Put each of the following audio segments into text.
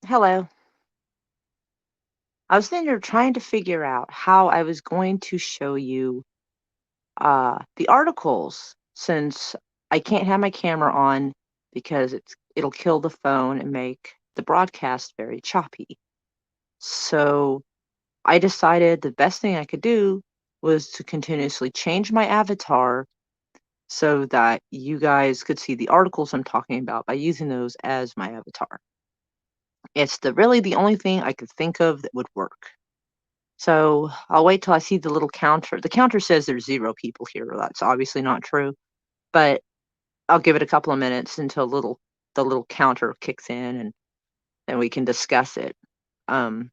Hello. I was sitting there trying to figure out how I was going to show you the articles since I can't have my camera on because it'll kill the phone and make the broadcast very choppy. So I decided the best thing I could do was to continuously change my avatar so that you guys could see the articles I'm talking about by using those as my avatar. It's really the only thing I could think of that would work. So I'll wait till I see the little counter. The counter says there's 0 people here. That's obviously not true, but I'll give it a couple of minutes until the little counter kicks in, and then we can discuss it. Um,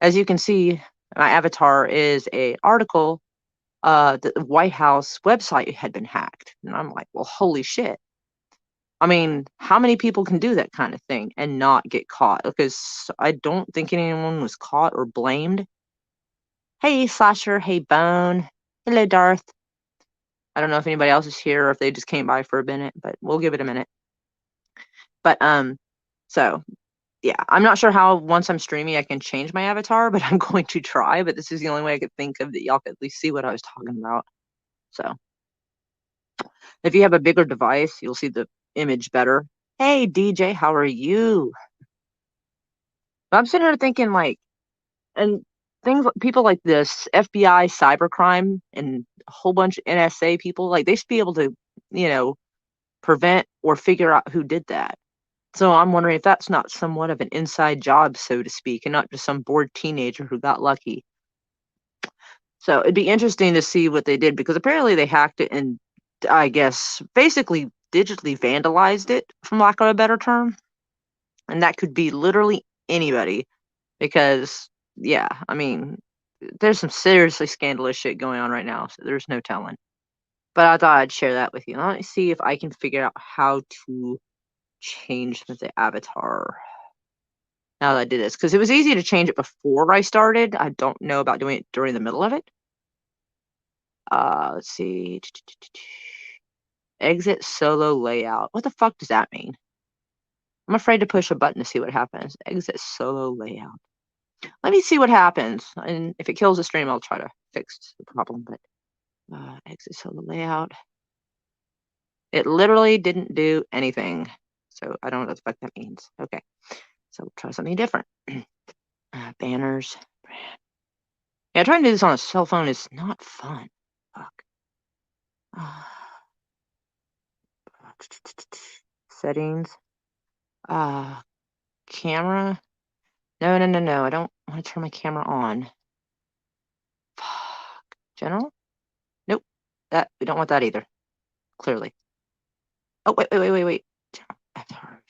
as you can see, my avatar is a article. The White House website had been hacked, and I'm like, well, holy shit. I mean, how many people can do that kind of thing and not get caught? Because I don't think anyone was caught or blamed. Hey, Slasher. Hey, Bone. Hello, Darth. I don't know if anybody else is here or if they just came by for a minute, but we'll give it a minute. But so yeah, I'm not sure how once I'm streaming I can change my avatar, but I'm going to try. But this is the only way I could think of that y'all could at least see what I was talking about. So if you have a bigger device, you'll see the image better. Hey DJ, how are you? But I'm sitting here thinking like, and people like this FBI cybercrime and a whole bunch of NSA people, like they should be able to, you know, prevent or figure out who did that. So I'm wondering if that's not somewhat of an inside job, so to speak, and not just some bored teenager who got lucky. So it'd be interesting to see what they did because apparently they hacked it and I guess basically digitally vandalized it, from lack of a better term. And that could be literally anybody because, yeah, I mean, there's some seriously scandalous shit going on right now, so there's no telling. But I thought I'd share that with you. Let me see if I can figure out how to change the avatar now that I did this, because it was easy to change it before I started. I don't know about doing it during the middle of it. Let's see. Exit solo layout. What the fuck does that mean? I'm afraid to push a button to see what happens. Exit solo layout. Let me see what happens. And if it kills the stream, I'll try to fix the problem. But exit solo layout. It literally didn't do anything. So I don't know what the fuck that means. Okay. So we'll try something different. Banners. Yeah, trying to do this on a cell phone is not fun. Fuck. Settings. Camera. No, no, no, no. I don't want to turn my camera on. Fuck. General? Nope. We don't want that either. Clearly. Oh, wait. General.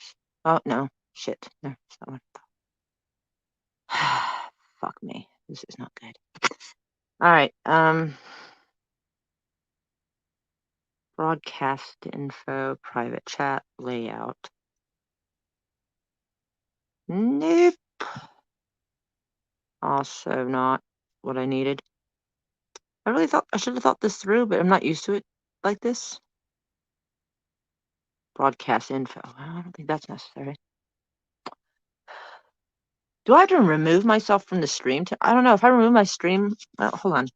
Oh, no. Shit. No, it's not one. Fuck me. This is not good. All right. Broadcast info, private chat, layout. Nope. Also not what I needed. I really thought I should have thought this through, but I'm not used to it like this. Broadcast info. I don't think that's necessary. Do I have to remove myself from the stream? I don't know. If I remove my stream, hold on.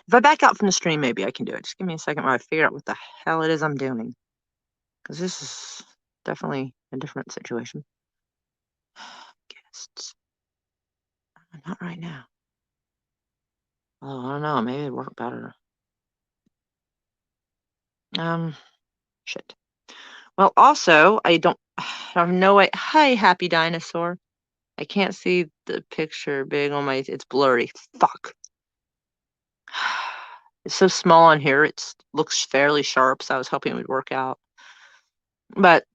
If I back out from the stream, maybe I can do it. Just give me a second while I figure out what the hell it is I'm doing. Because this is definitely a different situation. Guests. Not right now. Oh, I don't know. Maybe it'd work better. Shit. Well, also, I have no way. Hi, happy dinosaur. I can't see the picture big on my. It's blurry. Fuck. It's so small on here. It looks fairly sharp, so I was hoping it would work out. But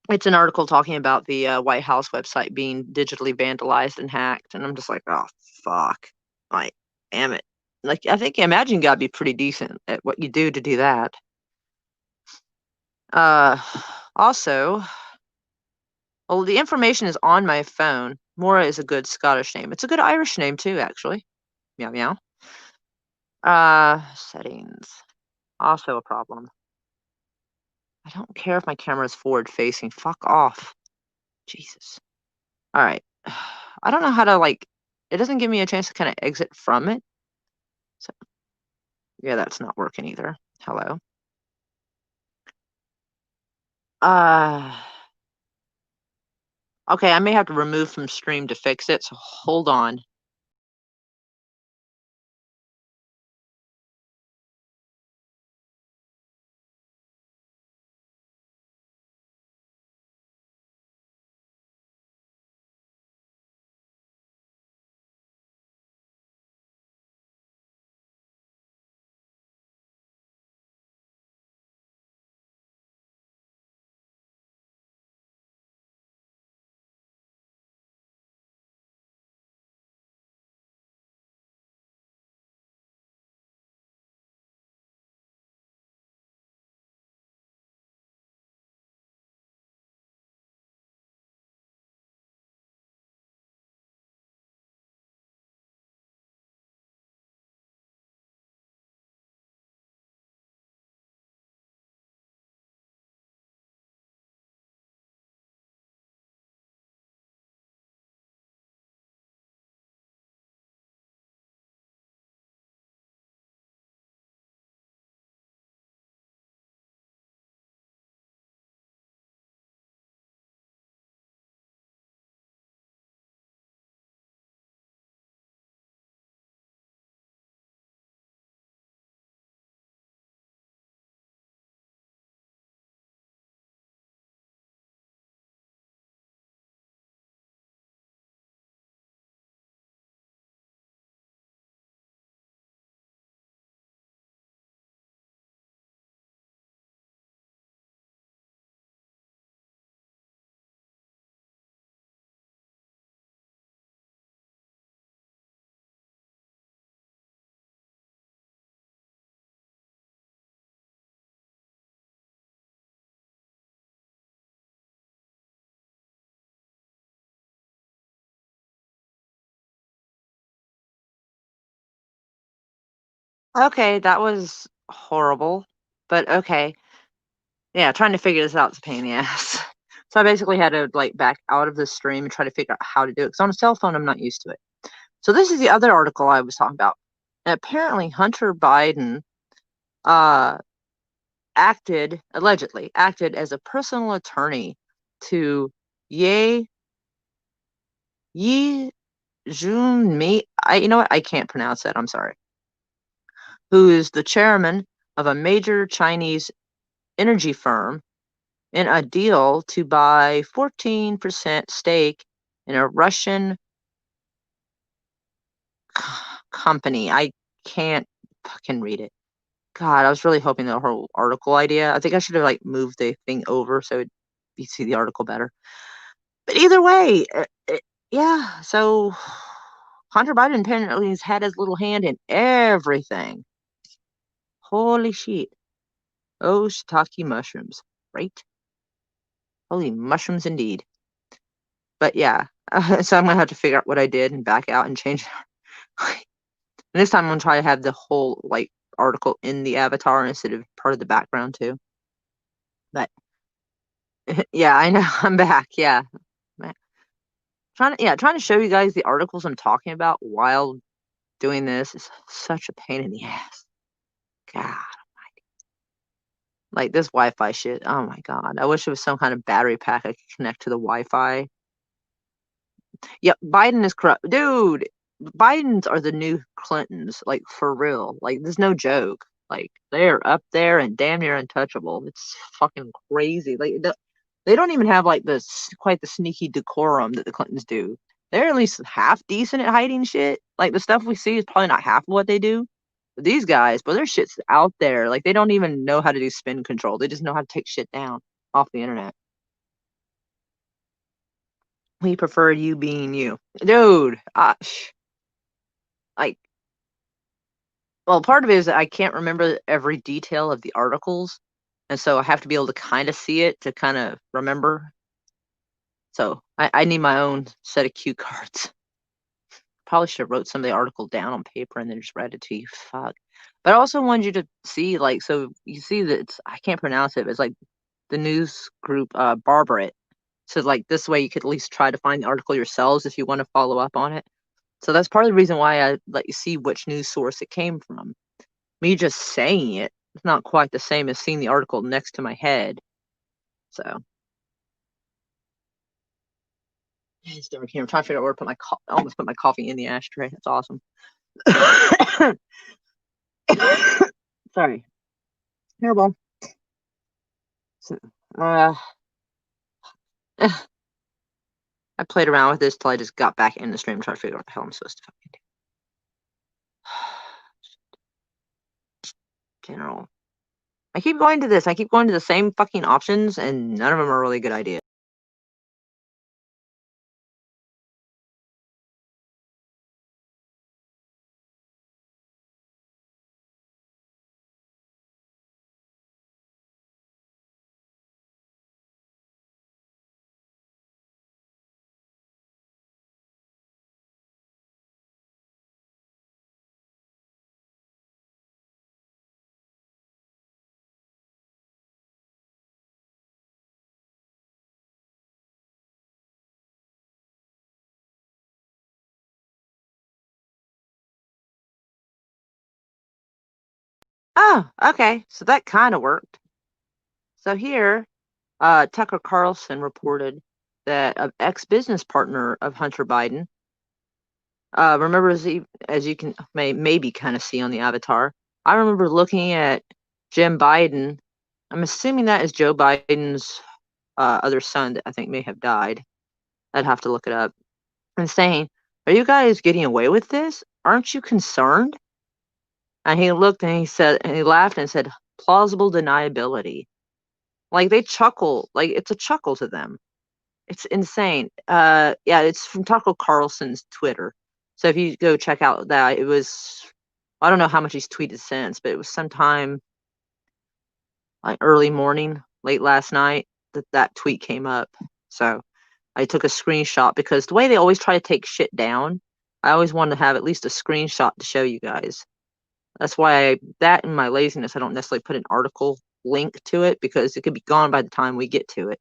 it's an article talking about the White House website being digitally vandalized and hacked, and I'm just like, oh fuck, like, damn it. Like, I think Imagine you gotta be pretty decent at what you do to do that. Also, well, the information is on my phone. Mora is a good Scottish name. It's a good Irish name too, actually. Meow meow. Settings. Also a problem. I don't care if my camera is forward facing. Fuck off. Jesus. All right. I don't know how to like. It doesn't give me a chance to kind of exit from it. So yeah, that's not working either. Hello. Uh. Okay, I may have to remove from stream to fix it. So hold on. Okay, that was horrible. But okay. Yeah, trying to figure this out is a pain in the ass. So I basically had to like back out of the stream and try to figure out how to do it. Because on a cell phone, I'm not used to it. So this is the other article I was talking about. And apparently Hunter Biden uh allegedly acted as a personal attorney to Ye Yi Jun Mi. You know what? I can't pronounce that. I'm sorry. Who is the chairman of a major Chinese energy firm in a deal to buy 14% stake in a Russian company. I can't fucking read it. God, I was really hoping the whole article idea. I think I should have like moved the thing over so you see the article better. But either way, yeah. So Hunter Biden apparently has had his little hand in everything. Holy shit! Oh, shiitake mushrooms, right? Holy mushrooms indeed. But yeah, so I'm gonna have to figure out what I did and back out and change. And this time I'm gonna try to have the whole like article in the avatar instead of part of the background too. But yeah, I know I'm back. Yeah, trying to show you guys the articles I'm talking about while doing this is such a pain in the ass. God, like this Wi-Fi shit. Oh my God, I wish there was some kind of battery pack I could connect to the Wi-Fi. Yep, Biden is corrupt, dude. Bidens are the new Clintons, like for real. Like there's no joke. Like they're up there and damn near untouchable. It's fucking crazy. Like they don't even have like quite the sneaky decorum that the Clintons do. They're at least half decent at hiding shit. Like the stuff we see is probably not half of what they do. But these guys, but their shit's out there. Like they don't even know how to do spin control. They just know how to take shit down off the internet. We prefer you being you, dude. Like, well, part of it is that I can't remember every detail of the articles, and so I have to be able to kind of see it to kind of remember. So I need my own set of cue cards. Probably should have wrote some of the article down on paper and then just read it to you. Fuck. But I also wanted you to see, like, so you see that I can't pronounce it. But it's like the news group Barbarit. So like this way you could at least try to find the article yourselves if you want to follow up on it. So that's part of the reason why I let you see which news source it came from. Me just saying it, it's not quite the same as seeing the article next to my head. So it's dark here. I'm trying to figure out where to put I almost put my coffee in the ashtray. That's awesome. Sorry. Terrible. So, I played around with this till I just got back in the stream trying to figure out what the hell I'm supposed to fucking do. General. I keep going to this. I keep going to the same fucking options, and none of them are really good ideas. Oh, okay. So that kind of worked. So here, Tucker Carlson reported that an ex-business partner of Hunter Biden, remember as you can maybe kind of see on the avatar, I remember looking at Jim Biden. I'm assuming that is Joe Biden's other son that I think may have died. I'd have to look it up. And saying, "Are you guys getting away with this? Aren't you concerned?" And he looked and he said, and he laughed and said, "Plausible deniability." Like they chuckle, like it's a chuckle to them. It's insane. Yeah, it's from Tucker Carlson's Twitter. So if you go check out that, it was, I don't know how much he's tweeted since, but it was sometime like early morning, late last night that tweet came up. So I took a screenshot because the way they always try to take shit down, I always wanted to have at least a screenshot to show you guys. That's why that in my laziness, I don't necessarily put an article link to it because it could be gone by the time we get to it.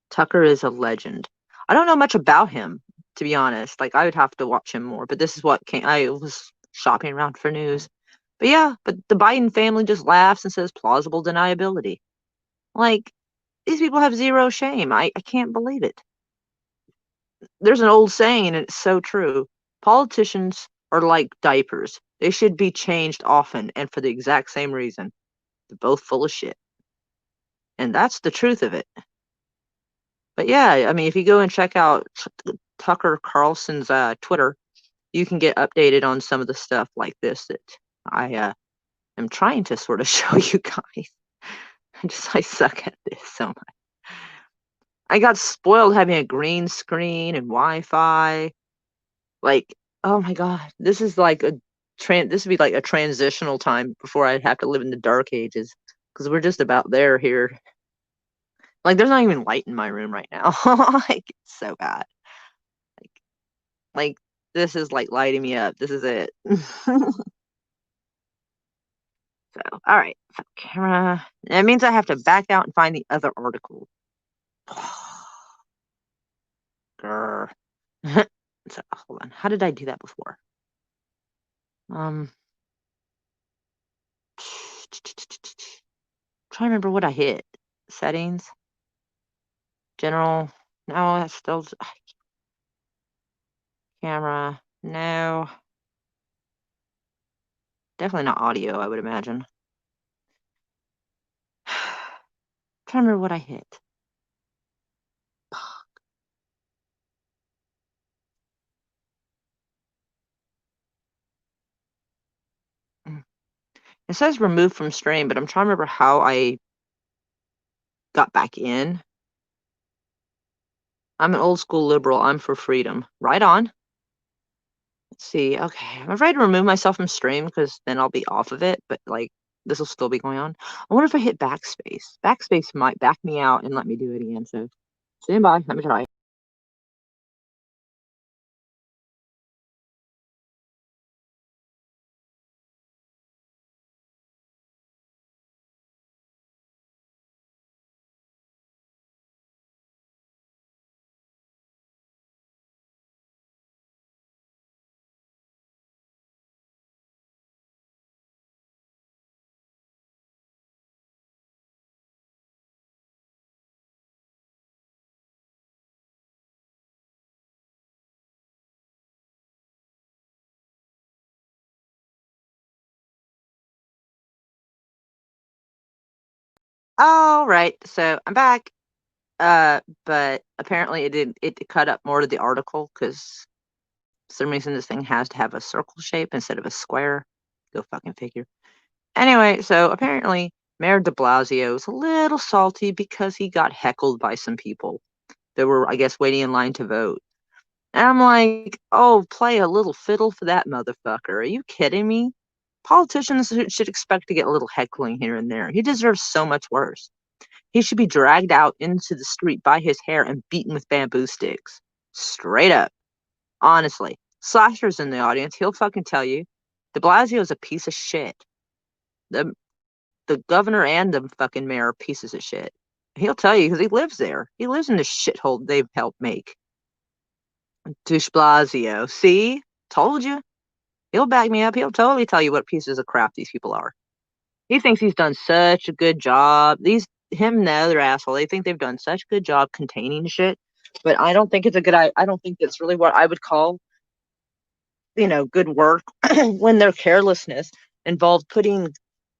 Tucker is a legend. I don't know much about him, to be honest. Like I would have to watch him more, but this is what came. I was shopping around for news. But yeah, but the Biden family just laughs and says plausible deniability. Like these people have zero shame. I can't believe it. There's an old saying, and it's so true. Politicians are like diapers. They should be changed often and for the exact same reason. They're both full of shit. And that's the truth of it. But yeah, I mean, if you go and check out Tucker Carlson's Twitter, you can get updated on some of the stuff like this that I am trying to sort of show you guys. I suck at this so much. I got spoiled having a green screen and Wi-Fi. Like, oh my god, this is like this would be like a transitional time before I'd have to live in the dark ages because we're just about there here. Like, there's not even light in my room right now. Like, it's so bad. Like this is like lighting me up. This is it. So, all right. So camera. That means I have to back out and find the other article. Grr. So, hold on. How did I do that before? Trying to remember what I hit. Settings. General. No, that's still camera. No. Definitely not audio, I would imagine. Trying to remember what I hit. It says removed from stream, but I'm trying to remember how I got back in. I'm an old school liberal. I'm for freedom. Right on. Let's see. Okay, I'm afraid to remove myself from stream because then I'll be off of it, but like this will still be going on. I wonder if I hit backspace. Backspace might back me out and let me do it again. So stand by. Let me try. All right, so I'm back. But apparently it cut up more to the article because for some reason this thing has to have a circle shape instead of a square. Go fucking figure. Anyway, so apparently Mayor de Blasio is a little salty because he got heckled by some people that were, I guess, waiting in line to vote. And I'm like, oh, play a little fiddle for that motherfucker. Are you kidding me? Politicians should expect to get a little heckling here and there. He deserves so much worse. He should be dragged out into the street by his hair and beaten with bamboo sticks. Straight up. Honestly. Slasher's in the audience. He'll fucking tell you. De Blasio is a piece of shit. The the governor and the fucking mayor are pieces of shit. He'll tell you because he lives there. He lives in the shithole they've helped make. Douche Blasio. See? Told you. He'll back me up. He'll totally tell you what pieces of crap these people are. He thinks he's done such a good job. Him and the other asshole, they think they've done such a good job containing shit. But I don't think it's a good. I don't think it's really what I would call, good work when their carelessness involved putting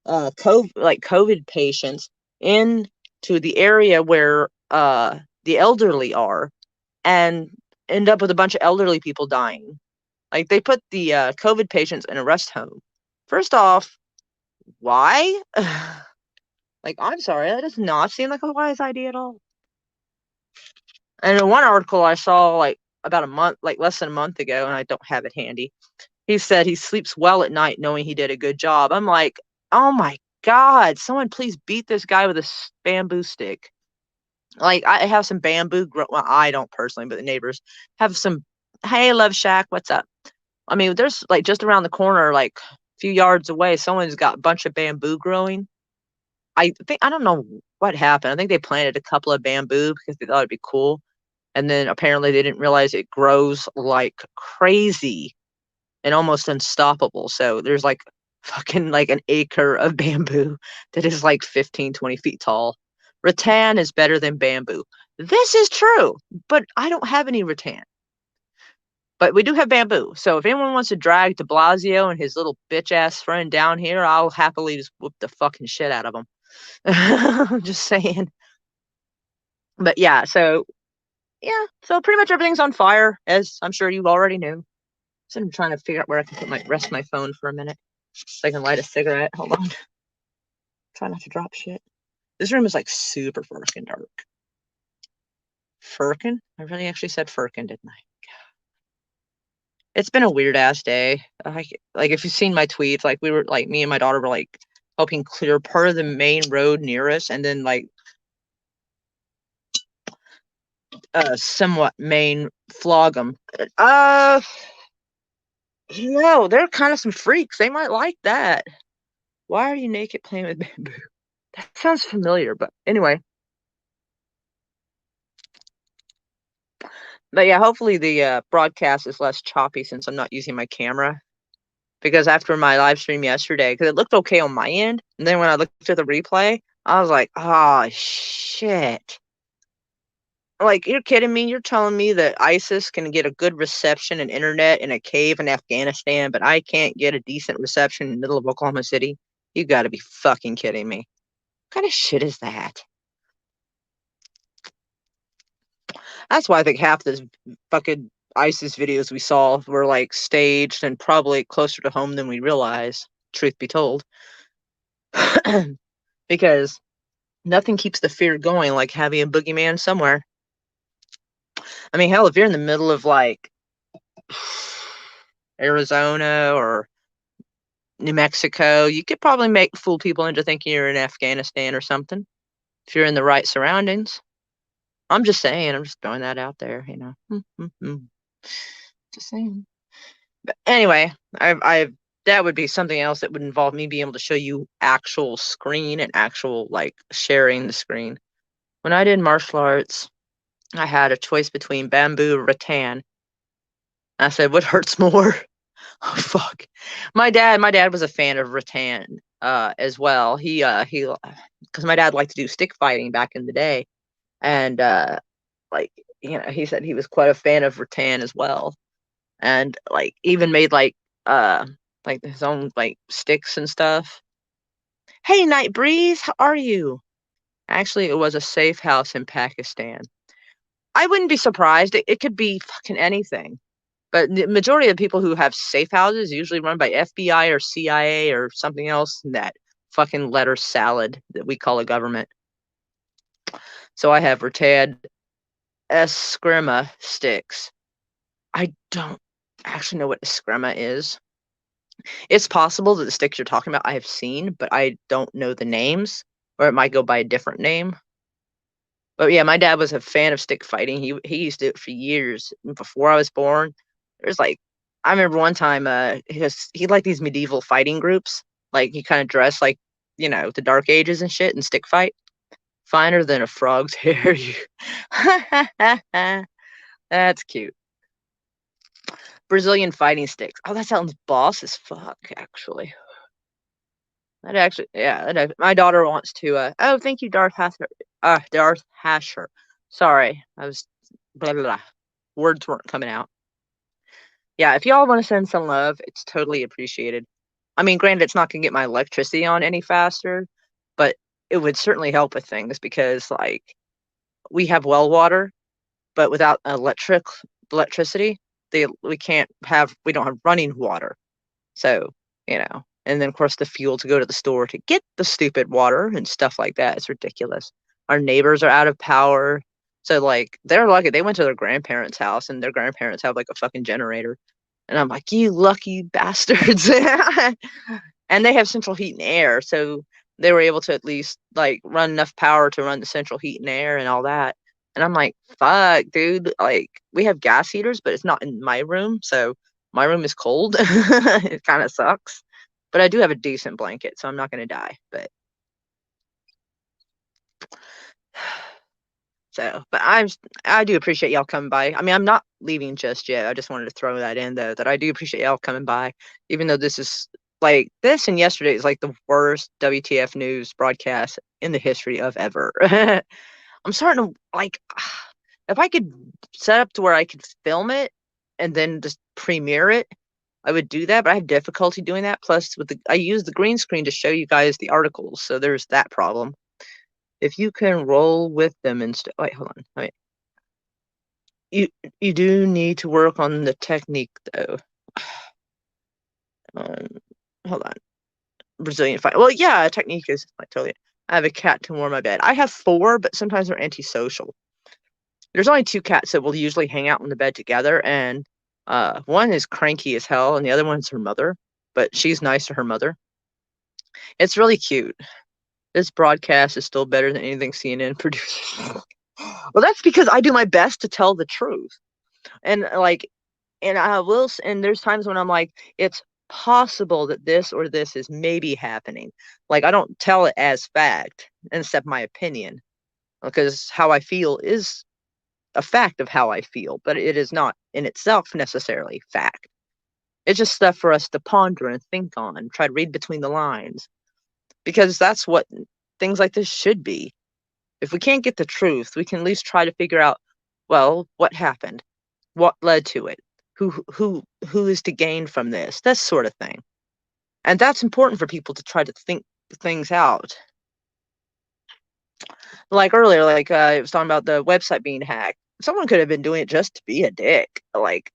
COVID patients into the area where the elderly are, and end up with a bunch of elderly people dying. Like they put the COVID patients in a rest home. First off, why? Like, I'm sorry, that does not seem like a wise idea at all. And in one article I saw, like, about a month, like less than a month ago, and I don't have it handy, he said he sleeps well at night knowing he did a good job. I'm like, oh my God, someone please beat this guy with a bamboo stick. Like, I have some bamboo, well, I don't personally, but the neighbors have some, hey, Love Shack, what's up? I mean, there's, like, just around the corner, like, a few yards away, someone's got a bunch of bamboo growing. I don't know what happened. I think they planted a couple of bamboo because they thought it'd be cool. And then apparently they didn't realize it grows like crazy and almost unstoppable. So there's like fucking like an acre of bamboo that is like 15, 20 feet tall. Rattan is better than bamboo. This is true, but I don't have any rattan. But we do have bamboo. So if anyone wants to drag de Blasio and his little bitch ass friend down here, I'll happily just whoop the fucking shit out of them. Just saying. But yeah, so pretty much everything's on fire, as I'm sure you already knew. So I'm trying to figure out where I can rest my phone for a minute so I can light a cigarette. Hold on. Try not to drop shit. This room is like super fucking dark. Firkin? I really actually said Firkin, didn't I? It's been a weird ass day. Like if you've seen my tweets, like me and my daughter were like helping clear part of the main road near us, and then like somewhat main flog them. No, they're kind of some freaks. They might like that. Why are you naked playing with bamboo? That sounds familiar, but anyway. But yeah, hopefully the broadcast is less choppy since I'm not using my camera. Because after my live stream yesterday, because it looked okay on my end, and then when I looked at the replay, I was like, oh, shit. Like, you're kidding me? You're telling me that ISIS can get a good reception and internet in a cave in Afghanistan, but I can't get a decent reception in the middle of Oklahoma City? You gotta be fucking kidding me. What kind of shit is that? That's why I think half the fucking ISIS videos we saw were like staged and probably closer to home than we realize, truth be told. Because nothing keeps the fear going like having a boogeyman somewhere. I mean, hell, if you're in the middle of like Arizona or New Mexico, you could probably fool people into thinking you're in Afghanistan or something if you're in the right surroundings. I'm just saying, I'm just throwing that out there, Just saying. But anyway, I've that would be something else that would involve me being able to show you actual screen and actual like sharing the screen. When I did martial arts, I had a choice between bamboo or rattan. I said, what hurts more? Oh fuck. My dad was a fan of rattan as well. He because my dad liked to do stick fighting back in the day. And like he said he was quite a fan of rattan as well. And like even made like his own like sticks and stuff. Hey, Night Breeze, how are you? Actually, it was a safe house in Pakistan. I wouldn't be surprised. It could be fucking anything. But the majority of people who have safe houses usually run by FBI or CIA or something else in that fucking letter salad that we call a government. So I have Rotad Eskrima sticks. I don't actually know what Eskrima is. It's possible that the sticks you're talking about I have seen, but I don't know the names, or it might go by a different name. But yeah, my dad was a fan of stick fighting. He used to do it for years before I was born. There's like, I remember one time he liked these medieval fighting groups. Like he kind of dressed like, the Dark Ages and shit and stick fight. Finer than a frog's hair. That's cute. Brazilian fighting sticks. Oh, that sounds boss as fuck, actually. That actually, yeah. My daughter wants to. Oh, thank you, Darth Hasher. Darth Hasher. Sorry, I was blah blah blah. Words weren't coming out. Yeah, if y'all want to send some love, it's totally appreciated. I mean, granted, it's not gonna get my electricity on any faster, but it would certainly help with things because, like, we have well water, but without electricity, we don't have running water. So, and then of course the fuel to go to the store to get the stupid water and stuff like that. It's ridiculous. Our neighbors are out of power. So like they're lucky. They went to their grandparents' house and their grandparents have like a fucking generator. And I'm like, you lucky bastards. And they have central heat and air. So they were able to at least like run enough power to run the central heat and air and all that. And I'm like, fuck, dude. Like, we have gas heaters, but it's not in my room. So my room is cold. It kind of sucks. But I do have a decent blanket, so I'm not going to die. But but I do appreciate y'all coming by. I mean, I'm not leaving just yet. I just wanted to throw that in, though, that I do appreciate y'all coming by, even though this is like this and yesterday is like the worst WTF News broadcast in the history of ever. I'm starting to like, if I could set up to where I could film it and then just premiere it, I would do that, but I have difficulty doing that. Plus, I use the green screen to show you guys the articles, so there's that problem. If you can roll with them instead, wait, hold on. I mean, you do need to work on the technique, though. Hold on. Brazilian fight. Well, yeah, technique is like totally. I have a cat to warm my bed. I have 4, but sometimes they're antisocial. There's only 2 cats that will usually hang out in the bed together, and one is cranky as hell, and the other one's her mother, but she's nice to her mother. It's really cute. This broadcast is still better than anything CNN produces. Well, that's because I do my best to tell the truth, and and there's times when I'm like, it's possible that this or this is maybe happening. Like, I don't tell it as fact, except my opinion, because how I feel is a fact of how I feel, but it is not in itself necessarily fact. It's just stuff for us to ponder and think on, try to read between the lines, because that's what things like this should be. If we can't get the truth, we can at least try to figure out, well, what happened, what led to it, who is to gain from this, that sort of thing. And that's important for people to try to think things out. Like earlier, like I was talking about the website being hacked. Someone could have been doing it just to be a dick. Like,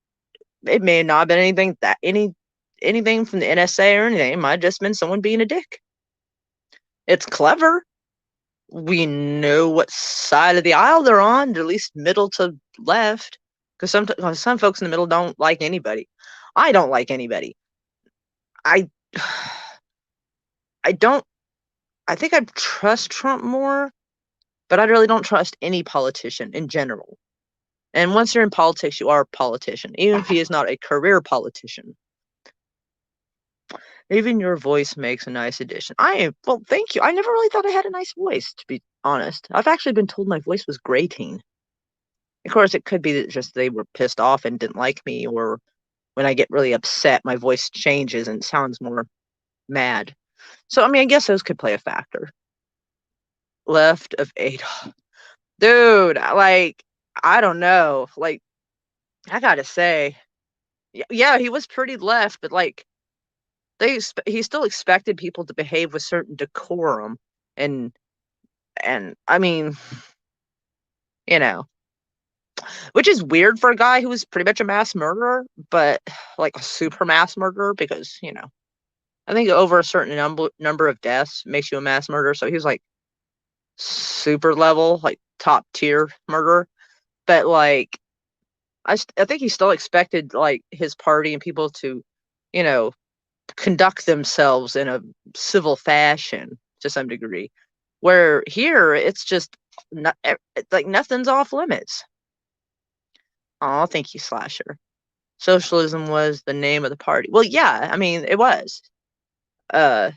it may not have been anything from the NSA or anything. It might have just been someone being a dick. It's clever. We know what side of the aisle they're on, at least middle to left. Because some folks in the middle don't like anybody. I don't like anybody. I don't. I think I trust Trump more, but I really don't trust any politician in general. And once you're in politics, you are a politician, even if he is not a career politician. Even your voice makes a nice addition. Well, thank you. I never really thought I had a nice voice, to be honest. I've actually been told my voice was grating. Of course, it could be that just they were pissed off and didn't like me, or when I get really upset, my voice changes and sounds more mad. So, I mean, I guess those could play a factor. Left of 8. Dude, like, I don't know. Like, I gotta say, yeah, he was pretty left, but like, he still expected people to behave with certain decorum, and And I mean, you know, which is weird for a guy who was pretty much a mass murderer, but like a super mass murderer because, I think over a certain number of deaths makes you a mass murderer. So he was like super level, like top tier murderer. But like, I think he still expected like his party and people to, you know, conduct themselves in a civil fashion to some degree. Where here, it's just not, like nothing's off limits. Oh, thank you, Slasher. Socialism was the name of the party. Well, yeah, I mean, it was. Uh,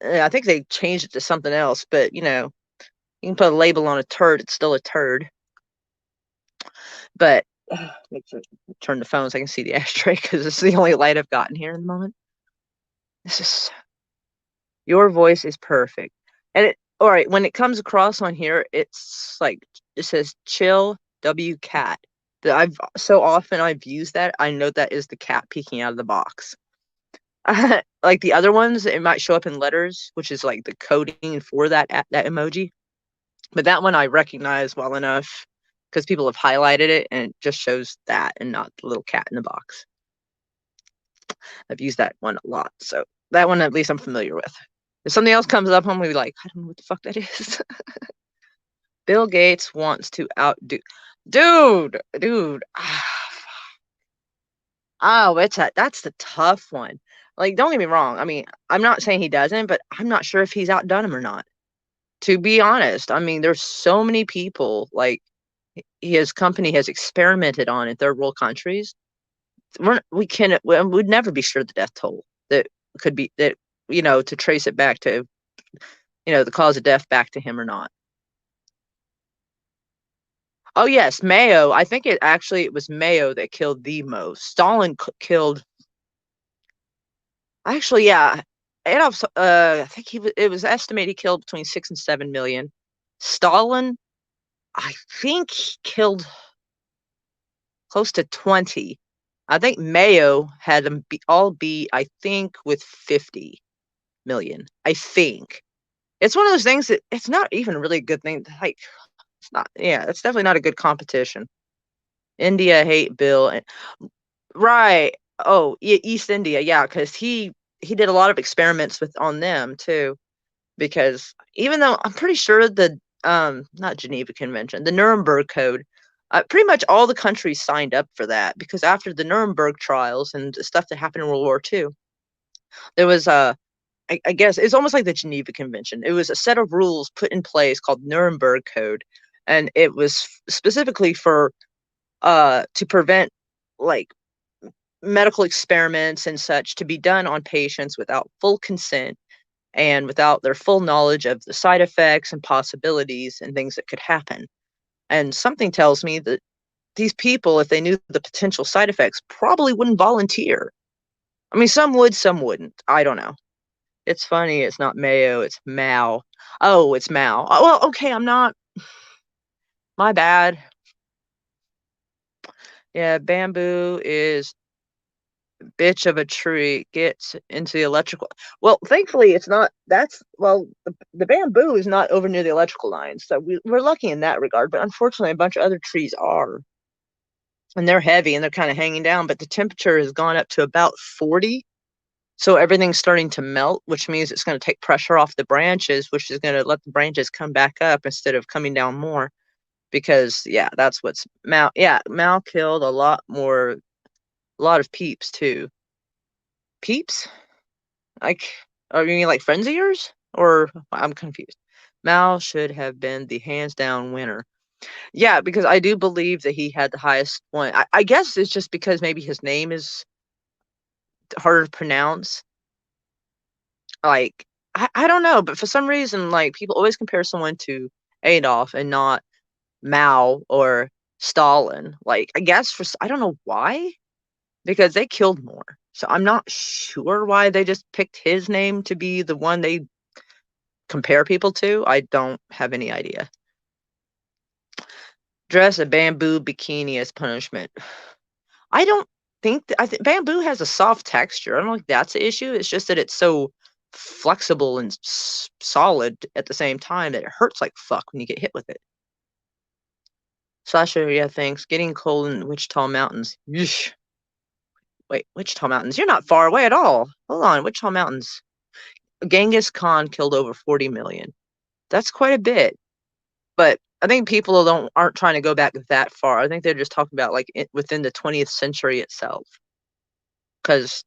I think they changed it to something else, but you can put a label on a turd, it's still a turd. But make sure to turn the phone so I can see the ashtray because it's the only light I've gotten here in the moment. This is your voice is perfect. And all right, when it comes across on here, it's like it says chill W cat. That I've so often I've used that, I know that is the cat peeking out of the box. Like the other ones, it might show up in letters, which is like the coding for that emoji. But that one I recognize well enough because people have highlighted it and it just shows that and not the little cat in the box. I've used that one a lot. So that one at least I'm familiar with. If something else comes up, I'm gonna be like, I don't know what the fuck that is. Bill Gates wants to outdo dude. Oh, that's the tough one. Like, don't get me wrong. I mean, I'm not saying he doesn't, but I'm not sure if he's outdone him or not. To be honest, I mean, there's so many people like his company has experimented on in third world countries. We'd never be sure the death toll that could be that to trace it back to the cause of death back to him or not. Oh yes, Mayo. I think it was Mayo that killed the most. Stalin killed. Actually, yeah, Adolf. I think it was estimated he killed between 6 and 7 million. Stalin, I think he killed close to 20. I think Mayo had them I think, with 50 million. I think it's one of those things that it's not even really a good thing. Like, it's not. Yeah, it's definitely not a good competition. India hate Bill. Right. Oh, East India. Yeah, because he did a lot of experiments on them too. Because even though I'm pretty sure the not Geneva Convention, the Nuremberg Code, pretty much all the countries signed up for that because after the Nuremberg trials and the stuff that happened in World War II, there was I guess it's almost like the Geneva Convention. It was a set of rules put in place called Nuremberg Code, and it was specifically for to prevent like medical experiments and such to be done on patients without full consent and without their full knowledge of the side effects and possibilities and things that could happen. And something tells me that these people, if they knew the potential side effects, probably wouldn't volunteer. I mean, some would, some wouldn't. I don't know. It's funny. It's not Mayo. It's Mao. Oh, it's Mao. Oh, well, okay. I'm not. My bad. Yeah, bamboo is bitch of a tree gets into the electrical. Well, thankfully, it's not. The bamboo is not over near the electrical lines, so we're lucky in that regard. But unfortunately, a bunch of other trees are, and they're heavy and they're kind of hanging down. But the temperature has gone up to about 40, so everything's starting to melt, which means it's going to take pressure off the branches, which is going to let the branches come back up instead of coming down more. Because yeah, that's what's Mao. Yeah, Mao killed a lot of peeps too. Peeps? Like, oh, you mean like friends of yours? Or I'm confused. Mal should have been the hands down winner. Yeah, because I do believe that he had the highest one. I guess it's just because maybe his name is harder to pronounce. Like, I don't know, but for some reason, like people always compare someone to Adolf and not Mao or Stalin. Like, I guess I don't know why, because they killed more. So I'm not sure why they just picked his name to be the one they compare people to. I don't have any idea. Dress a bamboo bikini as punishment. I don't think I think bamboo has a soft texture. I don't know if that's the issue. It's just that it's so flexible and solid at the same time that it hurts like fuck when you get hit with it. Sasha, yeah, thanks. Getting cold in Wichita Mountains. Yeesh. Wait, Wichita Mountains? You're not far away at all. Hold on, Wichita Mountains. Genghis Khan killed over 40 million. That's quite a bit. But I think people aren't trying to go back that far. I think they're just talking about like within the 20th century itself. Because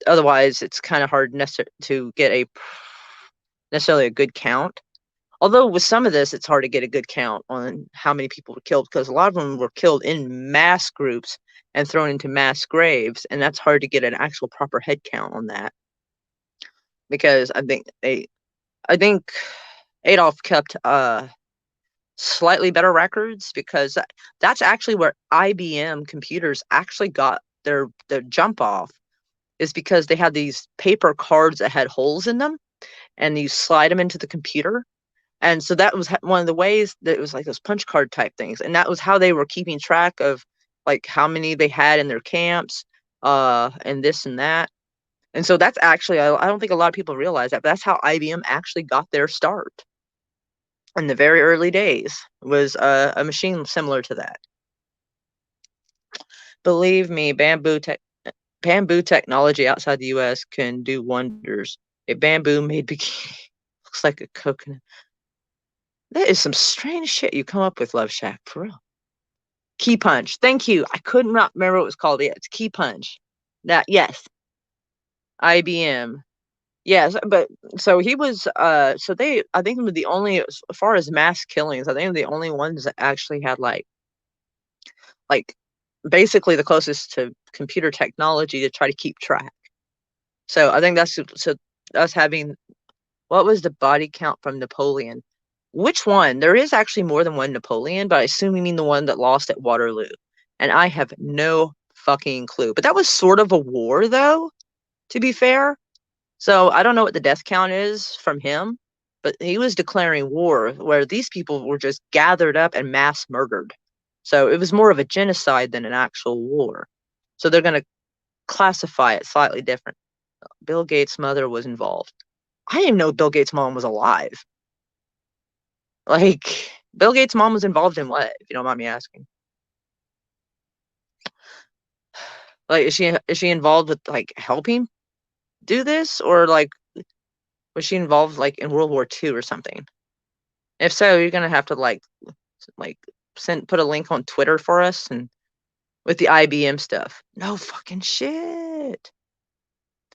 otherwise, it's kind of hard to get necessarily a good count. Although with some of this, it's hard to get a good count on how many people were killed because a lot of them were killed in mass groups and thrown into mass graves, and that's hard to get an actual proper head count on that. Because I think Adolf kept slightly better records because that's actually where IBM computers actually got their jump off, is because they had these paper cards that had holes in them, and you slide them into the computer. And so that was one of the ways that it was like those punch card type things. And that was how they were keeping track of like how many they had in their camps, and this and that. And so that's actually, I don't think a lot of people realize that, but that's how IBM actually got their start in the very early days, was a machine similar to that. Believe me, bamboo technology outside the US can do wonders. A bamboo made bikini looks like a coconut. That is some strange shit you come up with, Love Shack, for real. Key Punch. Thank you. I could not remember what it was called yet. It's Key Punch. That, yes. IBM. Yes, but so he was so they, I think, were the only, as far as mass killings, I think they're the only ones that actually had like basically the closest to computer technology to try to keep track. So I think that's, so us having, what was the body count from Napoleon? Which one? There is actually more than one Napoleon, but I assume you mean the one that lost at Waterloo. And I have no fucking clue. But that was sort of a war, though, to be fair. So I don't know what the death count is from him, but he was declaring war where these people were just gathered up and mass murdered. So it was more of a genocide than an actual war. So they're going to classify it slightly different. Bill Gates' mother was involved. I didn't know Bill Gates' mom was alive. Like, Bill Gates' mom was involved in what, if you don't mind me asking? Like, is she involved with like helping do this, or like was she involved like in World War II or something? If so, you're gonna have to like put a link on Twitter for us and with the IBM stuff. No fucking shit.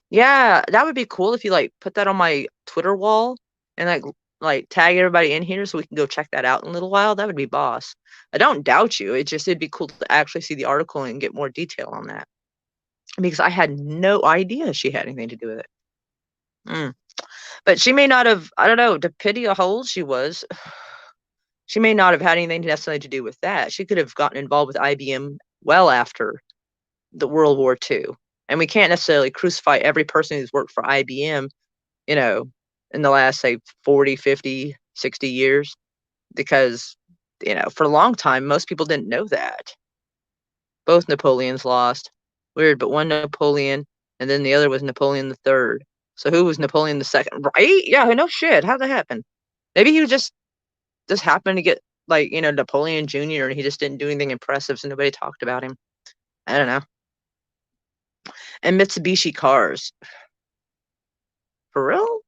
Yeah, that would be cool if you like put that on my Twitter wall and like tag everybody in here so we can go check that out in a little while. That would be boss. I don't doubt you. It'd be cool to actually see the article and get more detail on that, because I had no idea she had anything to do with it. But she may not have, I don't know, to pity how old she was. She may not have had anything necessarily to do with that. She could have gotten involved with IBM well after the World War II. And we can't necessarily crucify every person who's worked for IBM, in the last, say, 40, 50, 60 years, because, for a long time, most people didn't know that. Both Napoleons lost. Weird, but one Napoleon, and then the other was Napoleon III. So who was Napoleon II? Right? Yeah, no shit. How'd that happen? Maybe he just happened to get, like, Napoleon Jr., and he just didn't do anything impressive, so nobody talked about him. I don't know. And Mitsubishi cars. For real?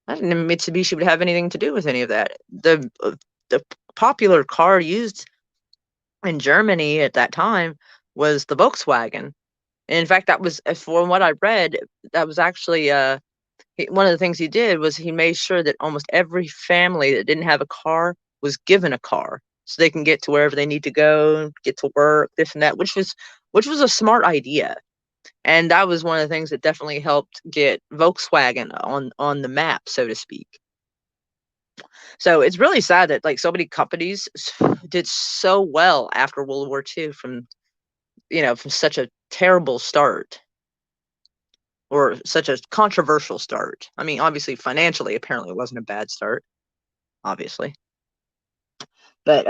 I didn't know Mitsubishi would have anything to do with any of that. The popular car used in Germany at that time was the Volkswagen. And in fact, that was, from what I read, that was actually one of the things he did was he made sure that almost every family that didn't have a car was given a car so they can get to wherever they need to go, get to work, this and that, which was a smart idea. And that was one of the things that definitely helped get Volkswagen on the map, so to speak. So it's really sad that like so many companies did so well after World War II from such a terrible start, or such a controversial start. I mean, obviously financially, apparently it wasn't a bad start, obviously. But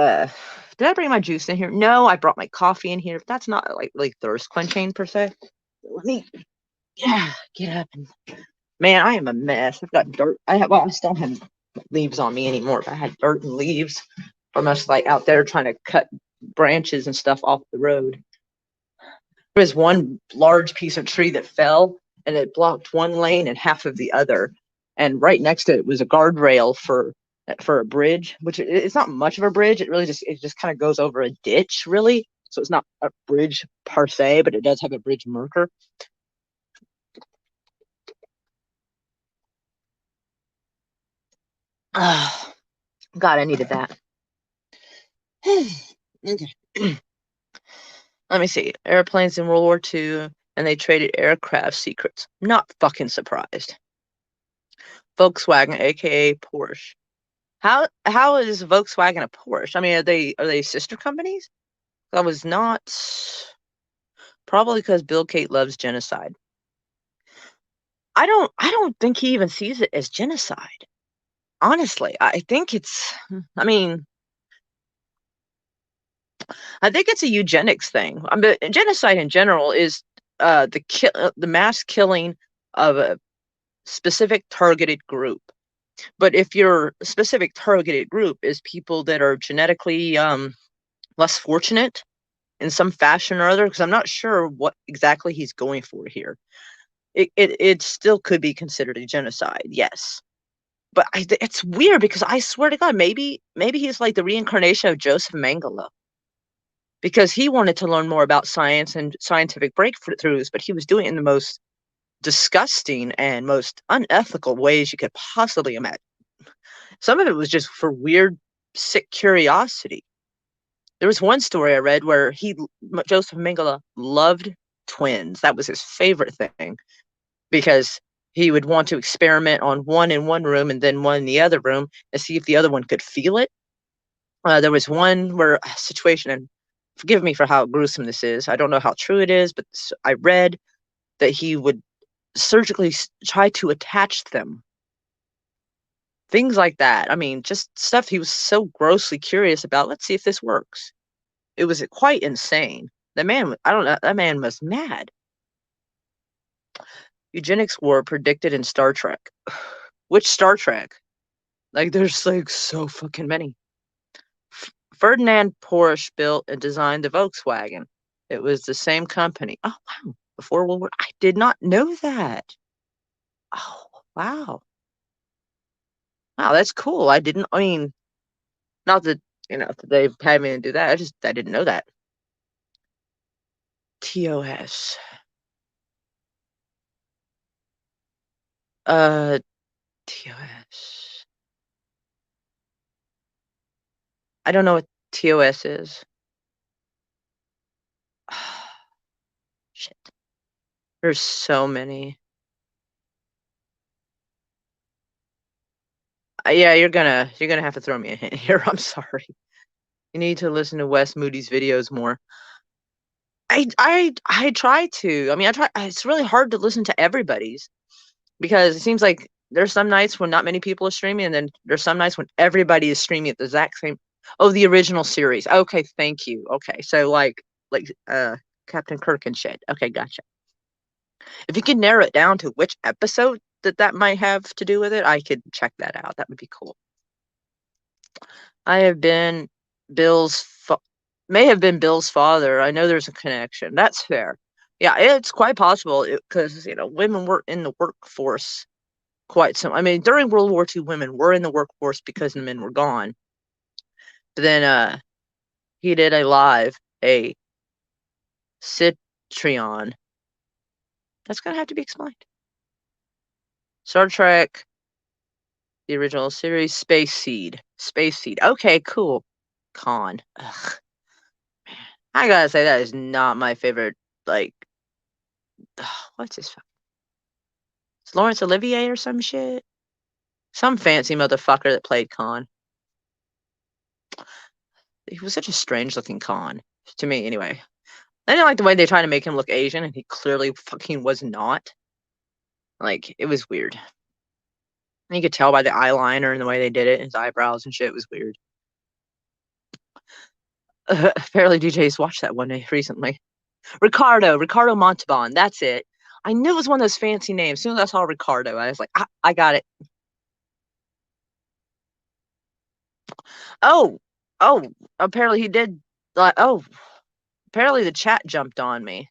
did I bring my juice in here? No, I brought my coffee in here. But that's not like really thirst quenching per se. Let me get up and Man, I am a mess. I've got dirt. Well, I still have leaves on me anymore, but I had dirt and leaves from us like out there trying to cut branches and stuff off the road. There was one large piece of tree that fell and it blocked one lane and half of the other. And right next to it was a guardrail for a bridge, which it's not much of a bridge. It just kind of goes over a ditch, really. So it's not a bridge per se, but it does have a bridge marker. God, I needed that. Okay. Let me see. Airplanes in World War II, and they traded aircraft secrets. Not fucking surprised. Volkswagen, aka Porsche. How is Volkswagen a Porsche? I mean, are they sister companies? I was not. Probably because Bill Gates loves genocide. I don't think he even sees it as genocide. Honestly, I think it's a eugenics thing. I mean, genocide in general is the mass killing of a specific targeted group. But if your specific targeted group is people that are genetically less fortunate in some fashion or other, because I'm not sure what exactly he's going for here, it still could be considered a genocide, yes. But it's weird because I swear to God, maybe he's like the reincarnation of Joseph Mengele because he wanted to learn more about science and scientific breakthroughs, but he was doing it in the most disgusting and most unethical ways you could possibly imagine. Some of it was just for weird, sick curiosity. There was one story I read where Joseph Mengele loved twins. That was his favorite thing because he would want to experiment on one in one room and then one in the other room and see if the other one could feel it. There was one situation, and forgive me for how gruesome this is. I don't know how true it is, but I read that he would surgically try to attach them. Things like that. I mean, just stuff he was so grossly curious about. Let's see if this works. It was quite insane. The man, I don't know, that man was mad. Eugenics war predicted in Star Trek. Which Star Trek? Like, there's like so fucking many. Ferdinand Porsche built and designed the Volkswagen. It was the same company. Oh, wow. Before World War, I did not know that. Oh, wow. Wow, that's cool. I mean, not that, they've had me to do that. I didn't know that. TOS. Uh, TOS. I don't know what TOS is. Shit. There's so many. Yeah, you're gonna have to throw me a hint here. I'm sorry. You need to listen to Wes Moody's videos more. I try to. I mean, I try. It's really hard to listen to everybody's because it seems like there's some nights when not many people are streaming, and then there's some nights when everybody is streaming at the exact same. Oh, the original series. Okay, thank you. Okay, so like Captain Kirk and shit. Okay, gotcha. If you could narrow it down to which episode that might have to do with it, I could check that out. That would be cool. I have been Bill's may have been Bill's father. I know there's a connection. That's fair. Yeah, it's quite possible because women were in the workforce quite some. I mean, during World War II, women were in the workforce because the men were gone. But then he did a Citrion. That's gonna have to be explained. Star Trek, the original series, Space Seed. Space Seed. Okay, cool. Con. Ugh. I gotta say that is not my favorite. Like, what's his? It's Laurence Olivier or some shit. Some fancy motherfucker that played Khan. He was such a strange looking Khan to me, anyway. I didn't like the way they tried to make him look Asian, and he clearly fucking was not. Like, it was weird. And you could tell by the eyeliner and the way they did it, his eyebrows and shit. It was weird. Apparently, DJ's watched that one day recently. Ricardo Montalban. That's it. I knew it was one of those fancy names. As soon as I saw Ricardo, I was like, I got it. Oh, oh, apparently he did. Oh, apparently the chat jumped on me.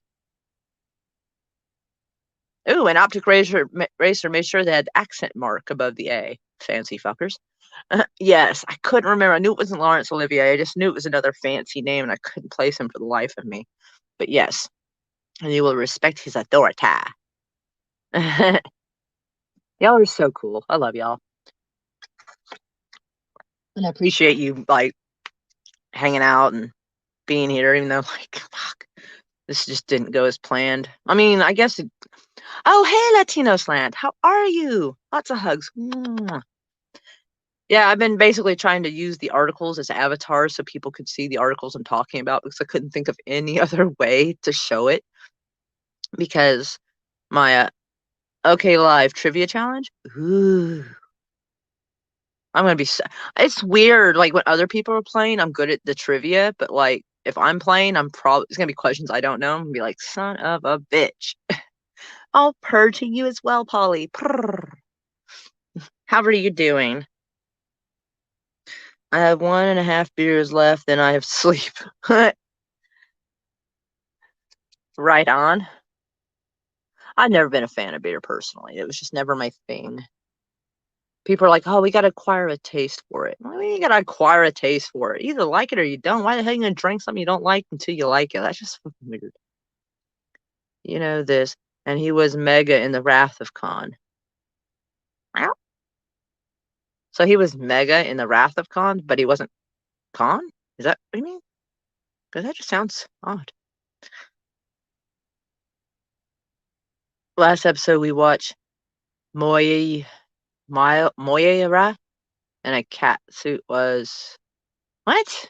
Ooh, an optic racer made sure they had the accent mark above the A. Fancy fuckers. Yes, I couldn't remember. I knew it wasn't Laurence Olivier. I just knew it was another fancy name, and I couldn't place him for the life of me. But yes, and you will respect his authority. Y'all are so cool. I love y'all, and I appreciate you like hanging out and being here, even though like fuck, this just didn't go as planned. I mean, I guess. Oh, hey, Latinos land. How are you? Lots of hugs. Mwah. Yeah, I've been basically trying to use the articles as avatars so people could see the articles I'm talking about because I couldn't think of any other way to show it because my OK Live trivia challenge. Ooh, I'm gonna be. It's weird. Like when other people are playing, I'm good at the trivia, but like if I'm playing, I'm probably it's gonna be questions I don't know. I'm gonna be like, son of a bitch. I'll purr to you as well, Polly. Purr. How are you doing? I have 1.5 beers left, then I have sleep. Right on. I've never been a fan of beer personally. It was just never my thing. People are like, oh, we got to acquire a taste for it. Well, you got to acquire a taste for it. Either like it or you don't. Why the hell are you going to drink something you don't like until you like it? That's just fucking weird. You know this. And he was mega in the Wrath of Khan. So he was mega in the Wrath of Khan, but he wasn't Khan? Is that what you mean? Because that just sounds odd. Last episode we watched Moye Moyera and a cat suit was what?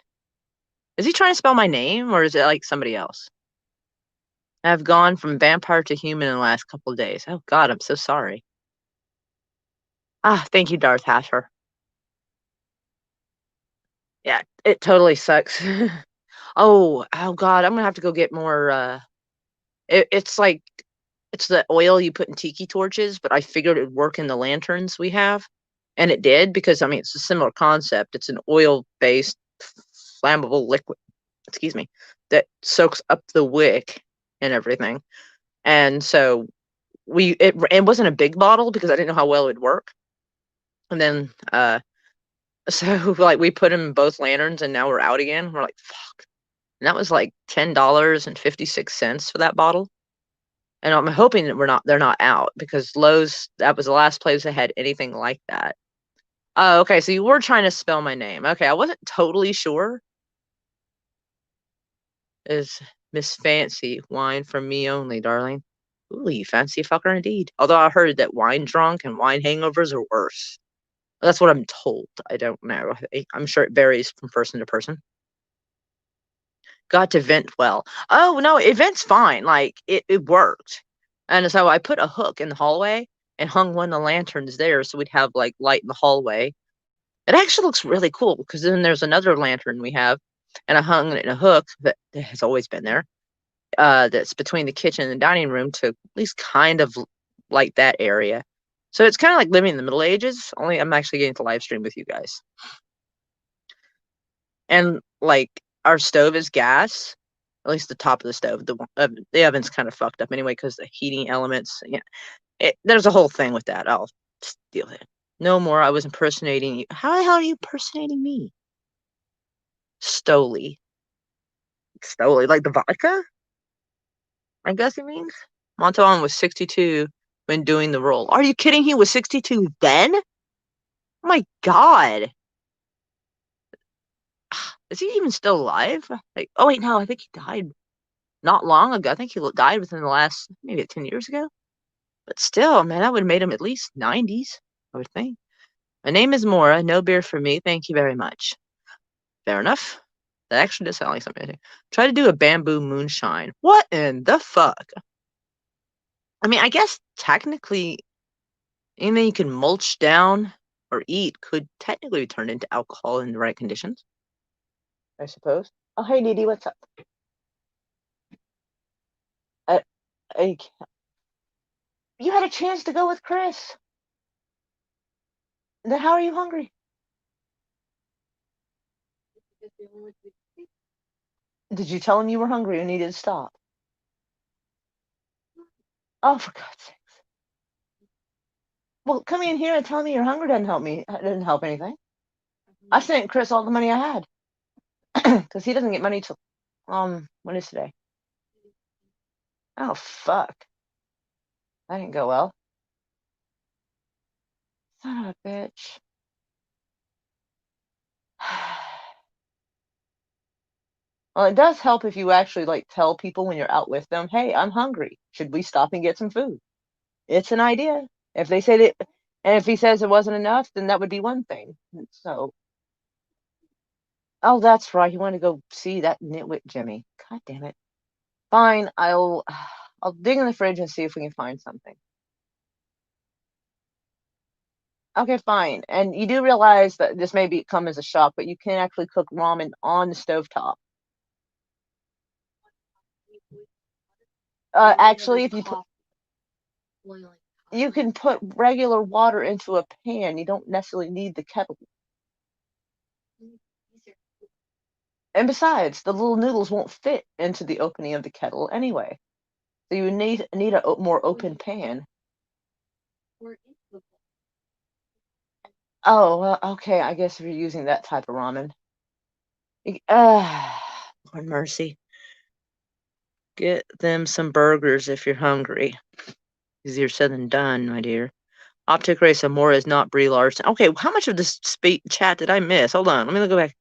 Is he trying to spell my name or is it like somebody else? I've gone from vampire to human in the last couple of days. Oh God, I'm so sorry. Ah, thank you, Darth Hasher. Yeah, it totally sucks. Oh God, I'm gonna have to go get more. It's like it's the oil you put in tiki torches, but I figured it would work in the lanterns we have, and it did because I mean it's a similar concept. It's an oil-based flammable liquid. Excuse me, that soaks up the wick and everything. And so it wasn't a big bottle because I didn't know how well it would work. And then so like we put them in both lanterns and now we're out again. We're like, fuck. And that was like $10.56 for that bottle. And I'm hoping that they're not out because Lowe's, that was the last place that had anything like that. Oh, okay. So you were trying to spell my name. Okay, I wasn't totally sure. Is Miss Fancy wine for me only, darling? Ooh, you fancy fucker indeed. Although I heard that wine drunk and wine hangovers are worse. That's what I'm told. I don't know. I'm sure it varies from person to person. Got to vent well. Oh no, it vents fine. Like it worked. And so I put a hook in the hallway and hung one of the lanterns there so we'd have like light in the hallway. It actually looks really cool because then there's another lantern we have, and I hung it in a hook that has always been there. That's between the kitchen and the dining room to at least kind of light that area. So it's kind of like living in the Middle Ages, only I'm actually getting to live stream with you guys. And like our stove is gas, at least the top of the stove. The oven's kind of fucked up anyway because the heating elements. Yeah, there's a whole thing with that. I'll just deal with it. No more. I was impersonating you. How the hell are you impersonating me? Stoli. Stoli, like the vodka? I guess it means. Montalban was 62 when doing the role. Are you kidding? He was 62 then? Oh my God. Is he even still alive? Like, oh wait, no, I think he died not long ago. I think he died within the last maybe 10 years ago. But still, man, that would have made him at least 90s, I would think. My name is Mora. No beer for me. Thank you very much. Fair enough. That actually does sound like something. Try to do a bamboo moonshine. What in the fuck? I mean, I guess technically anything you can mulch down or eat could technically be turned into alcohol in the right conditions, I suppose. Oh, hey, Didi, what's up? I, I, You had a chance to go with Chris. Then how are you hungry? Did you tell him you were hungry and needed to stop? Oh, for God's sakes. Well, coming in here and telling me you're hungry doesn't help me. It didn't help anything. I sent Chris all the money I had because he doesn't get money till when is today? Oh fuck, that didn't go well. Son of a bitch. Well, it does help if you actually like tell people when you're out with them, hey, I'm hungry. Should we stop and get some food? It's an idea. If they say that, and if he says it wasn't enough, then that would be one thing. So, oh, that's right. He wanted to go see that nitwit Jimmy. God damn it. Fine, I'll dig in the fridge and see if we can find something. Okay, fine. And you do realize that this may come as a shock, but you can actually cook ramen on the stovetop. Actually, if you put, you can put regular water into a pan. You don't necessarily need the kettle. And besides, the little noodles won't fit into the opening of the kettle anyway. So you need a more open pan. Oh, well, okay. I guess if you're using that type of ramen. Lord mercy. Get them some burgers if you're hungry. Easier said than done, my dear. Optic Ray Samora is not Brie Larson. Okay, how much of this chat did I miss? Hold on, let me go back.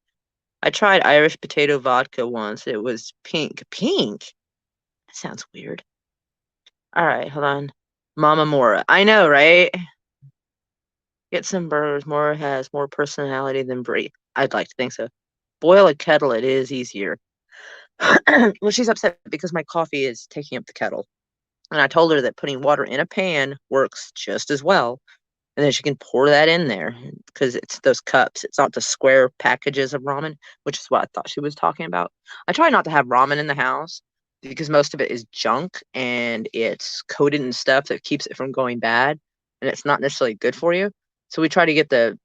I tried Irish potato vodka once. It was pink. Pink? That sounds weird. All right, hold on. Mama Mora. I know, right? Get some burgers. Mora has more personality than Brie. I'd like to think so. Boil a kettle. It is easier. Well, she's upset because my coffee is taking up the kettle. And I told her that putting water in a pan works just as well. And then she can pour that in there because it's those cups. It's not the square packages of ramen, which is what I thought she was talking about. I try not to have ramen in the house because most of it is junk and it's coated in stuff that keeps it from going bad, and it's not necessarily good for you. So we try to get the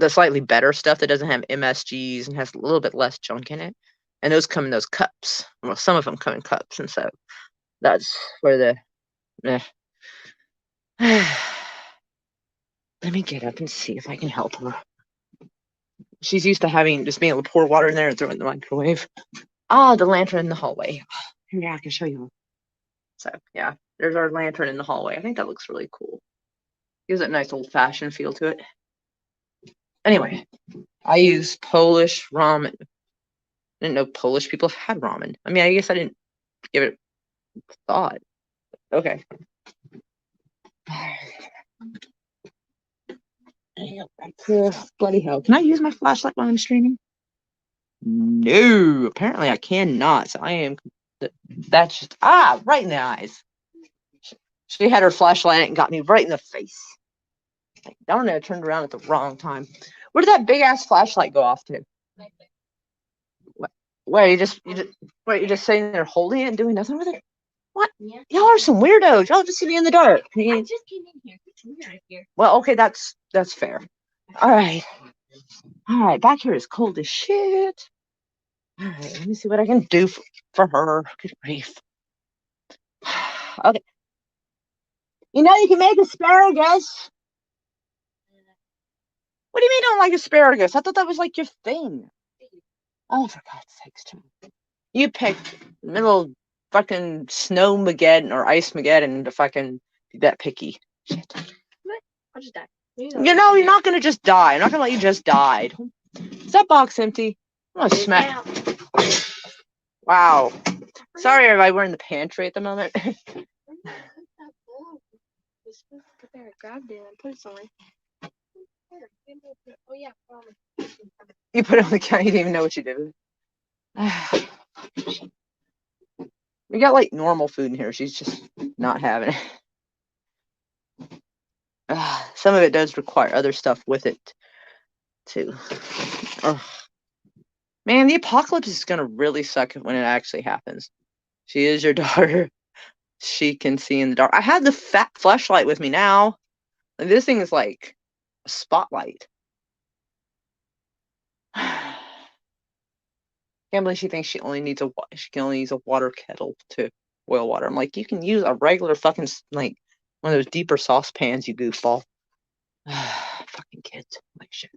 slightly better stuff that doesn't have MSGs and has a little bit less junk in it. And those come in those cups. Well, some of them come in cups, and so that's where the let me get up and see if I can help her. She's used to just being able to pour water in there and throw it in the microwave. Ah, the lantern in the hallway. Here, I can show you. So, yeah, there's our lantern in the hallway. I think that looks really cool. Gives it a nice old-fashioned feel to it. Anyway, I use Polish ramen. I didn't know Polish people had ramen. I mean, I guess I didn't give it thought. Okay. Bloody hell. Can I use my flashlight while I'm streaming? No, apparently I cannot. So I am. That's just right in the eyes. She had her flashlight and got me right in the face. Like, darn it, I turned around at the wrong time. Where did that big ass flashlight go off to? Where you're just sitting there holding it and doing nothing with it? What? Yeah. Y'all are some weirdos. Y'all just sitting in the dark. I just came in here. It's weird right here. Well, okay, that's fair. All right, back here is cold as shit. All right, let me see what I can do for her. Good grief. Okay. You know you can make asparagus. What do you mean you don't like asparagus? I thought that was like your thing. Oh, for God's sakes, John. You picked middle fucking snow mageddon or ice mageddon to fucking be that picky. Shit. I'll just die. You know, you're not gonna just die. I'm not gonna let you just die. Is that box empty? I'm gonna smack. Wow. Sorry, everybody. We're in the pantry at the moment. I grabbed it and put it somewhere. Oh yeah. You put it on the counter. You didn't even know what you did with it. We got like normal food in here. She's just not having it. Some of it does require other stuff with it too. Man, the apocalypse is gonna really suck when it actually happens. She is your daughter. she can see in the dark. I have the fat flashlight with me now. And this thing is like a spotlight. Can't believe she thinks she can only use a water kettle to boil water. I'm like, you can use a regular fucking like one of those deeper saucepans, you goofball. Fucking kids, like shit.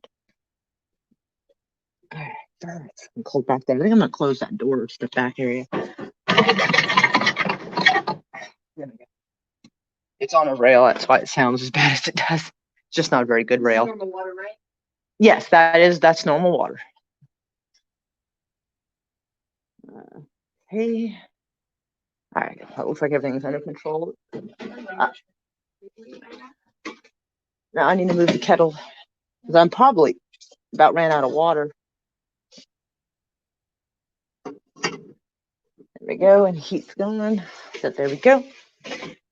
All right, it's cold back there. I think I'm gonna close that door to the back area. It's on a rail, that's why it sounds as bad as it does. It's just not a very good rail. Normal water, right? Yes, that's normal water. Hey. All right, it looks like everything's under control. Now I need to move the kettle because I'm probably about ran out of water. There we go, and heat's going. So there we go.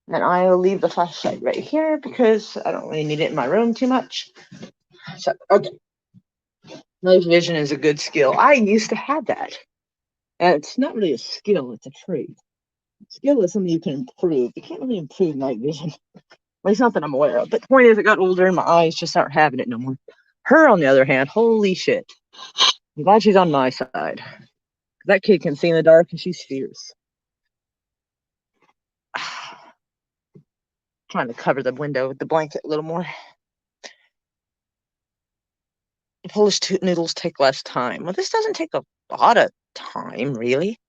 And I will leave the flashlight right here because I don't really need it in my room too much. So, okay. Night vision is a good skill. I used to have that. And it's not really a skill, it's a trait. Skill is something you can improve. You can't really improve night vision. At least not that I'm aware of. But the point is, I got older and my eyes just aren't having it no more. Her, on the other hand, holy shit. I'm glad she's on my side. That kid can see in the dark and she's fierce. Trying to cover the window with the blanket a little more. Polish noodles take less time. Well, this doesn't take a lot of time, really.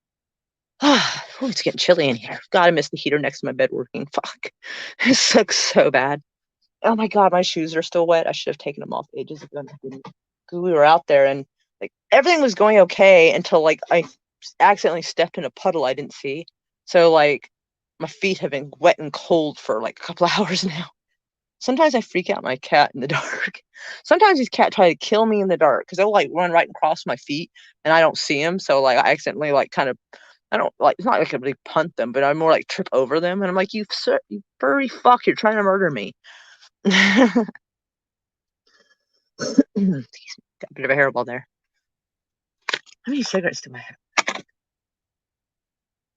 Oh, it's getting chilly in here. God, I miss the heater next to my bed working. Fuck. It sucks so bad. Oh my God, my shoes are still wet. I should have taken them off ages ago. Because we were out there and like everything was going okay until like I accidentally stepped in a puddle I didn't see. So like my feet have been wet and cold for like a couple of hours now. Sometimes I freak out my cat in the dark. Sometimes these cats try to kill me in the dark because they'll like run right across my feet and I don't see them. So like I accidentally like kind of I don't like it's not like I really punt them, but I more like trip over them and I'm like, you furry fuck, you're trying to murder me. Got a bit of a hairball there. How many cigarettes do I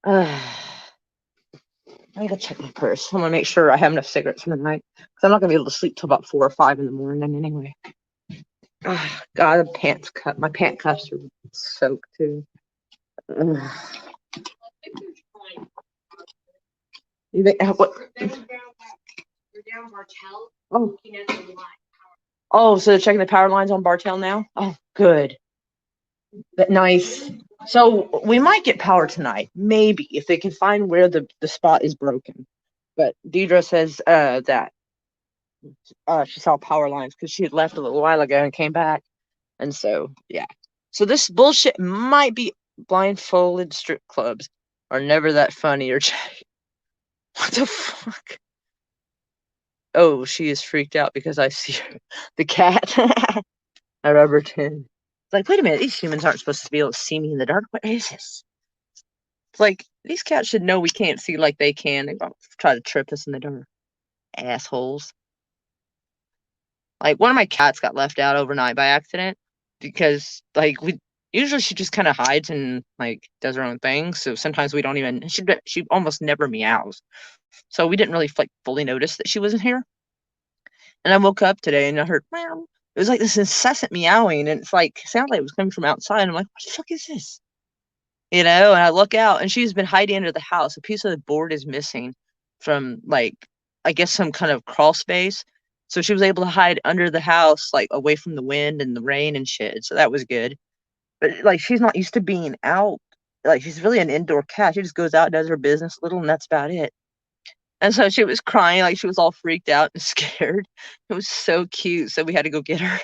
have? I gotta check my purse. I'm gonna make sure I have enough cigarettes for the night because I'm not gonna be able to sleep till about 4 or 5 in the morning anyway. God, my pant cuffs are soaked too. You think what? Oh. Oh, so they're checking the power lines on Bartell now? Oh, good. Nice. So we might get power tonight, maybe, if they can find where the spot is broken. But Deidre says that she saw power lines because she had left a little while ago and came back. And so, yeah. So this bullshit might be blindfolded strip clubs are never that funny or what the fuck? Oh, she is freaked out because I see her. The cat. I rub her chin. It's like, wait a minute, these humans aren't supposed to be able to see me in the dark. What is this? It's like, these cats should know we can't see like they can. They won't try to trip us in the dark. Assholes. Like, one of my cats got left out overnight by accident because, like, usually she just kind of hides and, like, does her own thing. So sometimes we don't even, she almost never meows. So we didn't really, like, fully notice that she wasn't here. And I woke up today and I heard meow. It was like this incessant meowing, and it's like sounded like it was coming from outside. I'm like, what the fuck is this? You know, and I look out and she's been hiding under the house. A piece of the board is missing from like I guess some kind of crawl space. So she was able to hide under the house, like away from the wind and the rain and shit. So that was good. But like she's not used to being out. Like she's really an indoor cat. She just goes out, does her business a little, and that's about it. And so she was crying, like she was all freaked out and scared. It was so cute. So we had to go get her.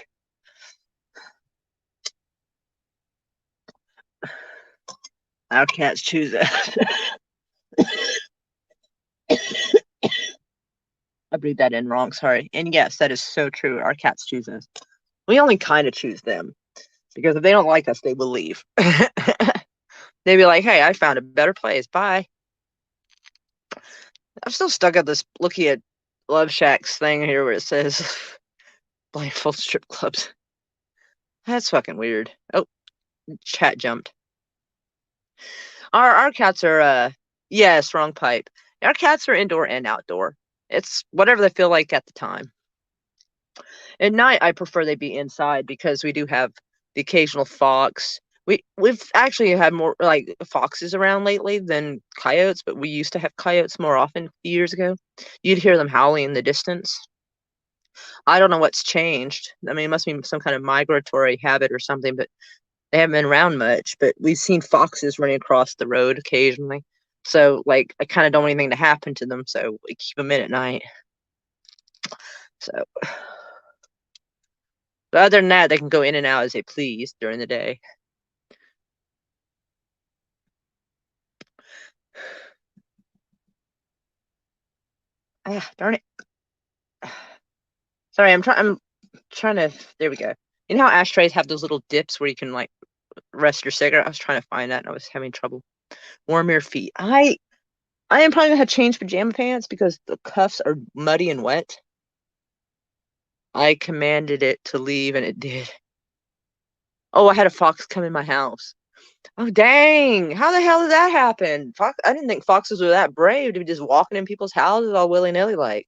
Our cats choose us. I breathed that in wrong, sorry. And yes, that is so true. Our cats choose us. We only kind of choose them because if they don't like us, they will leave. They'd be like, hey, I found a better place. Bye. I'm still stuck at this looking at Love Shack's thing here where it says blindfold strip clubs. That's fucking weird. Oh, chat jumped. Our cats are yes, wrong pipe. Our cats are indoor and outdoor. It's whatever they feel like at the time. At night, I prefer they be inside because we do have the occasional fox. We've actually had more like foxes around lately than coyotes, but we used to have coyotes more often a few years ago. You'd hear them howling in the distance. I don't know what's changed. I mean, it must be some kind of migratory habit or something, but they haven't been around much. But we've seen foxes running across the road occasionally. So, like, I kind of don't want anything to happen to them, so we keep them in at night. So, but other than that, they can go in and out as they please during the day. Ah, darn it. Sorry, I'm trying to. There we go. You know how ashtrays have those little dips where you can like rest your cigarette? I was trying to find that and I was having trouble. Warm your feet. I am probably gonna have to change pajama pants because the cuffs are muddy and wet. I commanded it to leave and it did. Oh, I had a fox come in my house. Oh dang! How the hell did that happen? Fox, I didn't think foxes were that brave to be just walking in people's houses all willy nilly like.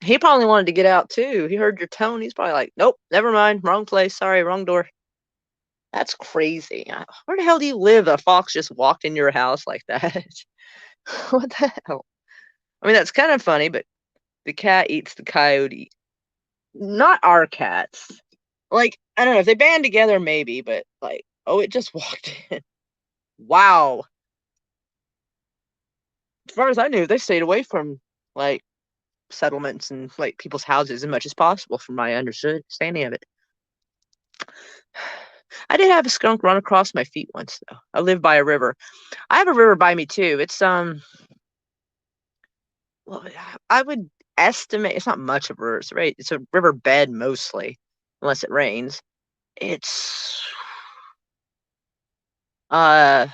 He probably wanted to get out too. He heard your tone. He's probably like, nope, never mind, wrong place. Sorry, wrong door. That's crazy. Where the hell do you live? A fox just walked in your house like that. What the hell? I mean, that's kind of funny, but the cat eats the coyote. Not our cats. Like, I don't know, if they band together, maybe, but like, oh, it just walked in. Wow. As far as I knew, they stayed away from like settlements and like people's houses as much as possible, from my understanding of it. I did have a skunk run across my feet once, though. I live by a river. I have a river by me too. It's well, I would estimate it's not much of a river, right? It's a river bed mostly, unless it rains. It's uh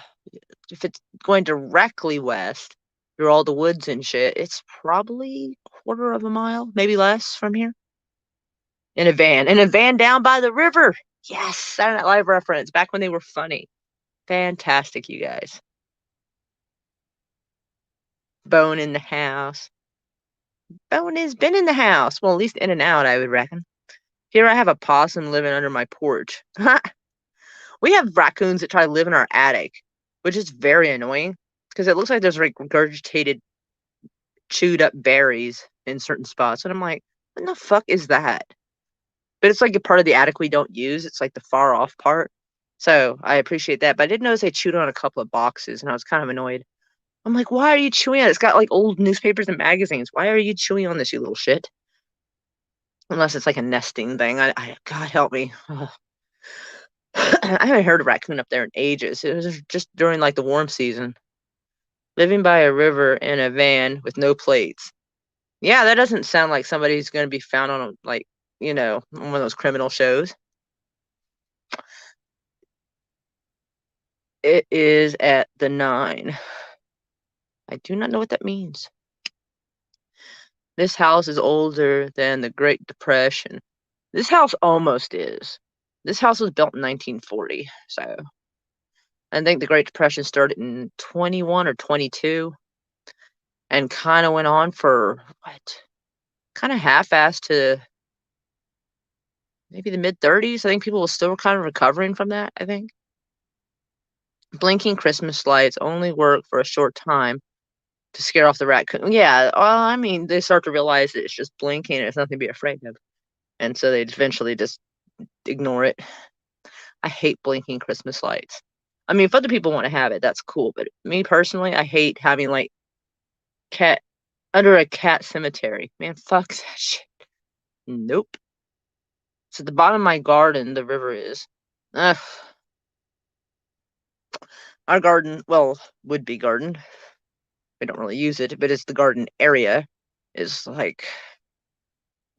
if it's going directly west through all the woods and shit, it's probably quarter of a mile, maybe less from here. In a van. In a van down by the river. Yes, Saturday Night Live reference, back when they were funny. Fantastic, you guys. Bone in the house. Bone has been in the house. Well, at least in and out, I would reckon. Here I have a possum living under my porch. We have raccoons that try to live in our attic, which is very annoying because it looks like there's like regurgitated, chewed up berries in certain spots. And I'm like, what the fuck is that? But it's like a part of the attic we don't use. It's like the far off part. So I appreciate that. But I did notice they chewed on a couple of boxes and I was kind of annoyed. I'm like, why are you chewing on it? It's got like old newspapers and magazines. Why are you chewing on this, you little shit? Unless it's like a nesting thing. God help me. I haven't heard of raccoon up there in ages. It was just during like the warm season. Living by a river in a van with no plates. Yeah, that doesn't sound like somebody who's going to be found on a, like, you know, on one of those criminal shows. It is at the 9. I do not know what that means. This house is older than the Great Depression. This house almost is. This house was built in 1940, so I think the Great Depression started in 21 or 22 and kind of went on for what? Kind of half-assed to maybe the mid-30s. I think people were still kind of recovering from that, I think. Blinking Christmas lights only work for a short time to scare off the raccoon. Yeah, well, I mean, they start to realize that it's just blinking and it's nothing to be afraid of. And so they eventually just ignore it. I hate blinking Christmas lights. I mean, if other people want to have it, that's cool. But me personally, I hate having like cat under a cat cemetery. Man, fuck that shit. Nope. So at the bottom of my garden, the river is. Ugh. Our garden, well, would be garden. We don't really use it, but it's the garden area is like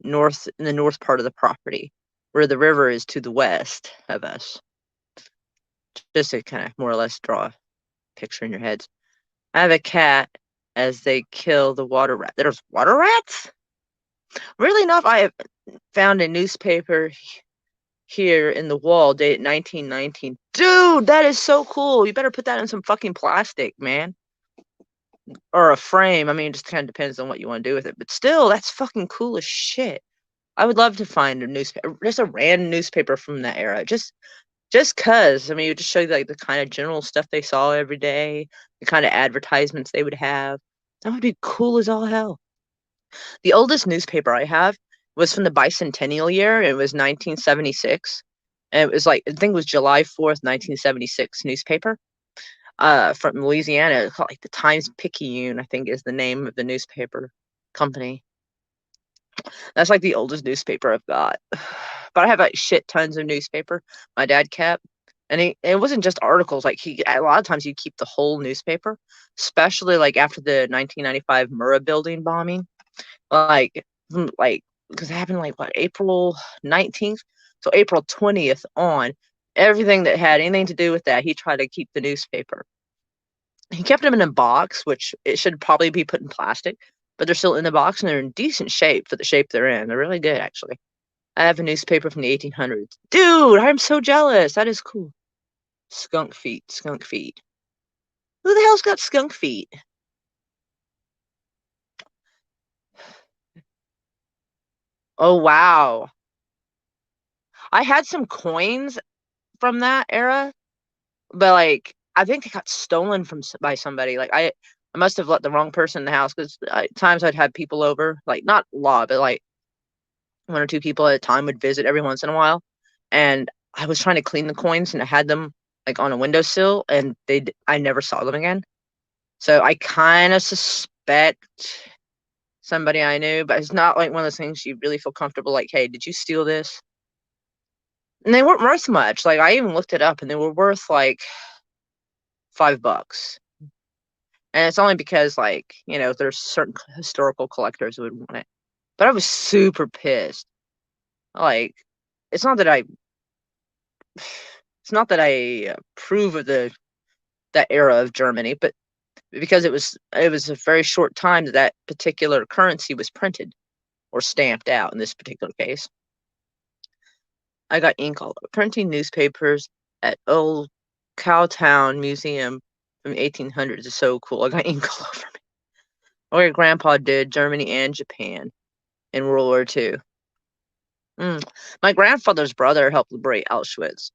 north in the north part of the property, where the river is to the west of us. Just to kind of more or less draw a picture in your heads. I have a cat as they kill the water rat. There's water rats? Really enough, I have found a newspaper here in the wall dated 1919. Dude, that is so cool. You better put that in some fucking plastic, man. or a frame. I mean, it just kind of depends on what you want to do with it. But still, that's fucking cool as shit. I would love to find a newspaper, just a random newspaper from that era. Just cause. I mean, it would just show you like the kind of general stuff they saw every day, the kind of advertisements they would have. That would be cool as all hell. The oldest newspaper I have was from the bicentennial year. It was 1976. And it was like, I think it was July 4th, 1976 newspaper from Louisiana. It's called like the Times-Picayune, I think is the name of the newspaper company. That's like the oldest newspaper I've got. But I have like shit tons of newspaper my dad kept. And it wasn't just articles. Like a lot of times you keep the whole newspaper, especially like after the 1995 Murrah building bombing. Like, because it happened like what, April 19th? So April 20th on, everything that had anything to do with that, he tried to keep the newspaper. He kept them in a box, which it should probably be put in plastic, but they're still in the box and they're in decent shape for the shape they're in. They're really good, actually. I have a newspaper from the 1800s. Dude, I'm so jealous. That is cool. Skunk feet, skunk feet. Who the hell's got skunk feet? Oh, wow. I had some coins from that era, but like I think they got stolen from by somebody. Like I must have let the wrong person in the house because times I'd have people over, like not a lot, but like one or two people at a time would visit every once in a while, and I was trying to clean the coins and I had them like on a windowsill, and I never saw them again. So I kind of suspect somebody I knew, but it's not like one of those things you really feel comfortable like, hey, did you steal this? And they weren't worth much. Like I even looked it up, and they were worth like $5. And it's only because, like, there's certain historical collectors who would want it. But I was super pissed. Like, it's not that I, it's not that I approve of that era of Germany, but because it was a very short time that that particular currency was printed or stamped out. In this particular case, I got ink all over. Printing newspapers at Old Cowtown Museum from the 1800s is so cool. I got ink all over me. Or your grandpa did Germany and Japan in World War II. My grandfather's brother helped liberate Auschwitz.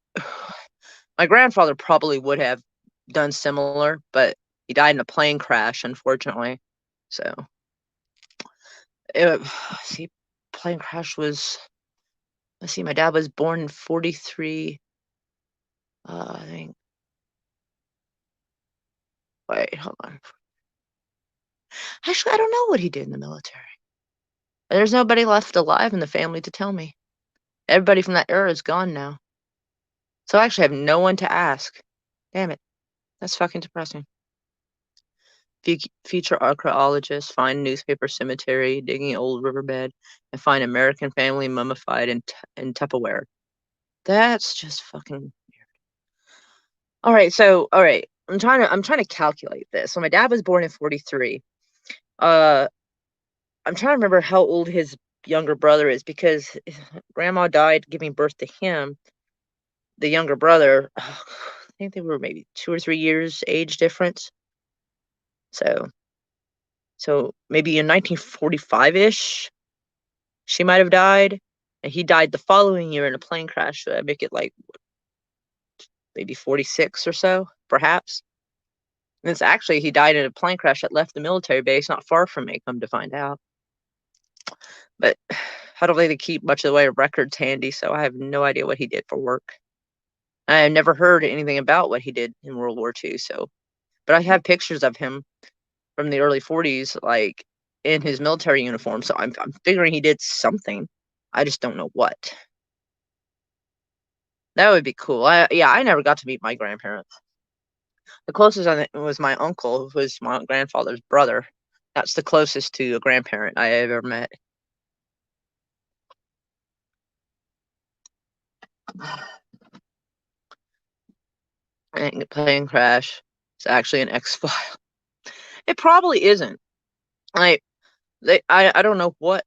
My grandfather probably would have done similar, but he died in a plane crash, unfortunately. So, see, plane crash was. Let's see, my dad was born in 43. I think. Wait, hold on. Actually, I don't know what he did in the military. There's nobody left alive in the family to tell me. Everybody from that era is gone now. So I actually have no one to ask. Damn it. That's fucking depressing. Future archaeologists find newspaper cemetery, digging old riverbed, and find American family mummified in Tupperware. That's just fucking weird. All right. I'm trying to calculate this. So my dad was born in 43. Uh, I'm trying to remember how old his younger brother is because grandma died giving birth to him. The younger brother, I think they were maybe 2 or 3 years age difference. So maybe in 1945-ish, she might have died, and he died the following year in a plane crash. So I make it like maybe 46 or so, perhaps. And it's actually he died in a plane crash that left the military base not far from me. Come to find out, but I don't think they keep much of the way of records handy, so I have no idea what he did for work. I have never heard anything about what he did in World War II. So, but I have pictures of him from the early 40s, like in his military uniform. So I'm figuring he did something. I just don't know what. That would be cool. I never got to meet my grandparents. The closest I think was my uncle, who was my grandfather's brother. That's the closest to a grandparent I ever met. And plane crash. It's actually an X file. It probably isn't. Like I don't know what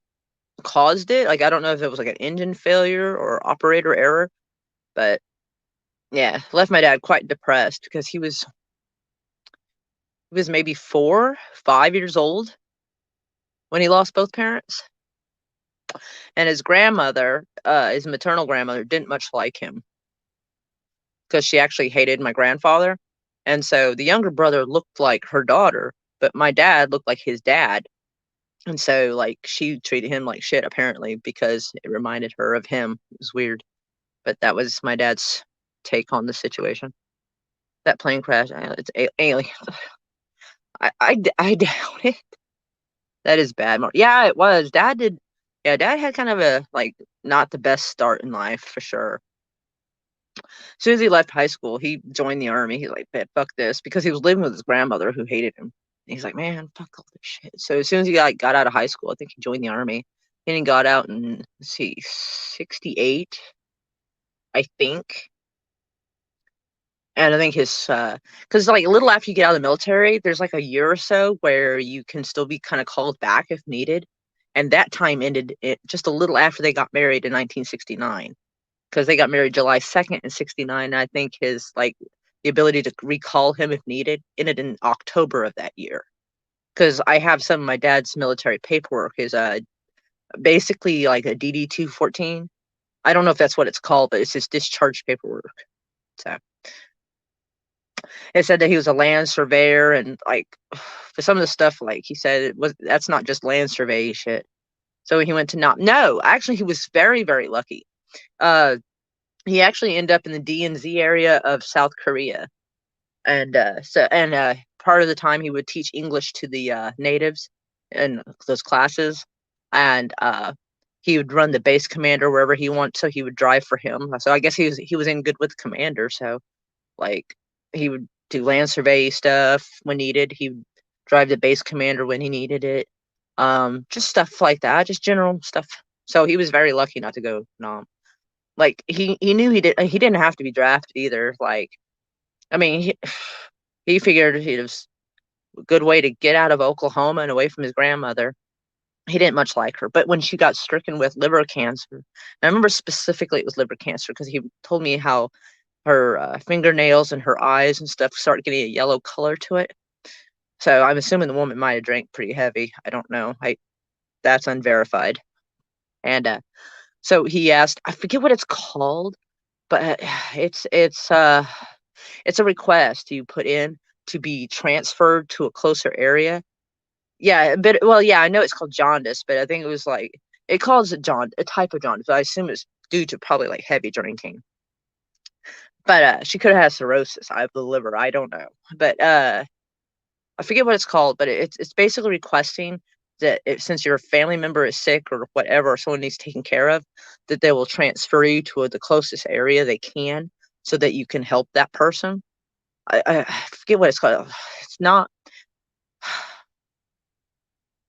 caused it. Like I don't know if it was like an engine failure or operator error, but yeah, left my dad quite depressed because He was maybe 4, 5 years old when he lost both parents. And his grandmother, his maternal grandmother, didn't much like him because she actually hated my grandfather. And so the younger brother looked like her daughter, but my dad looked like his dad. And so, like, she treated him like shit, apparently, because it reminded her of him. It was weird. But that was my dad's take on the situation. That plane crash, it's alien. I doubt it. That is bad. Yeah, it was. Dad did. Yeah, Dad had kind of a, like, not the best start in life, for sure. As soon as he left high school, he joined the army. He's like, man, fuck this, because he was living with his grandmother who hated him. He's like, man, fuck all this shit. So as soon as he got out of high school, I think he joined the army. And he got out in, let's see, 68, I think. And I think his, because like a little after you get out of the military, there's like a year or so where you can still be kind of called back if needed. And that time ended just a little after they got married in 1969, because they got married July 2nd in 69. And I think his, like, the ability to recall him if needed ended in October of that year. Because I have some of my dad's military paperwork is basically like a DD 214. I don't know if that's what it's called, but it's his discharge paperwork. So it said that he was a land surveyor, and like for some of the stuff, like he said, that's not just land survey shit. So he went to no, actually he was very, very lucky. He actually ended up in the DNZ area of South Korea, and part of the time he would teach English to the natives in those classes, and he would run the base commander wherever he wanted, so he would drive for him. So I guess he was in good with the commander. So, like, he would do land survey stuff when needed. He would drive the base commander when he needed it. Just stuff like that, just general stuff. So he was very lucky not to go Nam. Like, he knew he didn't have to be drafted either. Like, I mean, he figured it was a good way to get out of Oklahoma and away from his grandmother. He didn't much like her, but when she got stricken with liver cancer, I remember specifically it was liver cancer because he told me how her fingernails and her eyes and stuff started getting a yellow color to it. So I'm assuming the woman might have drank pretty heavy. I don't know. That's unverified. And so he asked, I forget what it's called, but it's a request you put in to be transferred to a closer area. Yeah, but well, yeah, I know it's called jaundice, but I think it was like it calls it a type of jaundice. I assume it's due to probably like heavy drinking. But she could have had cirrhosis of the liver. I don't know, but I forget what it's called. But it's basically requesting that since your family member is sick or whatever, or someone needs taken care of, that they will transfer you to the closest area they can, so that you can help that person. I forget what it's called. It's not.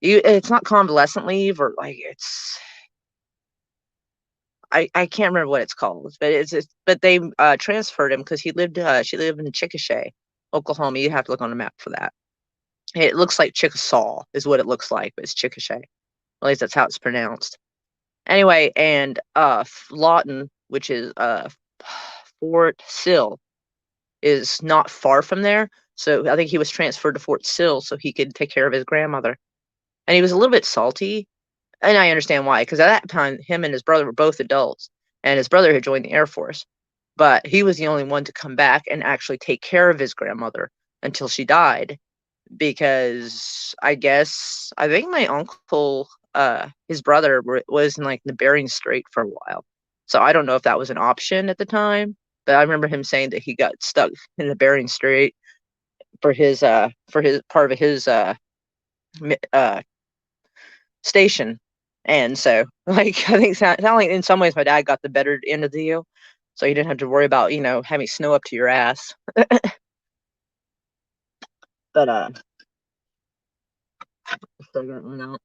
It's not convalescent leave, or like I can't remember what it's called, but but they transferred him because she lived in Chickasha, Oklahoma. You have to look on the map for that. It looks like Chickasaw is what it looks like, but it's Chickasha. At least that's how it's pronounced. Anyway, and Lawton, which is Fort Sill, is not far from there. So I think he was transferred to Fort Sill so he could take care of his grandmother. And he was a little bit salty, and I understand why, because at that time, him and his brother were both adults, and his brother had joined the Air Force, but he was the only one to come back and actually take care of his grandmother until she died, because I think my uncle, his brother, was in like the Bering Strait for a while, so I don't know if that was an option at the time, but I remember him saying that he got stuck in the Bering Strait for his part of his station. And so, like, I think it sound like in some ways my dad got the better end of the deal. So you didn't have to worry about, having snow up to your ass. But, cigarette went out.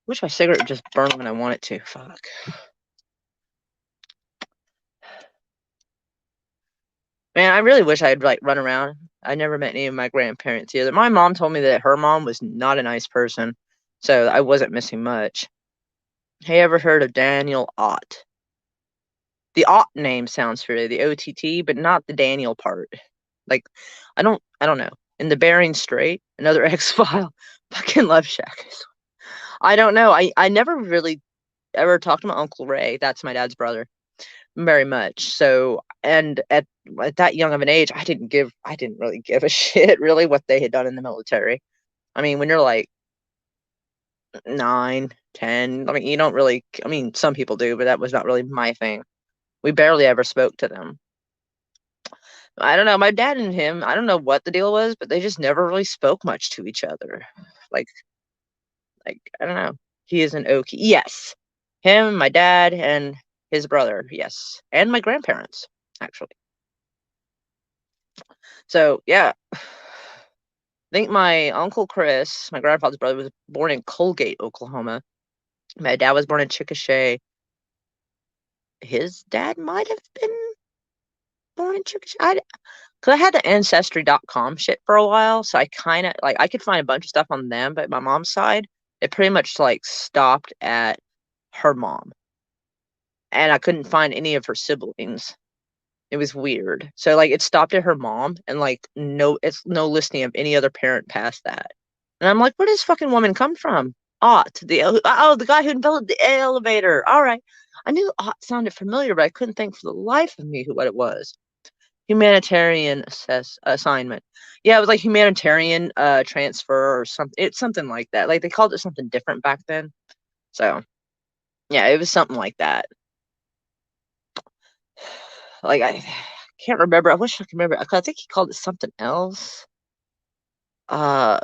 Wish my cigarette would just burn when I want it to. Fuck. Man, I really wish I'd, like, run around. I never met any of my grandparents either. My mom told me that her mom was not a nice person, so I wasn't missing much. Have you ever heard of Daniel Ott? The Ott name sounds familiar, the OTT, but not the Daniel part. Like, I don't know. In the Bering Strait, another X-File. Fucking love Shack. I don't know. I never really ever talked to my Uncle Ray. That's my dad's brother. Very much. So, and at that young of an age, I didn't really give a shit really what they had done in the military. I mean, when you're like 9, 10, I mean, you don't really, I mean, some people do, but that was not really my thing. We barely ever spoke to them. I don't know. My dad and him, I don't know what the deal was, but they just never really spoke much to each other. Like, I don't know. He is an Okie. Yes. Him, my dad, and his brother. Yes. And my grandparents, actually. So, yeah. I think my Uncle Chris, my grandfather's brother, was born in Colgate, Oklahoma. My dad was born in Chickasha. His dad might have been born in Chickasha. Because I had the Ancestry.com shit for a while, so I kind of, like, I could find a bunch of stuff on them, but my mom's side, it pretty much, like, stopped at her mom. And I couldn't find any of her siblings. It was weird. So, like, it stopped at her mom, and, like, it's no listing of any other parent past that. And I'm like, where does this fucking woman come from? Ott, the guy who invented the elevator. All right. I knew Ott sounded familiar, but I couldn't think for the life of me what it was. Humanitarian assignment. Yeah, it was like humanitarian transfer or something. It's something like that. Like, they called it something different back then. So, yeah, it was something like that. Like, I can't remember. I wish I could remember. I think he called it something else. Uh,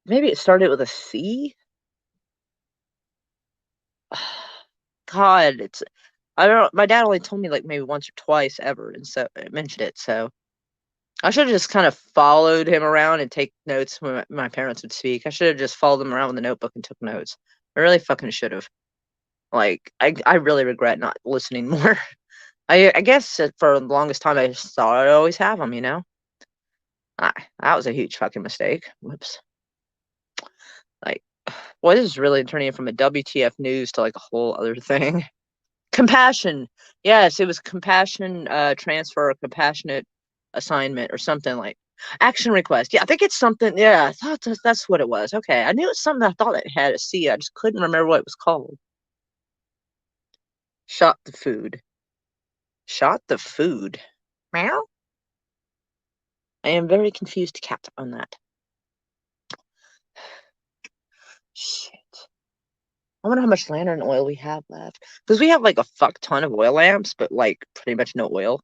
maybe it started with a C. God, I don't know. My dad only told me like maybe once or twice ever, and so I mentioned it. So I should have just kind of followed him around and take notes when my parents would speak. I should have just followed them around with a notebook and took notes. I really fucking should have. Like, I really regret not listening more. I guess for the longest time I just thought I'd always have them, you know? That was a huge fucking mistake. Whoops. Like, boy, this is really turning from a WTF news to like a whole other thing. Compassion. Yes, it was compassion transfer, compassionate assignment or something like action request. Yeah, I think it's something. Yeah, I thought that's what it was. Okay, I knew it was something. I thought it had a C. I just couldn't remember what it was called. Shot the food. Shot the food. Meow. I am very confused, cat, on that. Shit. I wonder how much lantern oil we have left. Because we have like a fuck ton of oil lamps, but like pretty much no oil.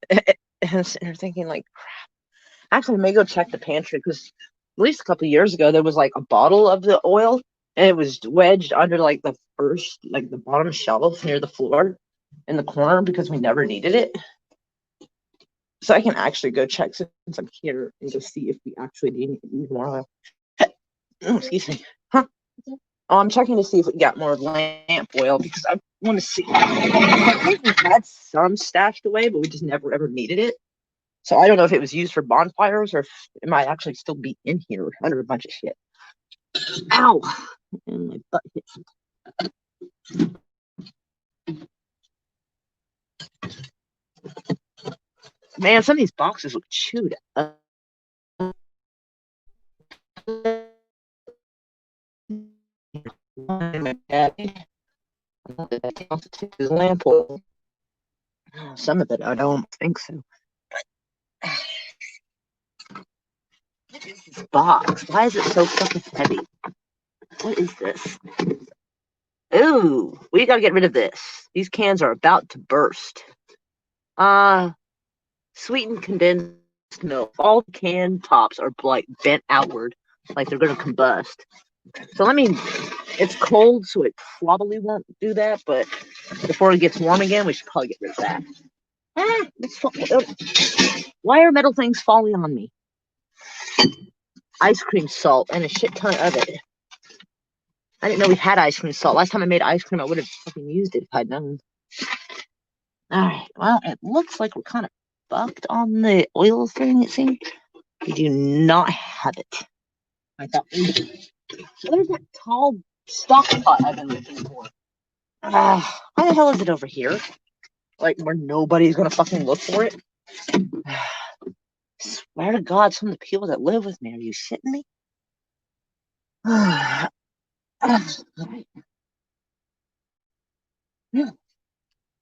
And I'm sitting there thinking, like, crap. Actually, I may go check the pantry because at least a couple of years ago there was like a bottle of the oil and it was wedged under like the first, like the bottom shelf near the floor in the corner because we never needed it. So I can actually go check since I'm here and go see if we actually need more oil. Oh, excuse me. Huh? Oh, I'm checking to see if we got more lamp oil because I want to see. I think we had some stashed away, but we just never ever needed it. So I don't know if it was used for bonfires or if it might actually still be in here under a bunch of shit. Ow! And my butt hit something. Man, some of these boxes look chewed up. Lamp oil. Some of it I don't think so. What is this box? Why is it so fucking heavy? What is this? Ooh, we gotta get rid of this. These cans are about to burst. Sweetened condensed milk. All the can tops are like bent outward, like they're gonna combust. So it's cold, so it probably won't do that, but before it gets warm again, we should probably get rid of that. Why are metal things falling on me? Ice cream salt and a shit ton of it. I didn't know we had ice cream salt. Last time I made ice cream, I would have fucking used it if I'd known. Alright, well, it looks like we're kind of fucked on the oil thing, it seems. We do not have it. I thought we did. There's that tall stock pot I've been looking for. Why the hell is it over here? Like, where nobody's gonna fucking look for it. Swear to God, some of the people that live with me, are you shitting me?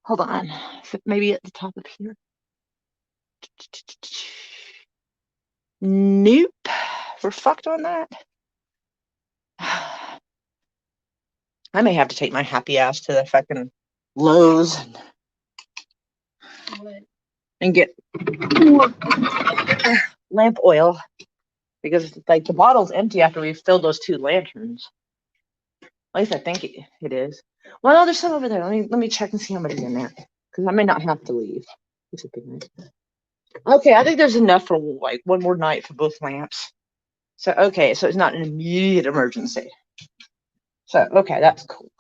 Hold on. Maybe at the top of here. Nope. We're fucked on that. I may have to take my happy ass to the fucking Lowe's and get more lamp oil, because like the bottle's empty after we've filled those 2 lanterns. At least I think it is. Well, no, there's some over there. Let me check and see how much is in there, because I may not have to leave. Which would be nice. Okay, I think there's enough for like one more night for both lamps. So okay, so it's not an immediate emergency. So okay, that's cool.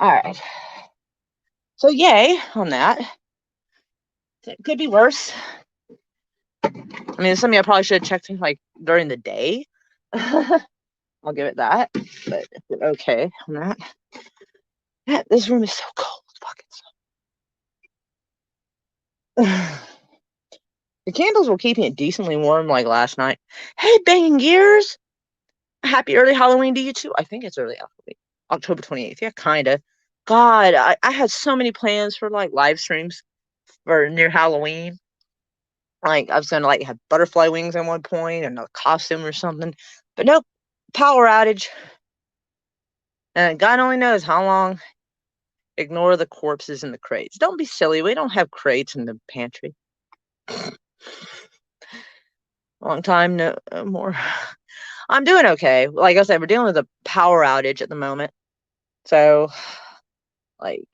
All right. So yay on that. It could be worse. I mean, something I probably should have checked in like during the day. I'll give it that. But okay on that. Yeah, this room is so cold. Fucking the candles were keeping it decently warm like last night. Hey, banging gears. Happy early Halloween to you too. I think it's early Halloween. October 28th. Yeah, kinda. God, I had so many plans for like live streams for near Halloween. Like I was gonna like have butterfly wings at one point and a costume or something. But nope. Power outage. And God only knows how long. Ignore the corpses in the crates. Don't be silly. We don't have crates in the pantry. Long time no more. I'm doing okay. Like I said, we're dealing with a power outage at the moment. So, like,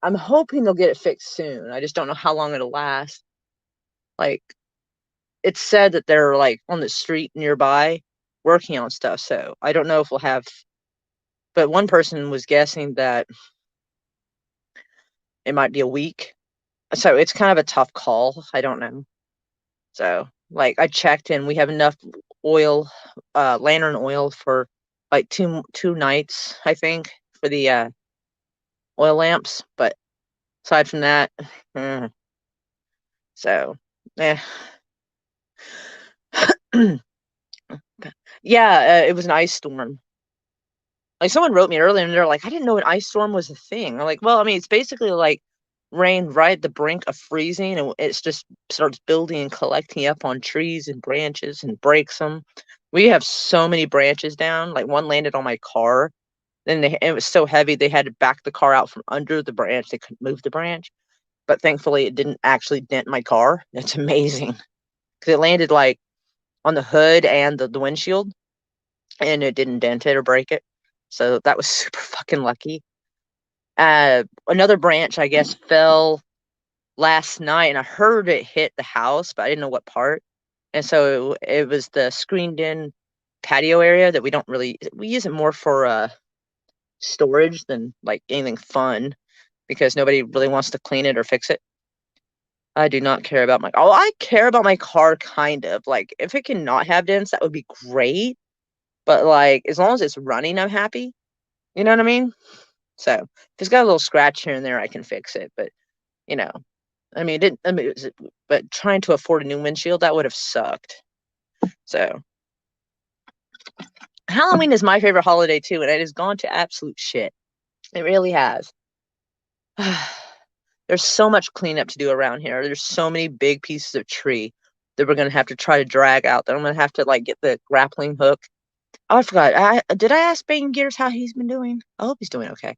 I'm hoping they'll get it fixed soon. I just don't know how long it'll last. Like, it's said that they're like on the street nearby working on stuff. So I don't know if we'll have. But one person was guessing that it might be a week. So it's kind of a tough call. I don't know. So, like, I checked and we have enough oil, lantern oil for like two nights, I think, for the oil lamps. But aside from that, so eh. Yeah, it was an ice storm. Like someone wrote me earlier and they're like, I didn't know an ice storm was a thing. I'm like, well, I mean, it's basically like rain right at the brink of freezing, and it's just starts building and collecting up on trees and branches and breaks them. We have so many branches down. Like one landed on my car. Then it was so heavy they had to back the car out from under the branch. They couldn't move the branch, but thankfully it didn't actually dent my car. That's amazing because it landed like on the hood and the windshield, and it didn't dent it or break it. So that was super fucking lucky. Another branch, I guess, fell last night, and I heard it hit the house, but I didn't know what part. And so it was the screened-in patio area that we use it more for storage than like anything fun, because nobody really wants to clean it or fix it. I do not care about I care about my car kind of. Like if it can not have dents, that would be great. But like as long as it's running, I'm happy. You know what I mean? So if it's got a little scratch here and there, I can fix it. But you know, I mean, it didn't. I mean, but trying to afford a new windshield, that would have sucked. So Halloween is my favorite holiday too, and it has gone to absolute shit. It really has. There's so much cleanup to do around here. There's so many big pieces of tree that we're gonna have to try to drag out. That I'm gonna have to like get the grappling hook. Oh, I forgot. Did I ask Bane Gears how he's been doing? I hope he's doing okay.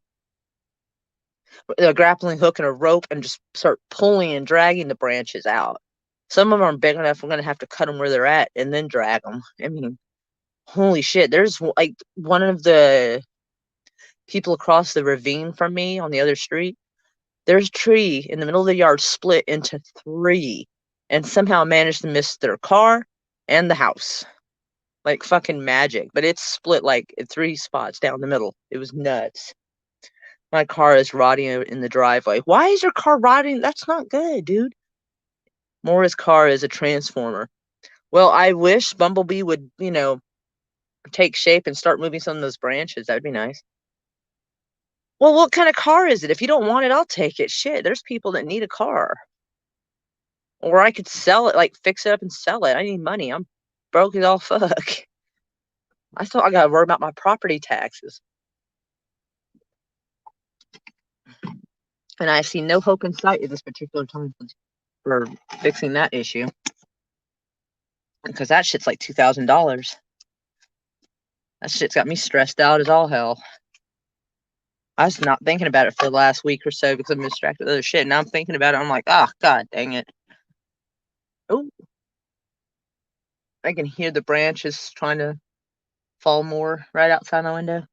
A grappling hook and a rope and just start pulling and dragging the branches out. Some of them aren't big enough. We're gonna have to cut them where they're at and then drag them. I mean, holy shit! There's like one of the people across the ravine from me on the other street. There's a tree in the middle of the yard split into 3, and somehow managed to miss their car and the house. Like fucking magic. But it's split like in 3 spots down the middle. It was nuts. My car is rotting in the driveway. Why is your car rotting? That's not good, dude. Mora's car is a transformer. Well, I wish Bumblebee would, take shape and start moving some of those branches. That'd be nice. Well, what kind of car is it? If you don't want it, I'll take it. Shit, there's people that need a car. Or I could sell it, like fix it up and sell it. I need money. I'm broke as all fuck. I thought I gotta worry about my property taxes. And I see no hope in sight at this particular time for fixing that issue. Because that shit's like $2,000. That shit's got me stressed out as all hell. I was not thinking about it for the last week or so because I'm distracted with other shit. Now I'm thinking about it. I'm like, oh, God dang it. Oh, I can hear the branches trying to fall more right outside my window.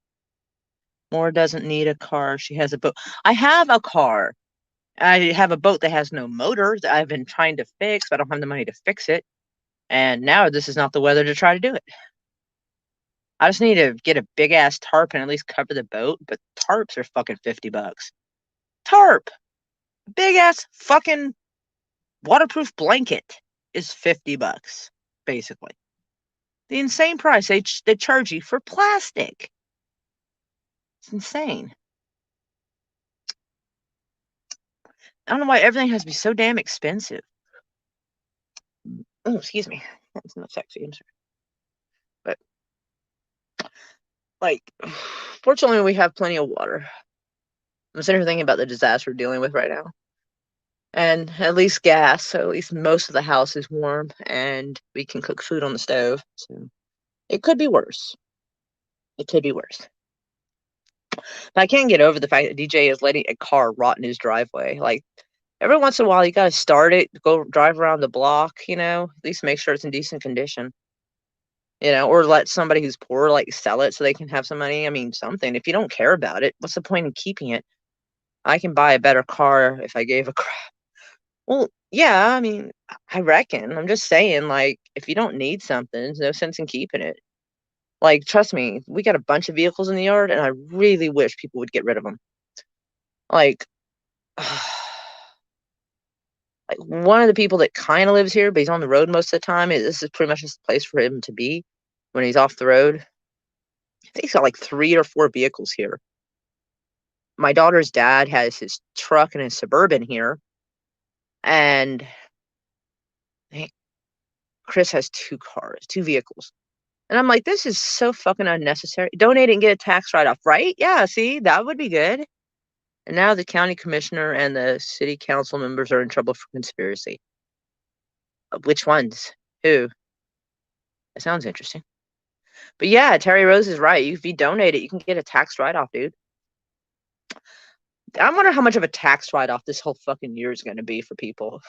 Moore doesn't need a car. She has a boat. I have a car. I have a boat that has no motor that I've been trying to fix, but I don't have the money to fix it. And now this is not the weather to try to do it. I just need to get a big ass tarp and at least cover the boat, but tarps are fucking $50. Tarp! Big ass fucking waterproof blanket is $50, basically. The insane price they charge you for plastic. It's insane. I don't know why everything has to be so damn expensive. Oh, excuse me. That's not sexy, I'm sorry. But, like, fortunately, we have plenty of water. I'm sitting here thinking about the disaster we're dealing with right now. And at least gas, so at least most of the house is warm and we can cook food on the stove. So it could be worse. It could be worse. But I can't get over the fact that DJ is letting a car rot in his driveway. Like, every once in a while, you gotta start it, go drive around the block, at least make sure it's in decent condition. Or let somebody who's poor, like, sell it so they can have some money. I mean, something. If you don't care about it, what's the point in keeping it? I can buy a better car if I gave a crap. Well, yeah, I mean, I reckon. I'm just saying, like, if you don't need something, there's no sense in keeping it. Like, trust me, we got a bunch of vehicles in the yard, and I really wish people would get rid of them. Like, like one of the people that kind of lives here, but he's on the road most of the time. This is pretty much just a place for him to be when he's off the road. I think he's got like 3 or 4 vehicles here. My daughter's dad has his truck and his Suburban here, and Chris has 2 cars, 2 vehicles. And I'm like, this is so fucking unnecessary. Donate and get a tax write-off, right? Yeah, see, that would be good. And now the county commissioner and the city council members are in trouble for conspiracy. Which ones? Who? That sounds interesting. But yeah, Terry Rose is right. If you donate it, you can get a tax write-off, dude. I wonder how much of a tax write-off this whole fucking year is going to be for people.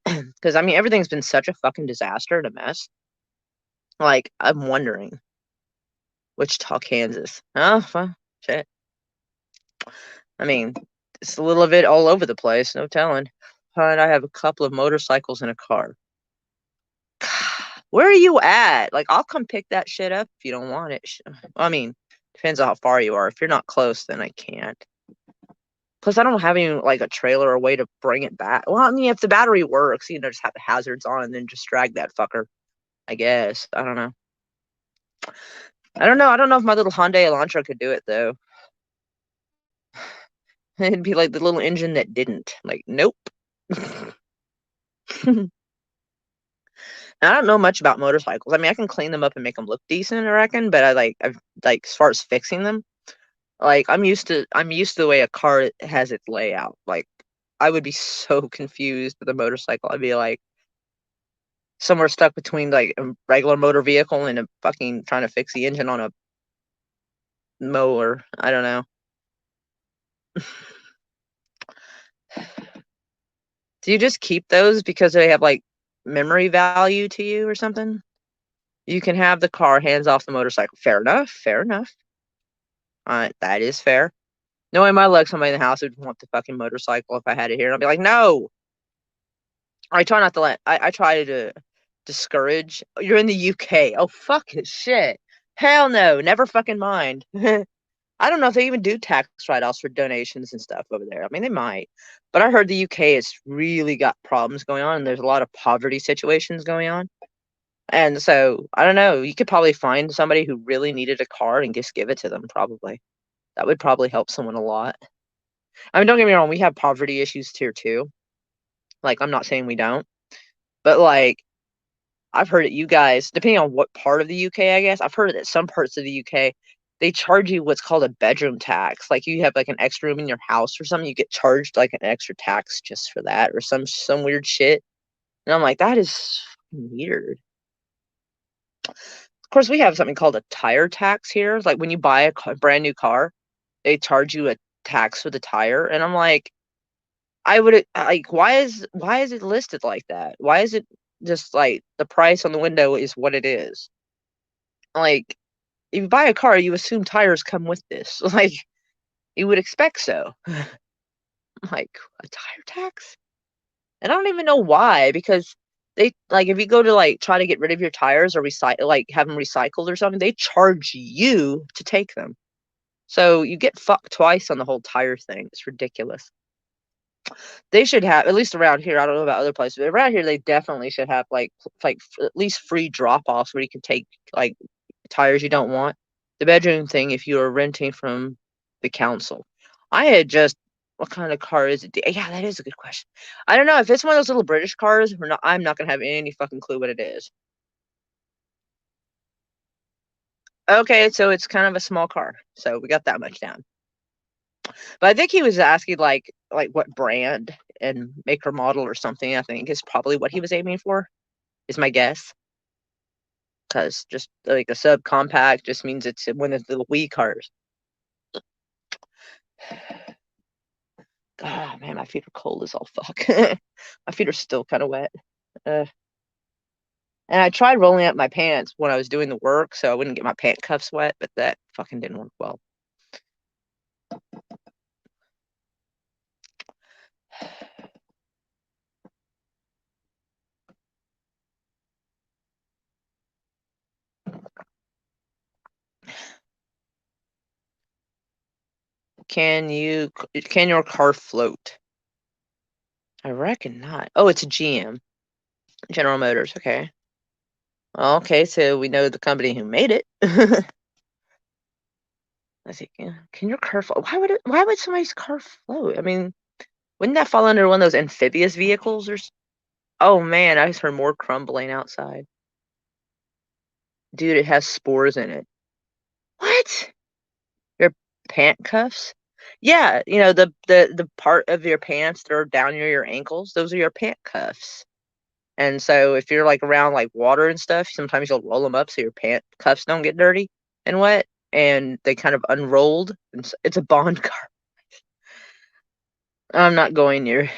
Because, I mean, everything's been such a fucking disaster and a mess. Like, I'm wondering. Wichita, Kansas. Oh, well, shit. I mean, it's a little of it all over the place, no telling. But I have a couple of motorcycles and a car. Where are you at? Like, I'll come pick that shit up if you don't want it. I mean, depends on how far you are. If you're not close, then I can't. Plus, I don't have any, like, a trailer or a way to bring it back. Well, I mean, if the battery works, just have the hazards on and then just drag that fucker, I guess. I don't know. I don't know. I don't know if my little Hyundai Elantra could do it, though. It'd be like the little engine that didn't. Like, nope. I don't know much about motorcycles. I mean, I can clean them up and make them look decent, I reckon. But I've like as far as fixing them, like I'm used to the way a car has its layout. Like, I would be so confused with a motorcycle. I'd be like somewhere stuck between like a regular motor vehicle and a fucking trying to fix the engine on a mower. I don't know. Do you just keep those because they have like memory value to you or something? You can have the car, hands off the motorcycle. Fair enough. Fair enough. That is fair. Knowing my luck, somebody in the house would want the fucking motorcycle if I had it here. And I'd be like, no. I try not to I try to discourage. You're in the UK. Oh, fuck it. Shit. Hell no. Never fucking mind. I don't know if they even do tax write-offs for donations and stuff over there. I mean, they might. But I heard the UK has really got problems going on, and there's a lot of poverty situations going on. And so, I don't know. You could probably find somebody who really needed a car and just give it to them, probably. That would probably help someone a lot. I mean, don't get me wrong, we have poverty issues here too. Like, I'm not saying we don't, but like, I've heard that you guys, depending on what part of the UK, I guess, I've heard that some parts of the UK, they charge you what's called a bedroom tax. Like, you have like an extra room in your house or something, you get charged like an extra tax just for that, or some weird shit. And I'm like, that is weird. Of course, we have something called a tire tax here. Like, when you buy a brand new car, they charge you a tax for the tire, and I'm like, I would like, why is it listed like that? Why is it just like the price on the window is what it is? Like, if you buy a car, you assume tires come with this. Like, you would expect so. I'm like, a tire tax? And I don't even know why, because they, like, if you go to like try to get rid of your tires or recycle, like have them recycled or something, they charge you to take them. So you get fucked twice on the whole tire thing. It's ridiculous. They should have, at least around here, I don't know about other places, but around here they definitely should have like at least free drop-offs where you can take like tires you don't want. The bedroom thing, if you are renting from the council. I had just, what kind of car is it? Yeah, that is a good question. I don't know if it's one of those little British cars. I'm not gonna have any fucking clue what it is. Okay, so it's kind of a small car, so we got that much down. But I think he was asking like what brand and make or model or something. I think is probably what he was aiming for. Is my guess. Because just like a subcompact just means it's one of the wee cars. God, man, my feet are cold as all fuck. My feet are still kind of wet. Uh, and I tried rolling up my pants when I was doing the work so I wouldn't get my pant cuffs wet, but that fucking didn't work well. Can your car float? I reckon not. Oh, it's a GM. General Motors, okay. Well, okay, so we know the company who made it. Let's see. Can your car float? Why would somebody's car float? I mean, wouldn't that fall under one of those amphibious vehicles or Oh man, I just heard more crumbling outside. Dude, it has spores in it. What? Your pant cuffs? Yeah, you know the part of your pants that are down near your ankles, those are your pant cuffs. And so if you're like around like water and stuff, sometimes you'll roll them up so your pant cuffs don't get dirty and wet, and they kind of unrolled. And it's a Bond car. I'm not going near.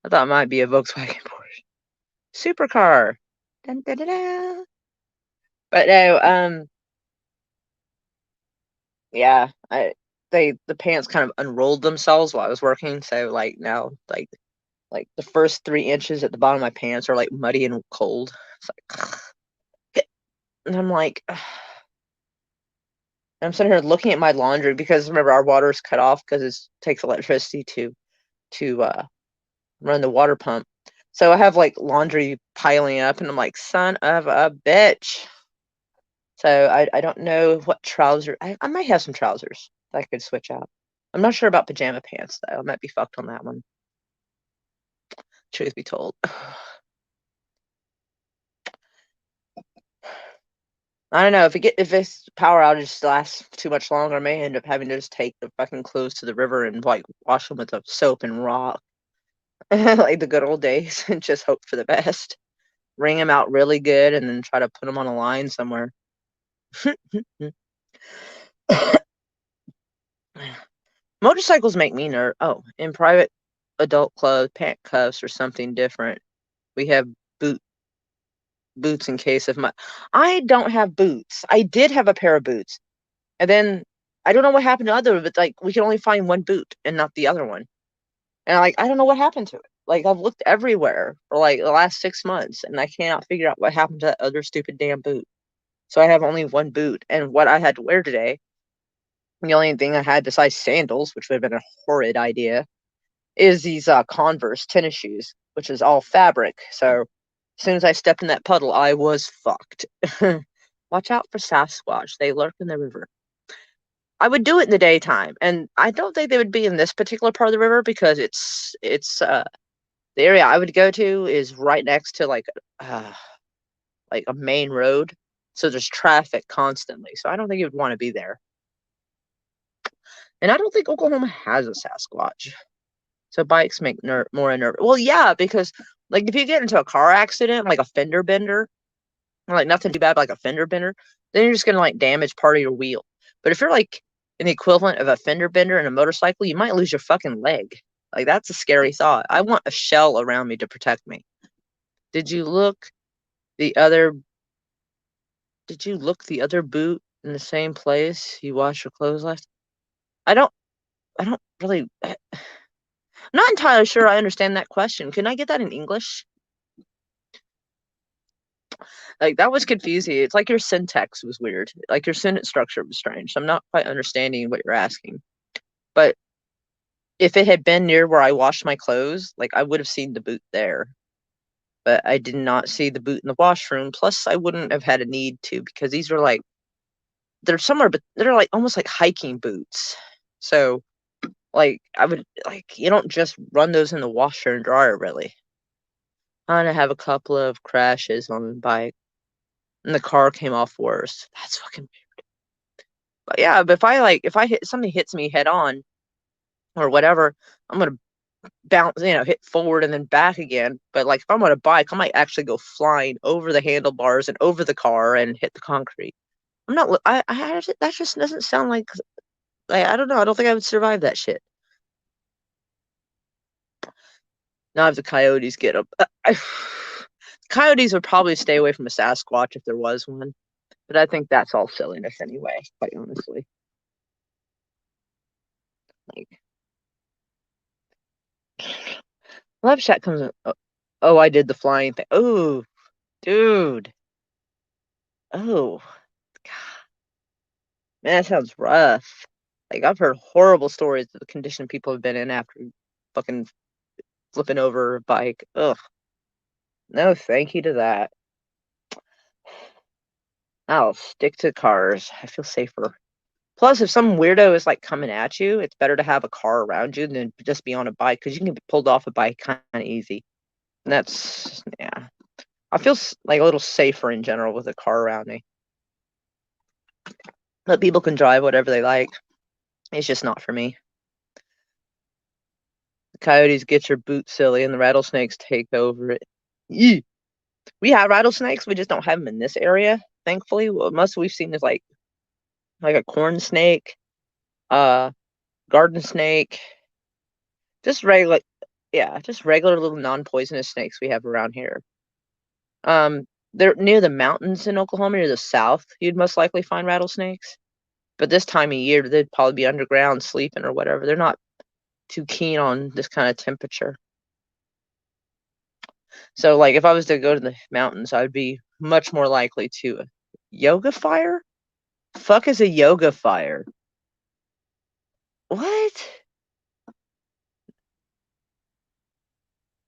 I thought it might be a Volkswagen Porsche supercar. Dun, dun, dun, dun. But no, yeah, the pants kind of unrolled themselves while I was working, so like now like the first 3 inches at the bottom of my pants are like muddy and cold. It's like, and I'm like, I'm sitting here looking at my laundry because remember our water is cut off because it takes electricity to run the water pump. So I have like laundry piling up, and I'm like, son of a bitch. So I don't know what trouser. I might have some trousers that I could switch out. I'm not sure about pajama pants though. I might be fucked on that one. Truth be told. I don't know if this power outage lasts too much longer, I may end up having to just take the fucking clothes to the river and like wash them with a soap and rock, like the good old days, and just hope for the best. Wring them out really good, and then try to put them on a line somewhere. Motorcycles make me nervous. Oh, in private adult clothes, pant cuffs, or something different. We have boots in case of my. I don't have boots. I did have a pair of boots, and then I don't know what happened to other, but like we can only find one boot and not the other one. And like I don't know what happened to it. Like I've looked everywhere for like the last 6 months, and I cannot figure out what happened to that other stupid damn boot. So I have only one boot, and what I had to wear today, the only thing I had besides sandals, which would have been a horrid idea, is these Converse tennis shoes, which is all fabric. So as soon as I stepped in that puddle, I was fucked. Watch out for Sasquatch. They lurk in the river. I would do it in the daytime, and I don't think they would be in this particular part of the river because the area I would go to is right next to like a main road, so there's traffic constantly. So I don't think you would want to be there. And I don't think Oklahoma has a Sasquatch. So bikes make more nervous. Well, yeah, because like if you get into a car accident, like a fender bender, like nothing too bad, like a fender bender, then you're just gonna like damage part of your wheel. But if you're like in the equivalent of a fender bender in a motorcycle, you might lose your fucking leg. Like that's a scary thought. I want a shell around me to protect me. Did you look the other? Did you look the other boot in the same place you washed your clothes last? I don't. I don't really. I'm not entirely sure I understand that question. Can I get that in English? Like that was confusing. It's like your syntax was weird. Like your sentence structure was strange. So I'm not quite understanding what you're asking. But if it had been near where I washed my clothes, like I would have seen the boot there. But I did not see the boot in the washroom. Plus, I wouldn't have had a need to because these are like they're somewhere, but they're like almost like hiking boots. So like I would like you don't just run those in the washer and dryer really. I'm gonna have a couple of crashes on the bike, and the car came off worse. That's fucking weird. But yeah, but if I hit something hits me head on or whatever, I'm gonna bounce, hit forward and then back again. But like if I'm on a bike, I might actually go flying over the handlebars and over the car and hit the concrete. I'm not. That just doesn't sound like I don't know. I don't think I would survive that shit. Now if the coyotes get up, coyotes would probably stay away from a Sasquatch if there was one. But I think that's all silliness anyway, quite honestly. Like, Love Shack comes in. Oh, I did the flying thing. Oh, dude. Oh, God. Man, that sounds rough. Like, I've heard horrible stories of the condition people have been in after fucking flipping over a bike. Ugh. No, thank you to that. I'll stick to cars. I feel safer. Plus, if some weirdo is like coming at you, it's better to have a car around you than just be on a bike because you can get pulled off a bike kind of easy. And yeah. I feel like a little safer in general with a car around me. But people can drive whatever they like. It's just not for me. The coyotes get your boot silly and the rattlesnakes take over it. Yee. We have rattlesnakes, we just don't have them in this area, thankfully. Well, most we've seen is like a corn snake, garden snake, just regular, yeah, just regular little non-poisonous snakes we have around here. They're near the mountains in Oklahoma, near the south. You'd most likely find rattlesnakes. But this time of year, they'd probably be underground sleeping or whatever. They're not too keen on this kind of temperature. So, like, if I was to go to the mountains, I would be much more likely to yoga fire. Fuck is a yoga fire? What?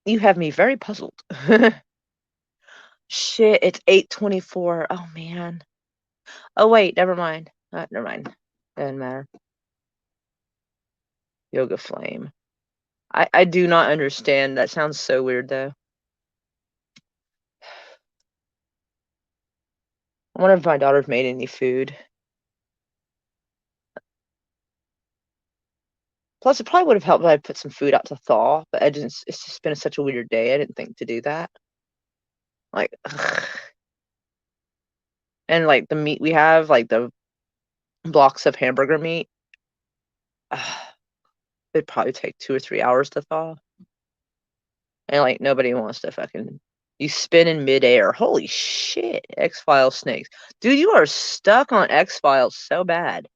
You have me very puzzled. Shit, it's 8:24. Oh man. Oh wait, never mind. Never mind. Doesn't matter. Yoga flame. I do not understand. That sounds so weird though. I wonder if my daughter's made any food. Plus, it probably would have helped if I put some food out to thaw, but it's just been such a weird day. I didn't think to do that. Like, ugh. And like the meat we have, like the blocks of hamburger meat, it'd probably take 2 or 3 hours to thaw. And like nobody wants to fucking you spin in midair. Holy shit, X-Files snakes. Dude, you are stuck on X-Files so bad.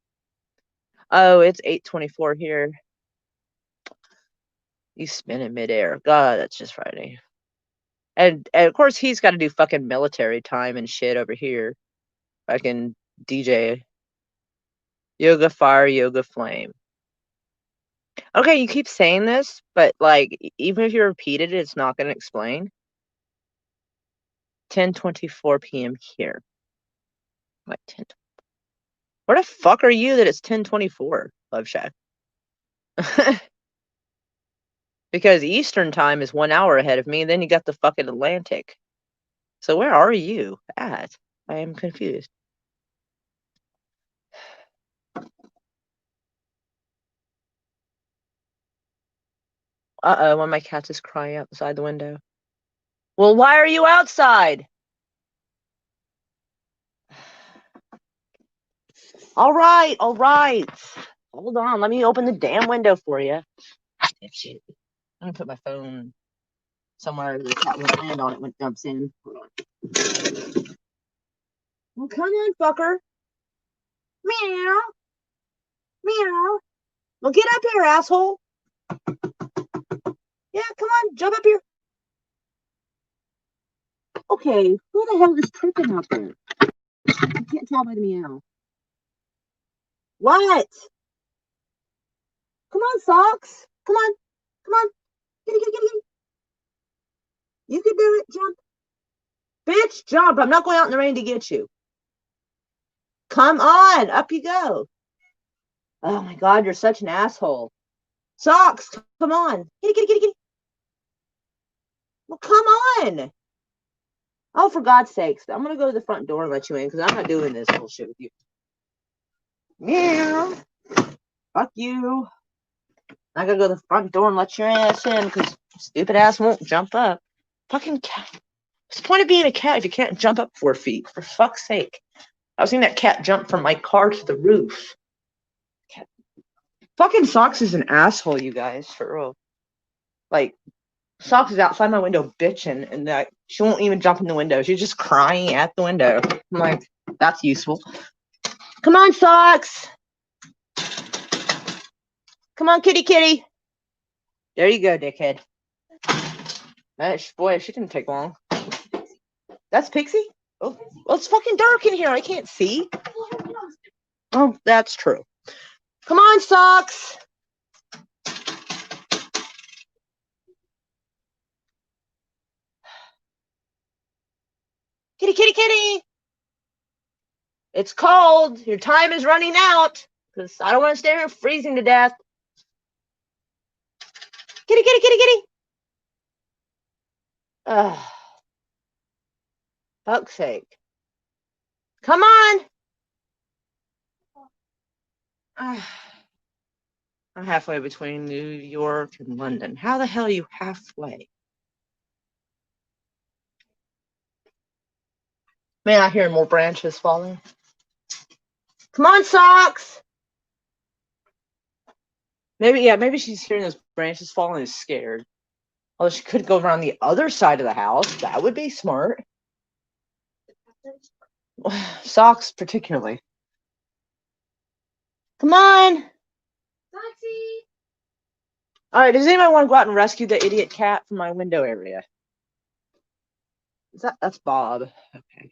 Oh, it's 8:24 here. You spin in midair. God, that's just Friday. And of course he's got to do fucking military time and shit over here. Fucking DJ. Yoga fire, yoga flame. Okay, you keep saying this, but like even if you repeated it, it's not gonna explain. 10:24 p.m. here. Like 10. Where the fuck are you that it's 10:24, Love Shack? Because Eastern time is 1 hour ahead of me, and then you got the fucking Atlantic. So where are you at? I am confused. Uh-oh, one of my cats is crying outside the window. Well, why are you outside? All right, all right. Hold on, let me open the damn window for you. Shit. I'm gonna put my phone somewhere the cat won't land on it when it jumps in. Hold on. Well, come on, fucker. Meow. Meow. Well, get up here, asshole. Yeah, come on, jump up here. Okay, who the hell is tripping out there? I can't tell by the meow. What? Come on, Socks. Come on. Come on. Kitty, kitty, kitty, kitty. You can do it. Jump. Bitch, jump. I'm not going out in the rain to get you. Come on. Up you go. Oh my God, you're such an asshole. Socks, come on. Kitty, kitty, kitty, kitty. Well, come on. Oh, for God's sakes. I'm going to go to the front door and let you in because I'm not doing this bullshit with you. Meow. Fuck you. I gotta go to the front door and let your ass in because stupid ass won't jump up. Fucking cat. What's the point of being a cat if you can't jump up 4 feet? For fuck's sake. I was seeing that cat jump from my car to the roof. Cat. Fucking Socks is an asshole, you guys, for real. Like, Socks is outside my window bitching, and that she won't even jump in the window. She's just crying at the window. I'm like, that's useful. Come on, Socks. Come on, kitty, kitty. There you go, dickhead. Boy, she didn't take long. That's Pixie? Oh, well, it's fucking dark in here. I can't see. Oh, that's true. Come on, Socks. Kitty, kitty, kitty. It's cold. Your time is running out because I don't want to stay here freezing to death. Kitty, kitty, kitty, kitty. Ugh. Fuck's sake. Come on. I'm halfway between New York and London. How the hell are you halfway? Man, I hear more branches falling. Come on, Socks. Maybe she's hearing those branches falling and is scared. Although she could go around the other side of the house. That would be smart. Socks, particularly. Come on. Soxy. All right, does anybody want to go out and rescue the idiot cat from my window area? That's Bob. Okay.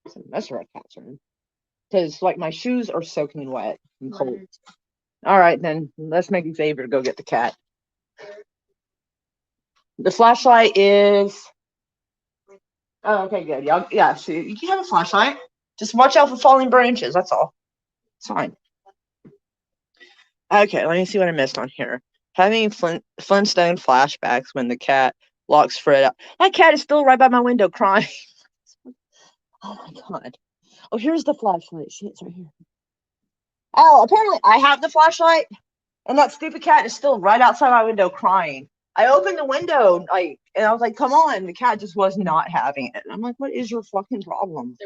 So that's where our cats are in. Because, like, my shoes are soaking wet and cold. All right, then let's make Xavier go get the cat. The flashlight is... Oh, okay, good. Yeah, so you can have a flashlight. Just watch out for falling branches. That's all. It's fine. Okay, let me see what I missed on here. Having Flintstone flashbacks when the cat locks Fred out. My cat is still right by my window crying. Oh my God. Oh, here's the flashlight. Shit's right here. Oh, apparently I have the flashlight, and that stupid cat is still right outside my window crying. I opened the window, and I was like, come on. The cat just was not having it. I'm like, what is your fucking problem?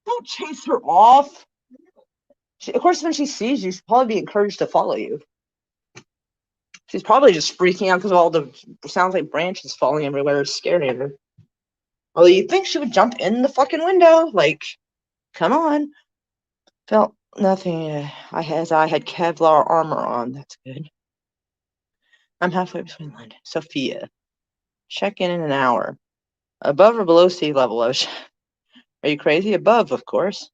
Don't chase her off. Of course, when she sees you, she'll probably be encouraged to follow you. She's probably just freaking out because of all the sounds like branches falling everywhere is scaring her. Although you'd think she would jump in the fucking window. Like, come on. Felt nothing. I had Kevlar armor on. That's good. I'm halfway between London. Sophia. Check in an hour. Above or below sea level, Ocean? Are you crazy? Above, of course.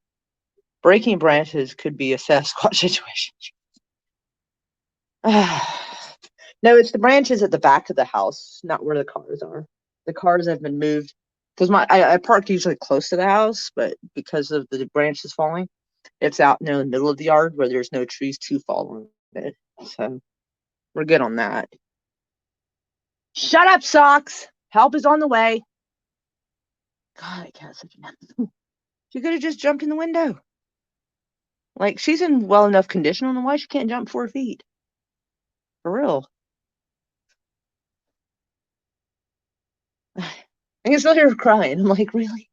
Breaking branches could be a Sasquatch situation. No, it's the branches at the back of the house, not where the cars are. The cars have been moved because I park usually close to the house, but because of the branches falling, it's out in the middle of the yard where there's no trees to fall on it. So we're good on that. Shut up, Socks. Help is on the way. God, that cat's such a She could have just jumped in the window. Like, she's in well enough condition. I don't know why she can't jump 4 feet. For real. I can still hear her crying. I'm like, really?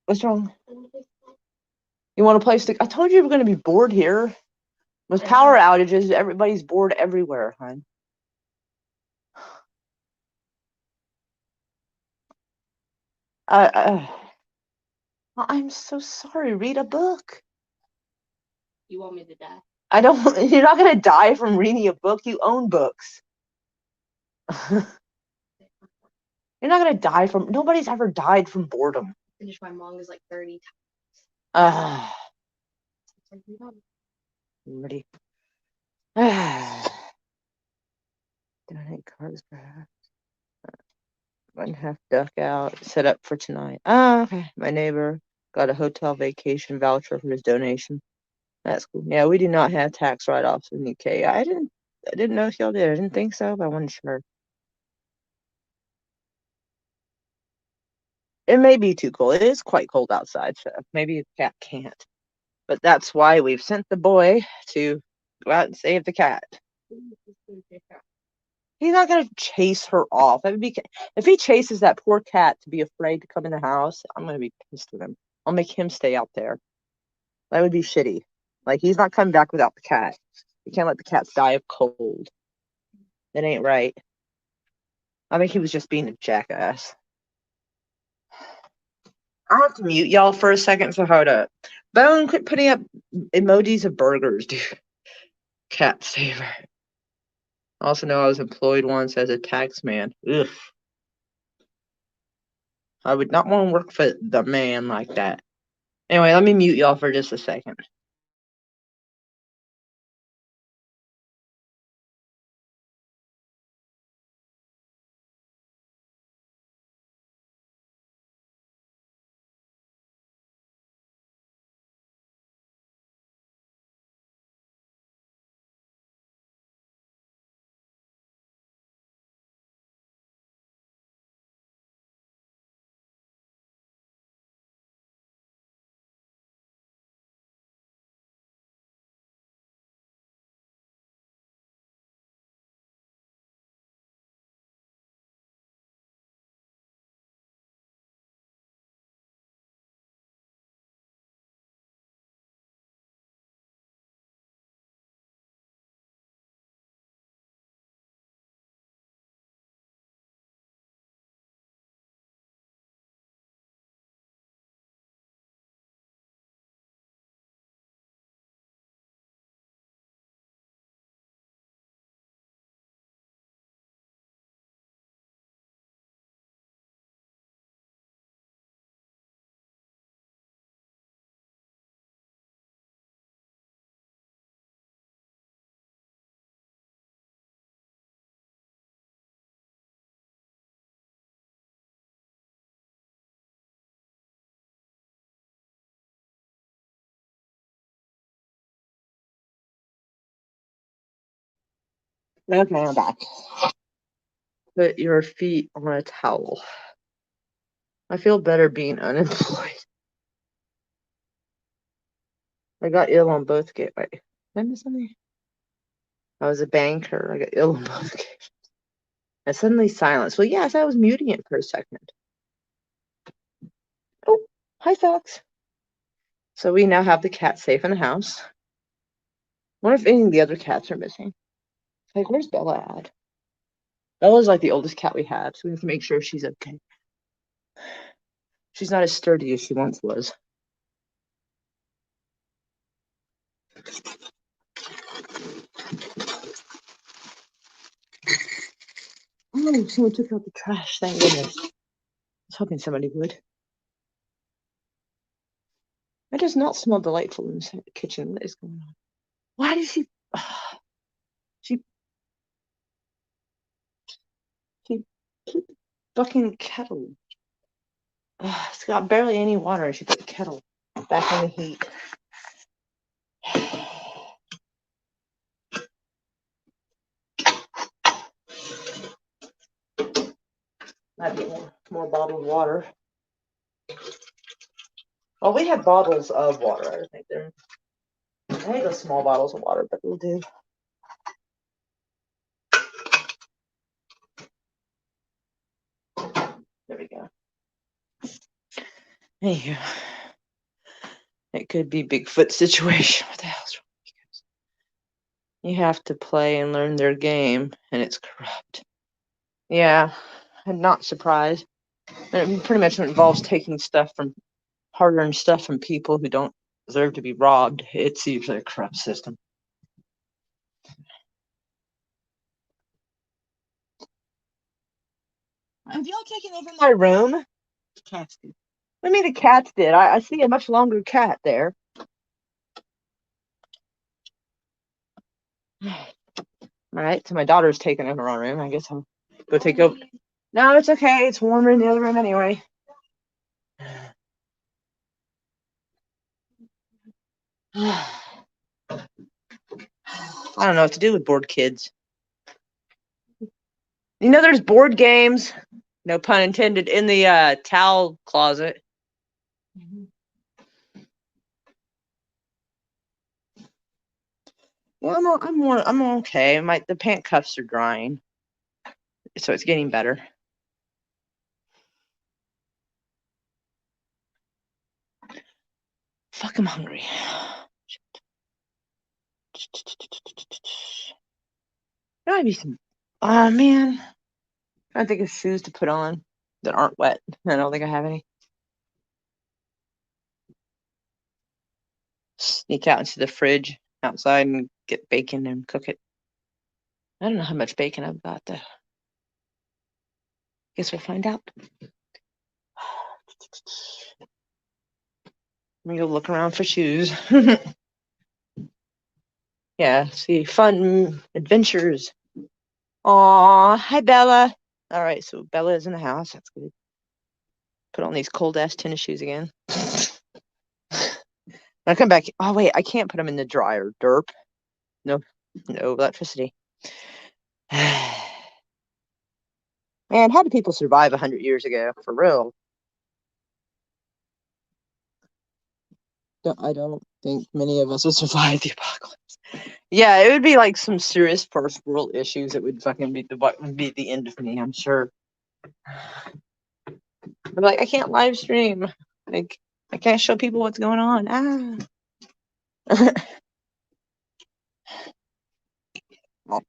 What's wrong? You want to play stick? I told you we were going to be bored here. With power outages, everybody's bored everywhere, hon. Uh, uh, I'm so sorry. Read a book. You want me to die? I don't. You're not going to die from reading a book. You own books. You're not going to die from. Nobody's ever died from boredom. Finish my mangas like 30 Uh, times. ready. Donate cards, perhaps. 1/2 duck out. Set up for tonight. Oh, okay. My neighbor got a hotel vacation voucher for his donation. That's cool. Yeah, we do not have tax write-offs in the UK. I didn't know if y'all did. I didn't think so, but I wasn't sure. It may be too cold. It is quite cold outside, so maybe the cat can't. But that's why we've sent the boy to go out and save the cat. He's not gonna chase her off. That would be if he chases that poor cat to be afraid to come in the house. I'm gonna be pissed with him. I'll make him stay out there. That would be shitty. Like, he's not coming back without the cat. You can't let the cats die of cold. That ain't right. I think he was just being a jackass. I have to mute y'all for a second, so hold up. Bone, quit putting up emojis of burgers, dude. Cat saver. I also know I was employed once as a tax man. Ugh. I would not want to work for the man like that. Anyway, let me mute y'all for just a second. Okay, I'm back. Put your feet on a towel. I feel better being unemployed. I got ill on both occasions. Wait, did I miss something? I was a banker. I got ill on both occasions. And suddenly silence. Well, yes, I was muting it for a second. Oh, hi, Fox. So we now have the cat safe in the house. Wonder if any of the other cats are missing. Like, where's Bella at? Bella's like the oldest cat we have, so we have to make sure she's okay. She's not as sturdy as she once was. Oh, someone took out the trash. Thank goodness. I was hoping somebody would. It does not smell delightful in the kitchen. What is going on? Why did she? She. She. fucking kettle. Ugh, it's got barely any water. I should put the kettle back on the heat. Might be more bottled water. Well, we have bottles of water. I think I hate those small bottles of water, but we'll do. There we go. Anywho, it could be Bigfoot situation. What the hell's wrong with you guys? You have to play and learn their game, and it's corrupt. Yeah, I'm not surprised. It pretty much involves taking hard-earned stuff from people who don't deserve to be robbed. It's usually a corrupt system. Have y'all taken over my room? The cats did. What do you mean the cats did? I see a much longer cat there. All right, so my daughter's taking over our room. I guess I'll go take over. No, it's okay. It's warmer in the other room anyway. I don't know what to do with bored kids. You know, there's board games, no pun intended, in the towel closet. Yeah, I'm okay. The pant cuffs are drying, so it's getting better. Fuck, I'm hungry. There might be some. Oh man, I think of shoes to put on that aren't wet. I don't think I have any. Sneak out into the fridge outside and get bacon and cook it. I don't know how much bacon I've got though. Guess we'll find out. Let me go look around for shoes. Yeah, see fun adventures. Aw, hi Bella. All right, so Bella is in the house. That's good. Put on these cold ass tennis shoes again. I come back. Oh wait, I can't put them in the dryer. Derp. No electricity. Man, how did people survive 100 years ago? For real. I don't think many of us would survive the apocalypse. Yeah, it would be like some serious first world issues that would fucking be the end of me, I'm sure. I'm like, I can't live stream. Like, I can't show people what's going on.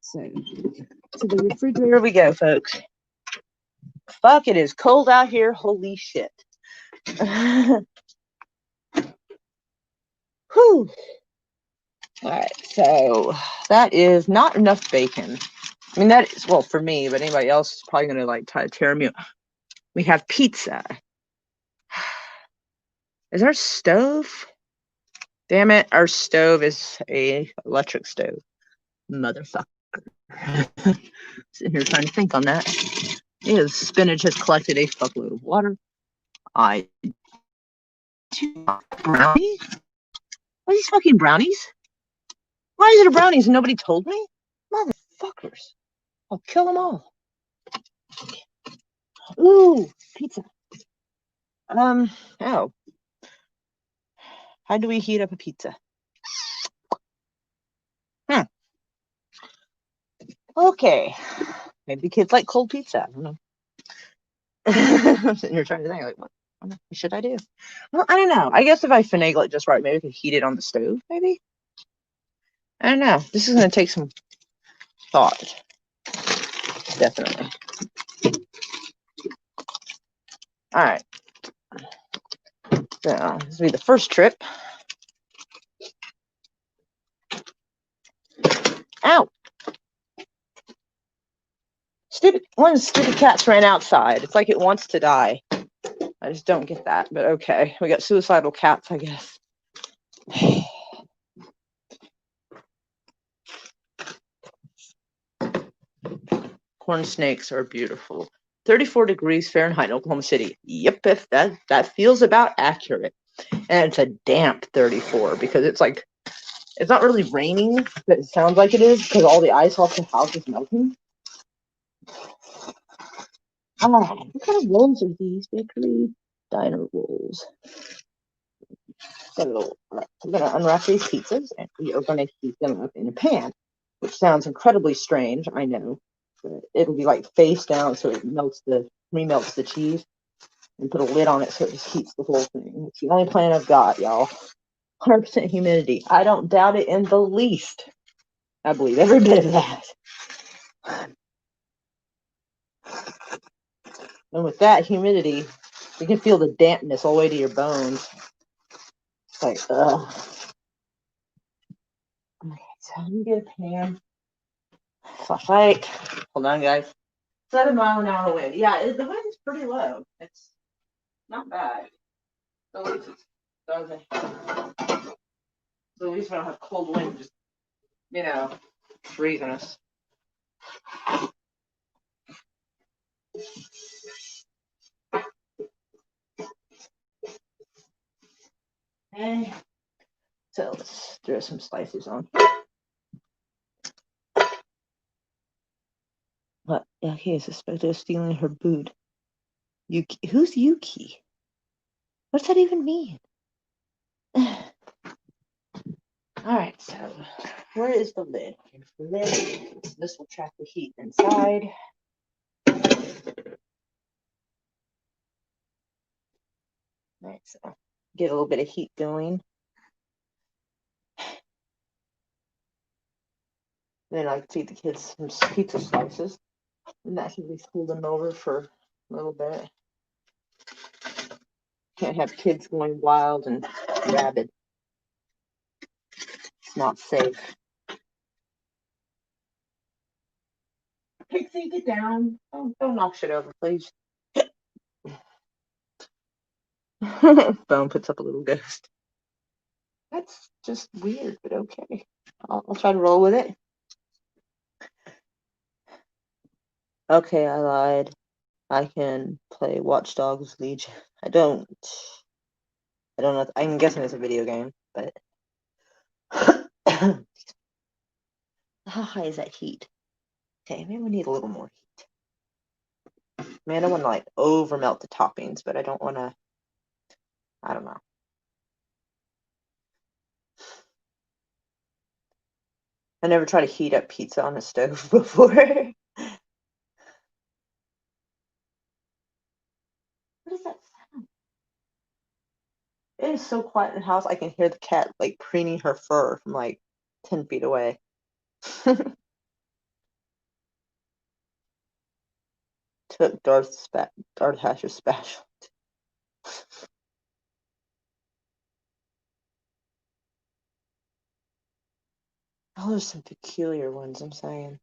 So, to the refrigerator we go, folks. Fuck, it is cold out here. Holy shit. Whew. All right, so that is not enough bacon. I mean, that is, well, for me, but anybody else is probably going to like try to tear me. We have pizza. Is our stove? Damn it, our stove is a electric stove. Motherfucker. Sitting here trying to think on that. Yeah, spinach has collected a fuckload of water. I brownie? What are these fucking brownies? Why is it a brownies and nobody told me? Motherfuckers. I'll kill them all. Ooh, pizza. Oh. How do we heat up a pizza? Okay. Maybe kids like cold pizza. I don't know. I'm sitting here trying to think, like, what should I do? Well, I don't know. I guess if I finagle it just right, maybe I could heat it on the stove, maybe? I don't know. This is going to take some thought. Definitely. All right. So, this will be the first trip. Ow! One of the stupid cats ran outside. It's like it wants to die. I just don't get that, but okay. We got suicidal cats, I guess. Corn snakes are beautiful. 34 degrees Fahrenheit in Oklahoma City. Yep, if that feels about accurate. And it's a damp 34 because it's like, it's not really raining, but it sounds like it is because all the ice off the house is melting. What kind of rolls are these? Bakery diner rolls. So I'm going to unwrap these pizzas and we are going to heat them up in a pan, which sounds incredibly strange, I know. But it'll be like face down so it remelts the cheese, and put a lid on it so it just heats the whole thing. It's the only plan I've got, y'all. 100% humidity. I don't doubt it in the least. I believe every bit of that. And with that humidity, you can feel the dampness all the way to your bones. It's like, ugh. Okay, so let me get a pan. Flashlight. Hold on, guys. 7 mile an hour wind. Yeah, the wind is pretty low. It's not bad. At least it's doesn't. So at least we don't have cold wind just, freezing us. Okay. So let's throw some slices on. What? Okay, suspected of stealing her boot. Yuki. Who's Yuki? What's that even mean? Alright, so where is the lid? Here's the lid. This will trap the heat inside. Alright, so get a little bit of heat going. Then I feed the kids some pizza slices. And that should just cool them over for a little bit. Can't have kids going wild and rabid. It's not safe. Pixie, get down. Don't knock shit over, please. Phone puts up a little ghost. That's just weird, but okay. I'll try to roll with it. Okay, I lied. I can play Watch Dogs Legion. I don't know. I'm guessing it's a video game, but how high is that heat? Okay, maybe we need a little more heat. I mean, I don't want to like over melt the toppings, but I don't want to. I don't know. I never tried to heat up pizza on a stove before. What is that sound? It is so quiet in the house. I can hear the cat like preening her fur from like 10 feet away. Took Darth Hasher's special. Oh, there's some peculiar ones, I'm saying.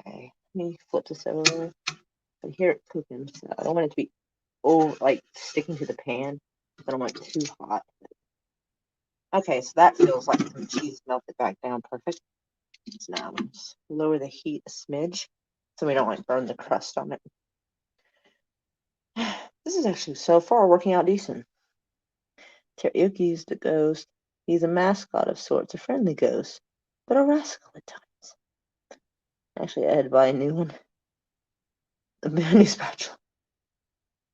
Okay, let me flip this over. I hear it cooking, so I don't want it to be like sticking to the pan. I don't want it too hot. Okay, so that feels like some cheese melted back down perfect. So now let's lower the heat a smidge so we don't like burn the crust on it. This is actually so far working out decent. Teriyuki's the ghost. He's a mascot of sorts, a friendly ghost, but a rascal at times. Actually, I had to buy a new one. A new spatula.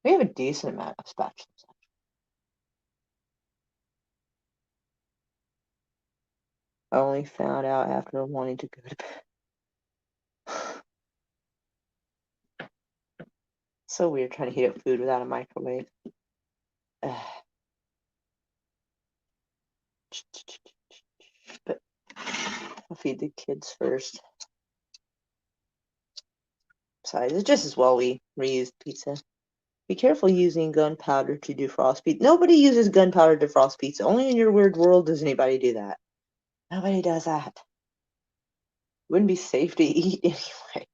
We have a decent amount of spatulas. I only found out after wanting to go to bed. So weird trying to heat up food without a microwave. But I'll feed the kids first. Besides, it's just as well we reuse pizza. Be careful using gunpowder to defrost pizza. Nobody uses gunpowder to defrost pizza. Only in your weird world does anybody do that. Nobody does that. Wouldn't be safe to eat anyway.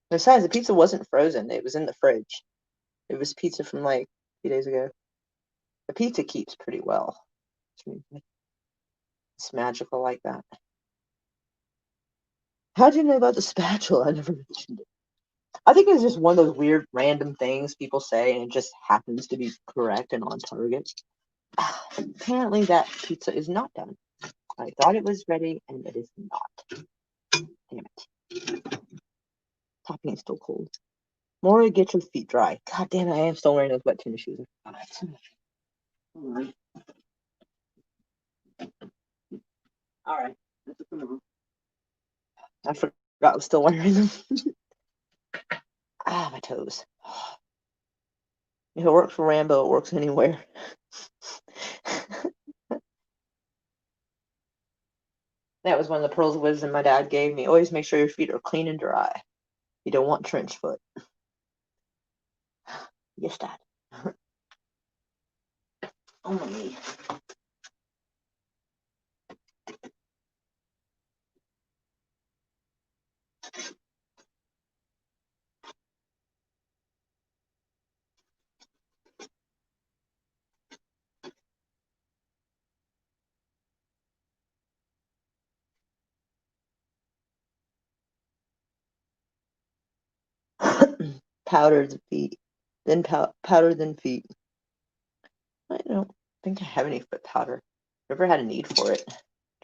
Besides, the pizza wasn't frozen. It was in the fridge. It was pizza from like 2 days ago. The pizza keeps pretty well. It's magical like that. How do you know about the spatula? I never mentioned it. I think it's just one of those weird random things people say and it just happens to be correct and on target. Apparently that pizza is not done. I thought it was ready and it is not. Damn it. Topping is still cold. Maury, get your feet dry. God damn it, I am still wearing those wet tennis shoes. Alright. Alright. I forgot I was still wearing them. My toes. If it works for Rambo, it works anywhere. That was one of the pearls of wisdom my dad gave me. Always make sure your feet are clean and dry. You don't want trench foot. Yes, Dad. Oh, me. Powdered feet. Then powder, then feet. I don't think I have any foot powder. Never had a need for it,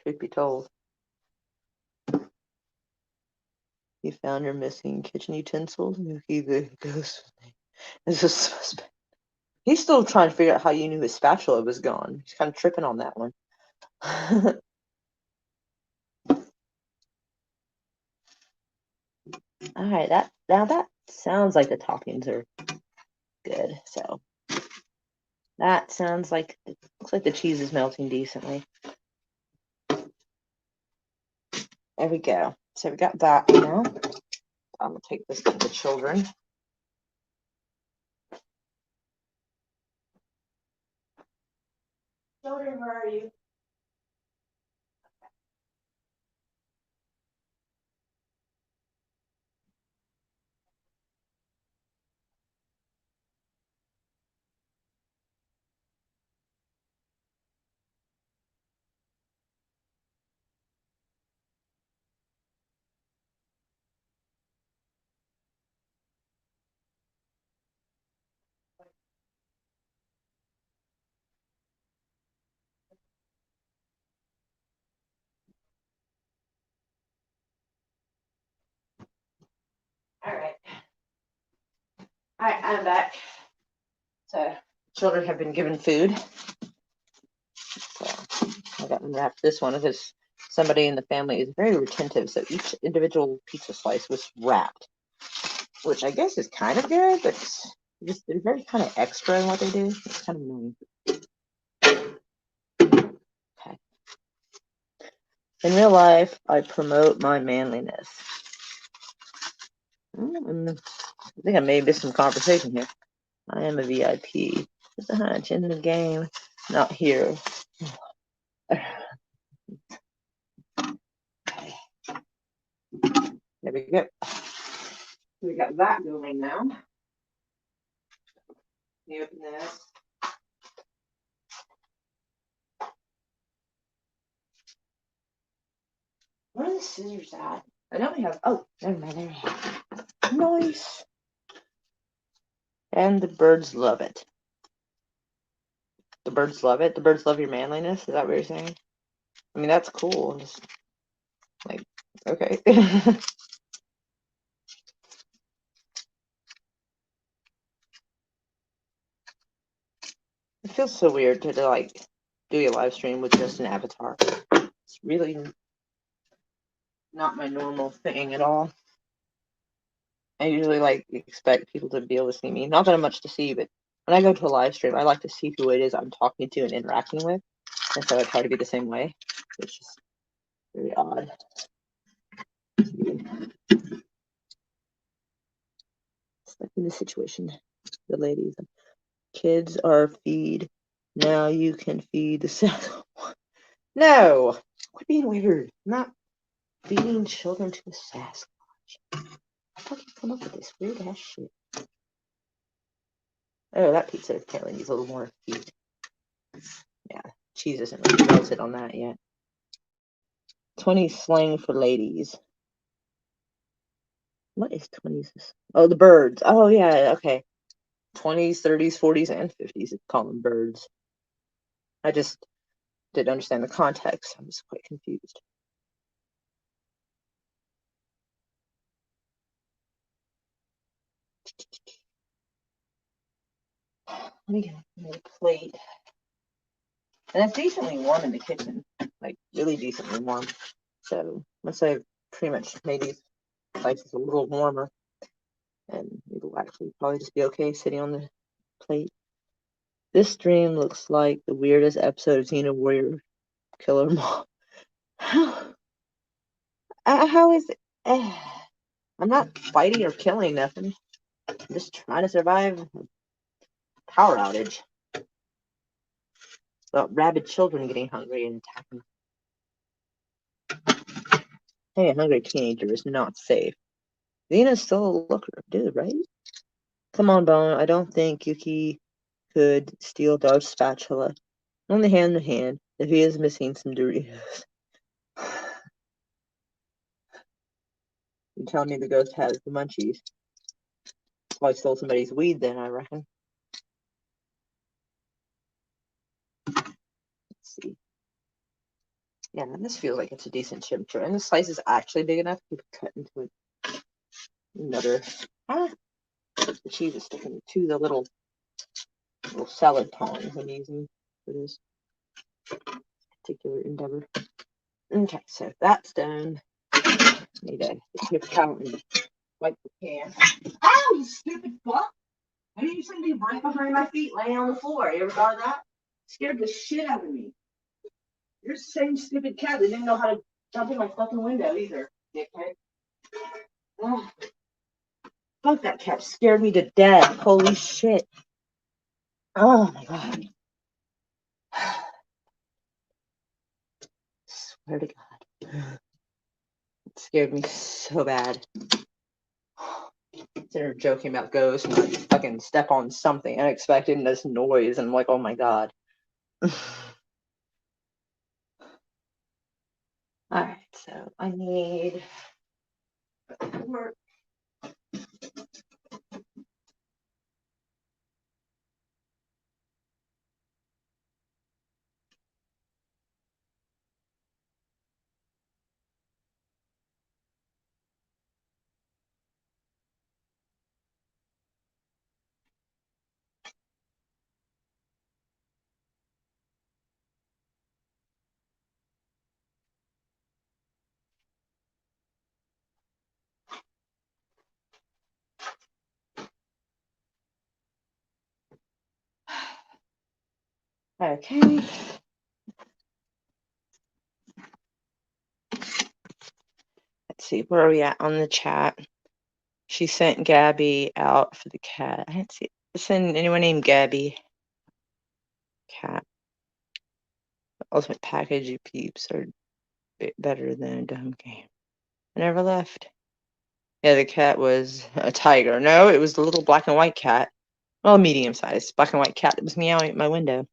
truth be told. You found your missing kitchen utensils? He the ghost is a suspect. He's still trying to figure out how you knew his spatula was gone. He's kind of tripping on that one. All right, that sounds like the toppings are good. So that sounds like it looks like the cheese is melting decently. There we go. So we got that now. I'm gonna take this to the children. Children, where are you? All right. All right, I'm back. So children have been given food. So I got them wrapped this one because somebody in the family is very retentive. So each individual pizza slice was wrapped, which I guess is kind of good, but they're very kind of extra in what they do. It's kind of annoying. Okay. In real life, I promote my manliness. I think I may have missed some conversation here. I am a VIP. Just a hunch in the game, not here. There we go. We got that going now. You open this. Where are the scissors at? I know we have. Oh, never mind. There we have. Nice. And the birds love it. The birds love it. The birds love your manliness. Is that what you're saying? I mean, that's cool. I'm just like, okay. It feels so weird to like do a live stream with just an avatar. It's really not my normal thing at all. I usually like expect people to be able to see me. Not that I'm much to see, but when I go to a live stream, I like to see who it is I'm talking to and interacting with. And so I try to be the same way. It's just very odd. Stuck in this situation. The ladies, kids are feed. Now you can feed the Sasquatch. No, quit being weird. I'm not feeding children to a Sasquatch. How can you come up with this weird ass shit? Oh, that pizza apparently needs a little more heat. Yeah, cheese isn't really melted on that yet. 20 slang for ladies. What is 20s? Oh, the birds. Oh, yeah, okay. 20s, 30s, 40s, and 50s. Call them birds. I just didn't understand the context. I was quite confused. Let me get a plate. And it's decently warm in the kitchen, like really decently warm. So once I've pretty much made these slices a little warmer, and it'll actually probably just be okay sitting on the plate. This stream looks like the weirdest episode of Xena Warrior Killer Mom. How is it? I'm not fighting or killing nothing. I'm just trying to survive a power outage. About rabid children getting hungry and attacking. Hey, a hungry teenager is not safe. Xena's still a looker, dude, right? Come on, Bone. I don't think Yuki could steal Darth's spatula. Only hand in hand, if he is missing some Doritos. You tell me the ghost has the munchies. Well, I stole somebody's weed then, I reckon. Let's see. Yeah, this feels like it's a decent temperature. And the slice is actually big enough to cut into another. The cheese is sticking to the little salad tongs I'm using for this particular endeavor. Okay, so that's done. Need a paper towel and wipe the can. Ow, you stupid fuck! I mean, you shouldn't be right behind my feet laying on the floor. You ever thought of that? Scared the shit out of me. You're the same stupid cat that didn't know how to jump in my fucking window either, dickhead. Oh, fuck, that cat scared me to death. Holy shit. Oh my god. Swear to God. It scared me so bad. They're joking about ghosts and I fucking step on something unexpected and this noise and I'm like, oh my god. Alright, so I need work. Okay. Let's see, where are we at on the chat? She sent Gabby out for the cat. I didn't see it. Send anyone named Gabby. Cat. Ultimate package, you peeps are better than a dumb game. I never left. Yeah, the cat was a tiger. No, it was the little black and white cat. Well, medium-sized black and white cat that was meowing at my window.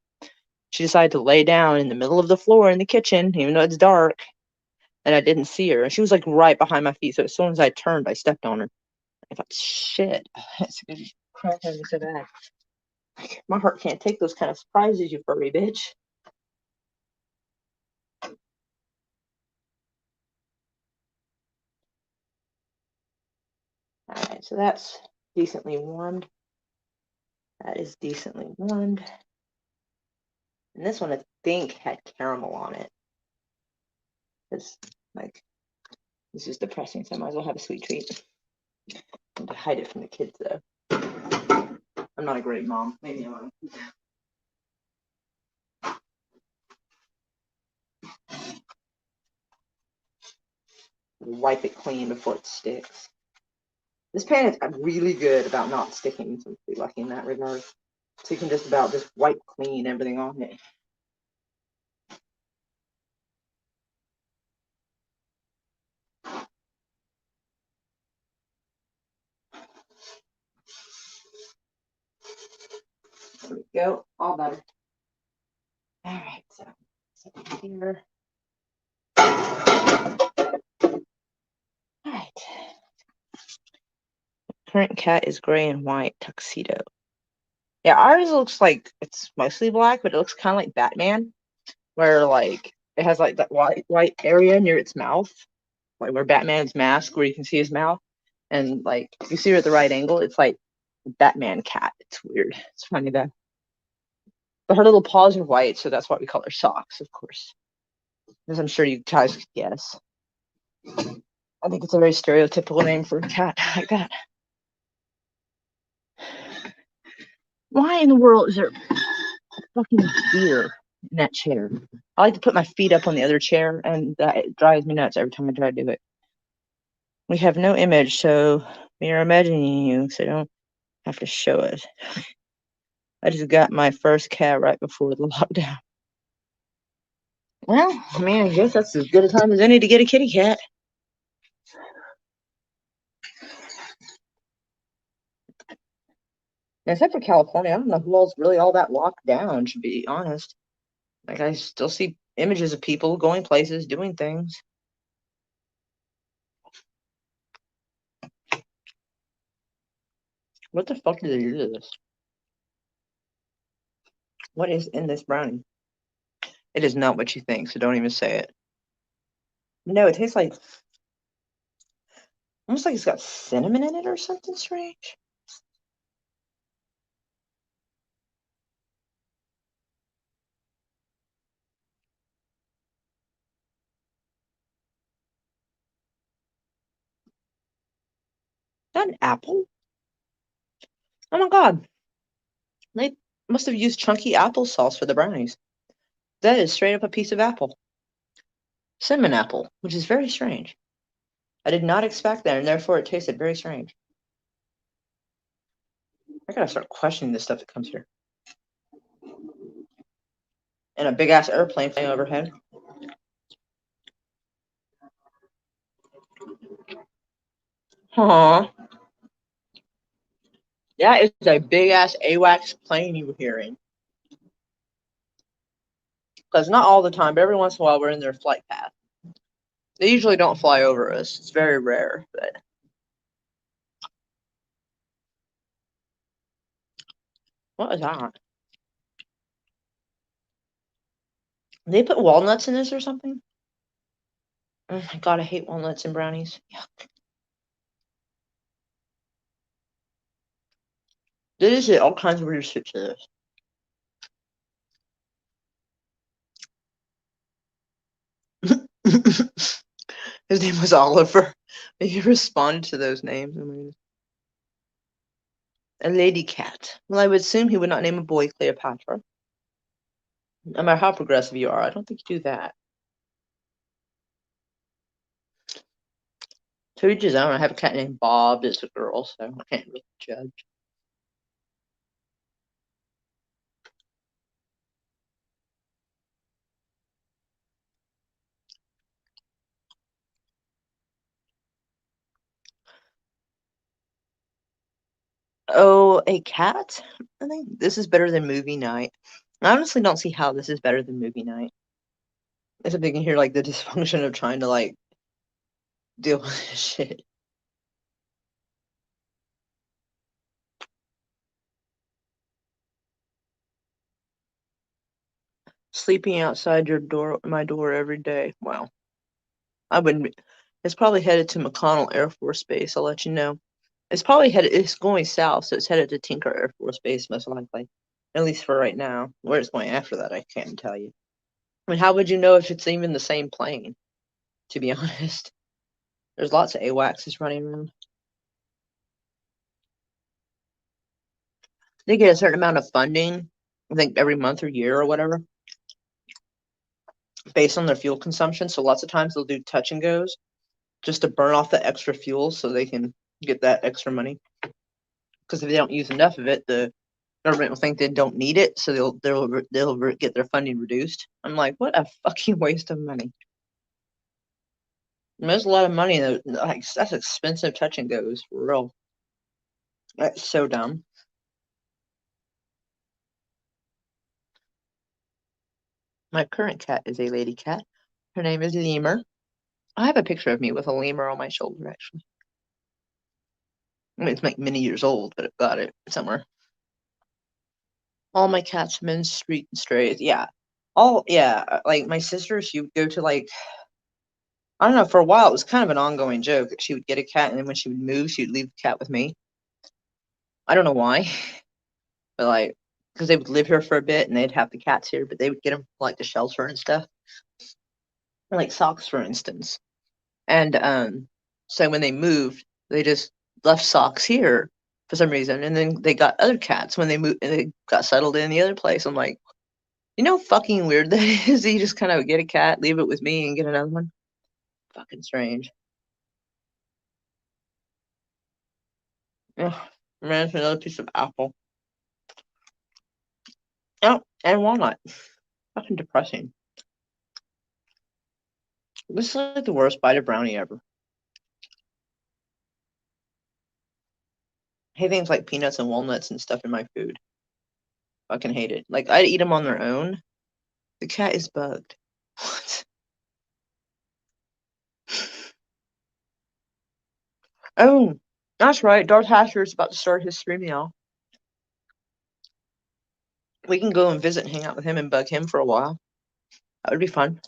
She decided to lay down in the middle of the floor in the kitchen, even though it's dark, and I didn't see her. She was like right behind my feet, so as soon as I turned, I stepped on her. I thought, shit, it's gonna crack on me so bad. My heart can't take those kind of surprises, you furry bitch. Alright, so that's decently warmed. That is decently warmed. And this one, I think, had caramel on it. It's like, this is depressing, so I might as well have a sweet treat. I need to hide it from the kids, though. I'm not a great mom. Maybe I am. Wipe it clean before it sticks. This pan is really good about not sticking, so I'm pretty lucky in that regard. So you can just about just wipe clean everything on it. There we go, all better. All right, so here. All right. Current cat is gray and white tuxedo. Yeah, ours looks like it's mostly black, but it looks kind of like Batman, where like it has like that white area near its mouth, like where Batman's mask, where you can see his mouth, and like if you see her at the right angle, it's like a Batman cat. It's weird. It's funny though. But her little paws are white, so that's why we call her Socks, of course, as I'm sure you guys could guess. I think it's a very stereotypical name for a cat like that. Why in the world is there fucking deer in that chair? I like to put my feet up on the other chair, and that drives me nuts every time I try to do it. We have no image, so we are imagining you, so don't have to show it. I just got my first cat right before the lockdown. Well, I mean, I guess that's as good a time as any to get a kitty cat. Except for California, I don't know who all's really all that locked down, to be honest. Like, I still see images of people going places, doing things. What the fuck did they do to this? What is in this brownie? It is not what you think, so don't even say it. No, it tastes like almost like it's got cinnamon in it or something strange. Is that an apple? Oh my god. They must have used chunky applesauce for the brownies. That is straight up a piece of apple. Cinnamon apple, which is very strange. I did not expect that, and therefore it tasted very strange. I gotta start questioning this stuff that comes here. And a big ass airplane flying overhead. Huh. That is a big ass AWACS plane you were hearing. Because not all the time, but every once in a while we're in their flight path. They usually don't fly over us. It's very rare, but what is that? They put walnuts in this or something? Oh my god, I hate walnuts in brownies. Yuck. They just all kinds of weird shit to this. His name was Oliver. He responded to those names. I mean, a lady cat. Well, I would assume he would not name a boy Cleopatra. No matter how progressive you are, I don't think you do that. To each his own. I have a cat named Bob. It's a girl, so I can't really judge. Oh, a cat? I think this is better than movie night. I honestly don't see how this is better than movie night. Except they can hear like the dysfunction of trying to like deal with this shit. Sleeping outside my door every day. Wow. I wouldn't. It's probably headed to McConnell Air Force Base. I'll let you know. It's probably headed. It's going south, so it's headed to Tinker Air Force Base most likely. At least for right now. Where it's going after that, I can't tell you. I mean, how would you know if it's even the same plane? To be honest, there's lots of AWACS running around. They get a certain amount of funding, I think every month or year or whatever, based on their fuel consumption. So lots of times they'll do touch and goes just to burn off the extra fuel so they can get that extra money. Because if they don't use enough of it, the government will think they don't need it, so they'll get their funding reduced. I'm like, what a fucking waste of money. And there's a lot of money that like that's expensive touch and goes for real. That's so dumb. My current cat is a lady cat. Her name is Lemur. I have a picture of me with a lemur on my shoulder, actually. I mean, it's like many years old, but I've got it somewhere. All my cats have been street and strays. Yeah. Like my sister, she would go to like, I don't know, for a while it was kind of an ongoing joke. She would get a cat, and then when she would move, she would leave the cat with me. I don't know why, but like, because they would live here for a bit and they'd have the cats here, but they would get them like the shelter and stuff, like socks, for instance. And so when they moved, they just left socks here for some reason, and then they got other cats when they moved and they got settled in the other place. I'm like, you know, how fucking weird that is. You just kind of get a cat, leave it with me, and get another one. Fucking strange. Yeah, man, another piece of apple. Oh, and walnut. Fucking depressing. This is like the worst bite of brownie ever. I hate things like peanuts and walnuts and stuff in my food. Fucking hate it. Like, I'd eat them on their own. The cat is bugged. What? Oh, that's right. Darth Hasher is about to start his stream now. We can go and visit and hang out with him and bug him for a while. That would be fun.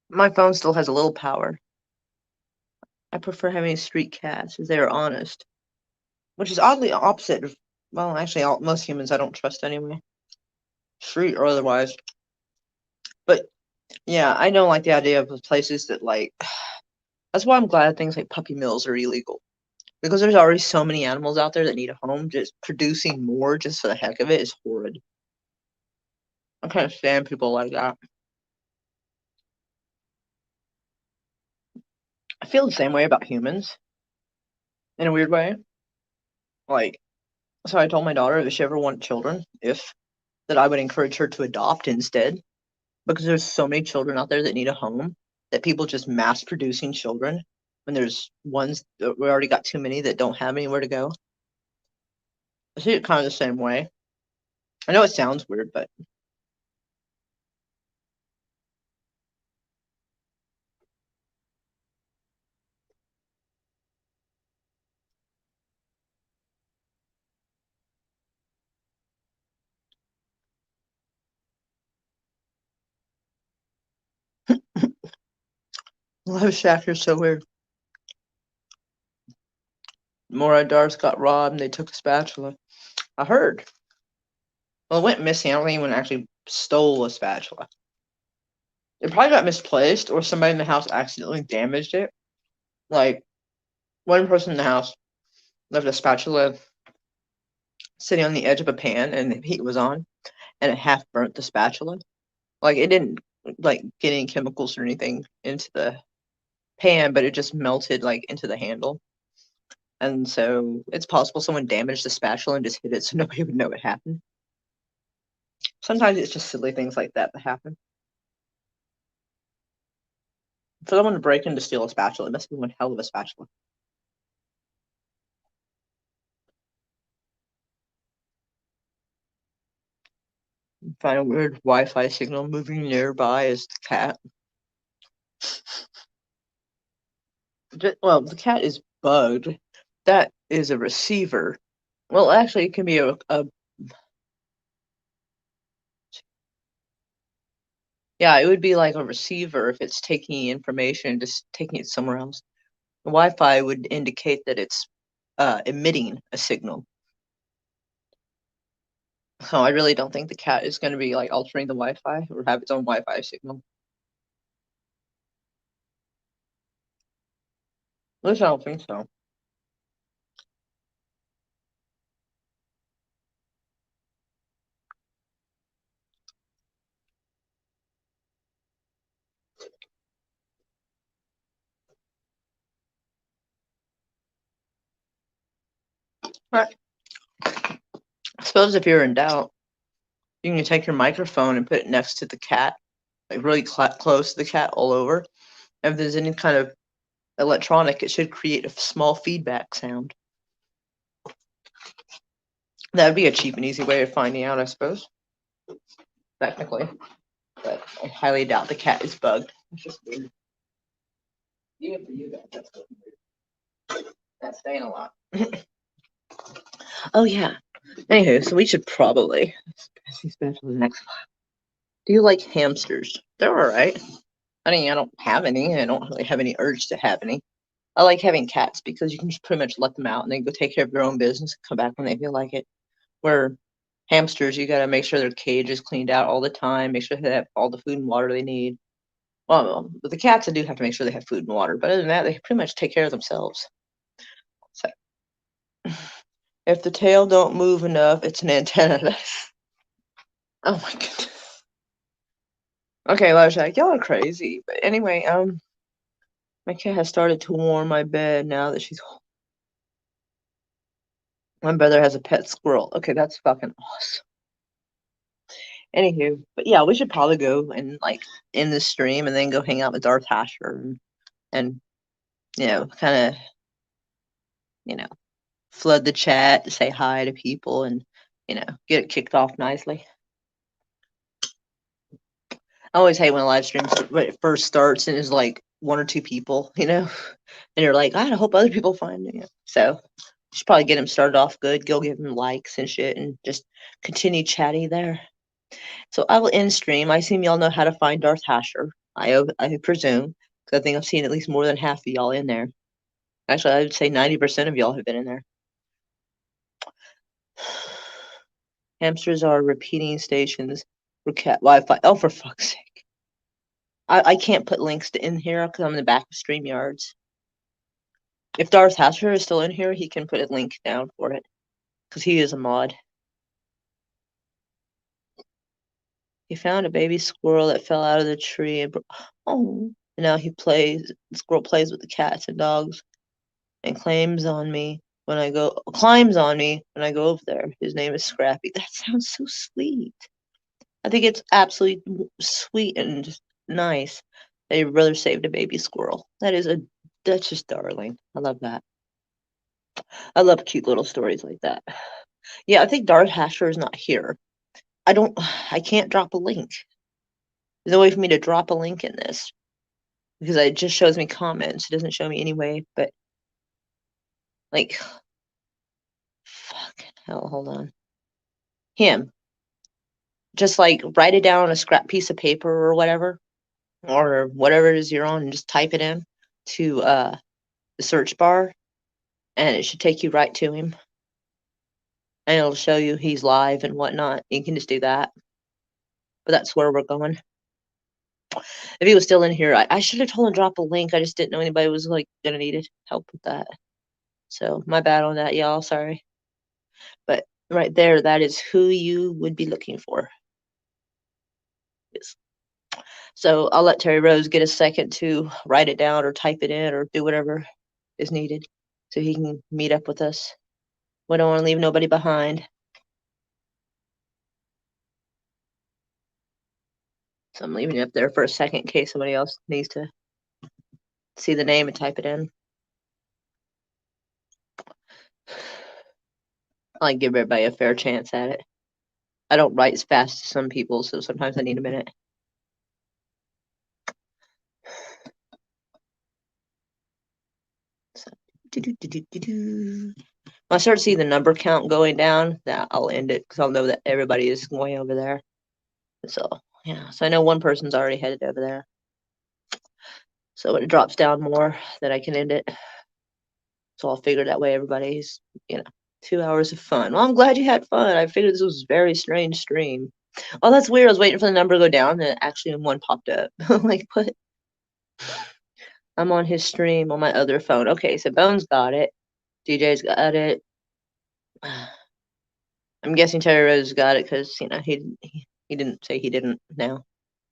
My phone still has a little power. I prefer having street cats as they are honest, which is oddly opposite of, well, actually, most humans I don't trust anyway, street or otherwise. But yeah, I don't like the idea of places that like. That's why I'm glad things like puppy mills are illegal, because there's already so many animals out there that need a home. Just producing more just for the heck of it is horrid. I can't stand people like that. I feel the same way about humans in a weird way. Like, so I told my daughter if she ever wanted children, if that I would encourage her to adopt instead, because there's so many children out there that need a home that people just mass producing children when there's ones that we already got too many that don't have anywhere to go. I see it kind of the same way. I know it sounds weird, but Love Shack is so weird. Mora Darth got robbed and they took a spatula. I heard. Well, it went missing. I don't think anyone actually stole a spatula. It probably got misplaced or somebody in the house accidentally damaged it. Like, one person in the house left a spatula sitting on the edge of a pan and the heat was on and it half burnt the spatula. Like, it didn't like get any chemicals or anything into the pan, but it just melted like into the handle. And so it's possible someone damaged the spatula and just hit it so nobody would know it happened. Sometimes it's just silly things like that that happen. For someone to break in to steal a spatula, it must be one hell of a spatula. Find a weird Wi-Fi signal moving nearby is the cat. Well, the cat is bugged. That is a receiver. Well, actually, it can be a yeah, it would be like a receiver if it's taking information, just taking it somewhere else. The Wi-Fi would indicate that it's emitting a signal. So I really don't think the cat is going to be like altering the Wi-Fi or have its own Wi-Fi signal. At least I don't think so. But I suppose if you're in doubt, you can take your microphone and put it next to the cat, like really close to the cat all over. And if there's any kind of electronic, it should create a small feedback sound. That would be a cheap and easy way of finding out, I suppose. Technically. But I highly doubt the cat is bugged. It's just weird. Even for you guys, that's weird. That's staying a lot. Oh yeah. Anywho, so we should probably special the next. Do you like hamsters? They're alright. I mean, I don't have any. I don't really have any urge to have any. I like having cats because you can just pretty much let them out and they go take care of their own business and come back when they feel like it. Where hamsters, you got to make sure their cage is cleaned out all the time, make sure they have all the food and water they need. Well, with the cats, I do have to make sure they have food and water, but other than that, they pretty much take care of themselves. So, if the tail don't move enough, it's an antenna. Oh my goodness. Okay, Lojak, y'all are crazy. But anyway, my cat has started to warm my bed now that she's. My brother has a pet squirrel. Okay, that's fucking awesome. Anywho, but yeah, we should probably go and like end the stream and then go hang out with Darth Hasher and kind of you know flood the chat to say hi to people and get it kicked off nicely. I always hate when a live stream when it first starts and there's like one or two people, and you're like, I hope other people find it. So should probably get him started off good. Go give him likes and shit, and just continue chatting there. So I will end stream. I assume y'all know how to find Darth Hasher. I presume, because I think I've seen at least more than half of y'all in there. Actually, I would say 90% of y'all have been in there. Hamsters are repeating stations for cat Wi-Fi. Oh, for fuck's sake! I can't put links in here because I'm in the back of StreamYards. If Darth Hasher is still in here, he can put a link down for it because he is a mod. He found a baby squirrel that fell out of the tree and now the squirrel plays with the cats and dogs and climbs on me when I go over there. His name is Scrappy. That sounds so sweet. I think it's absolutely sweet and nice that your brother saved a baby squirrel. That's just darling. I love that. I love cute little stories like that. Yeah, I think Darth Hasher is not here. I can't drop a link. There's no way for me to drop a link in this because it just shows me comments. It doesn't show me any way, but like, fucking hell, hold on. Him. Just like write it down on a scrap piece of paper or whatever it is you're on and just type it in to the search bar and it should take you right to him. And it'll show you he's live and whatnot. You can just do that. But that's where we're going. If he was still in here, I should have told him to drop a link. I just didn't know anybody was like gonna need help with that. So my bad on that, y'all. Sorry. But right there, that is who you would be looking for. Yes. So I'll let Terry Rose get a second to write it down or type it in or do whatever is needed so he can meet up with us. We don't want to leave nobody behind. So I'm leaving it up there for a second in case somebody else needs to see the name and type it in. I like give everybody a fair chance at it. I don't write as fast as some people, so sometimes I need a minute. So, when I start seeing the number count going down, that I'll end it because I'll know that everybody is going over there. So yeah, so I know one person's already headed over there. So when it drops down more, then I can end it. So I'll figure that way everybody's, 2 hours of fun. Well, I'm glad you had fun. I figured this was a very strange stream. Oh, that's weird. I was waiting for the number to go down, and actually one popped up. Like, what? I'm on his stream on my other phone. Okay, so Bones got it. DJ's got it. I'm guessing Terry Rose got it because, he didn't say he didn't now.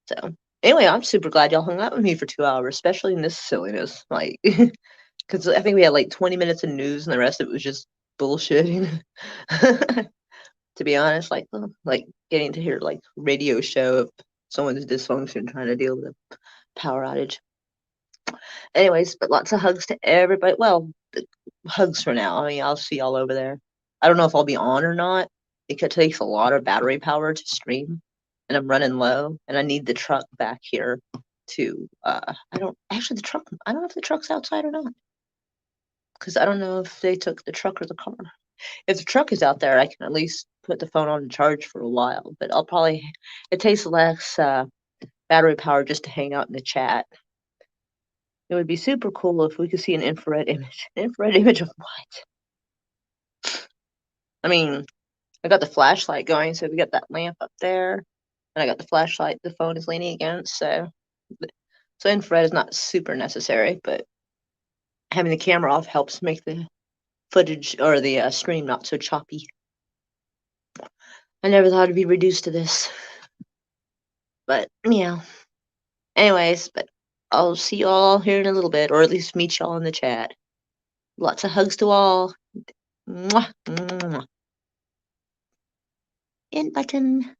So, anyway, I'm super glad y'all hung out with me for 2 hours, especially in this silliness. Like, because I think we had like 20 minutes of news and the rest of it was just bullshitting. To be honest, like getting to hear like radio show of someone's dysfunction trying to deal with a power outage. Anyways, but lots of hugs to everybody. Well, hugs for now. I mean, I'll see y'all over there. I don't know if I'll be on or not. It takes a lot of battery power to stream, and I'm running low, and I need the truck back here to. I don't actually the truck. I don't know if the truck's outside or not, because I don't know if they took the truck or the car. If the truck is out there, I can at least put the phone on charge for a while. But I'll probably. It takes less battery power just to hang out in the chat. It would be super cool if we could see an infrared image. An infrared image of what? I mean, I got the flashlight going, so we got that lamp up there, and I got the flashlight the phone is leaning against, so infrared is not super necessary, but having the camera off helps make the footage or the stream not so choppy. I never thought it'd be reduced to this, but yeah. Anyways, but I'll see you all here in a little bit, or at least meet y'all in the chat. Lots of hugs to all. Mwah, mwah. End button.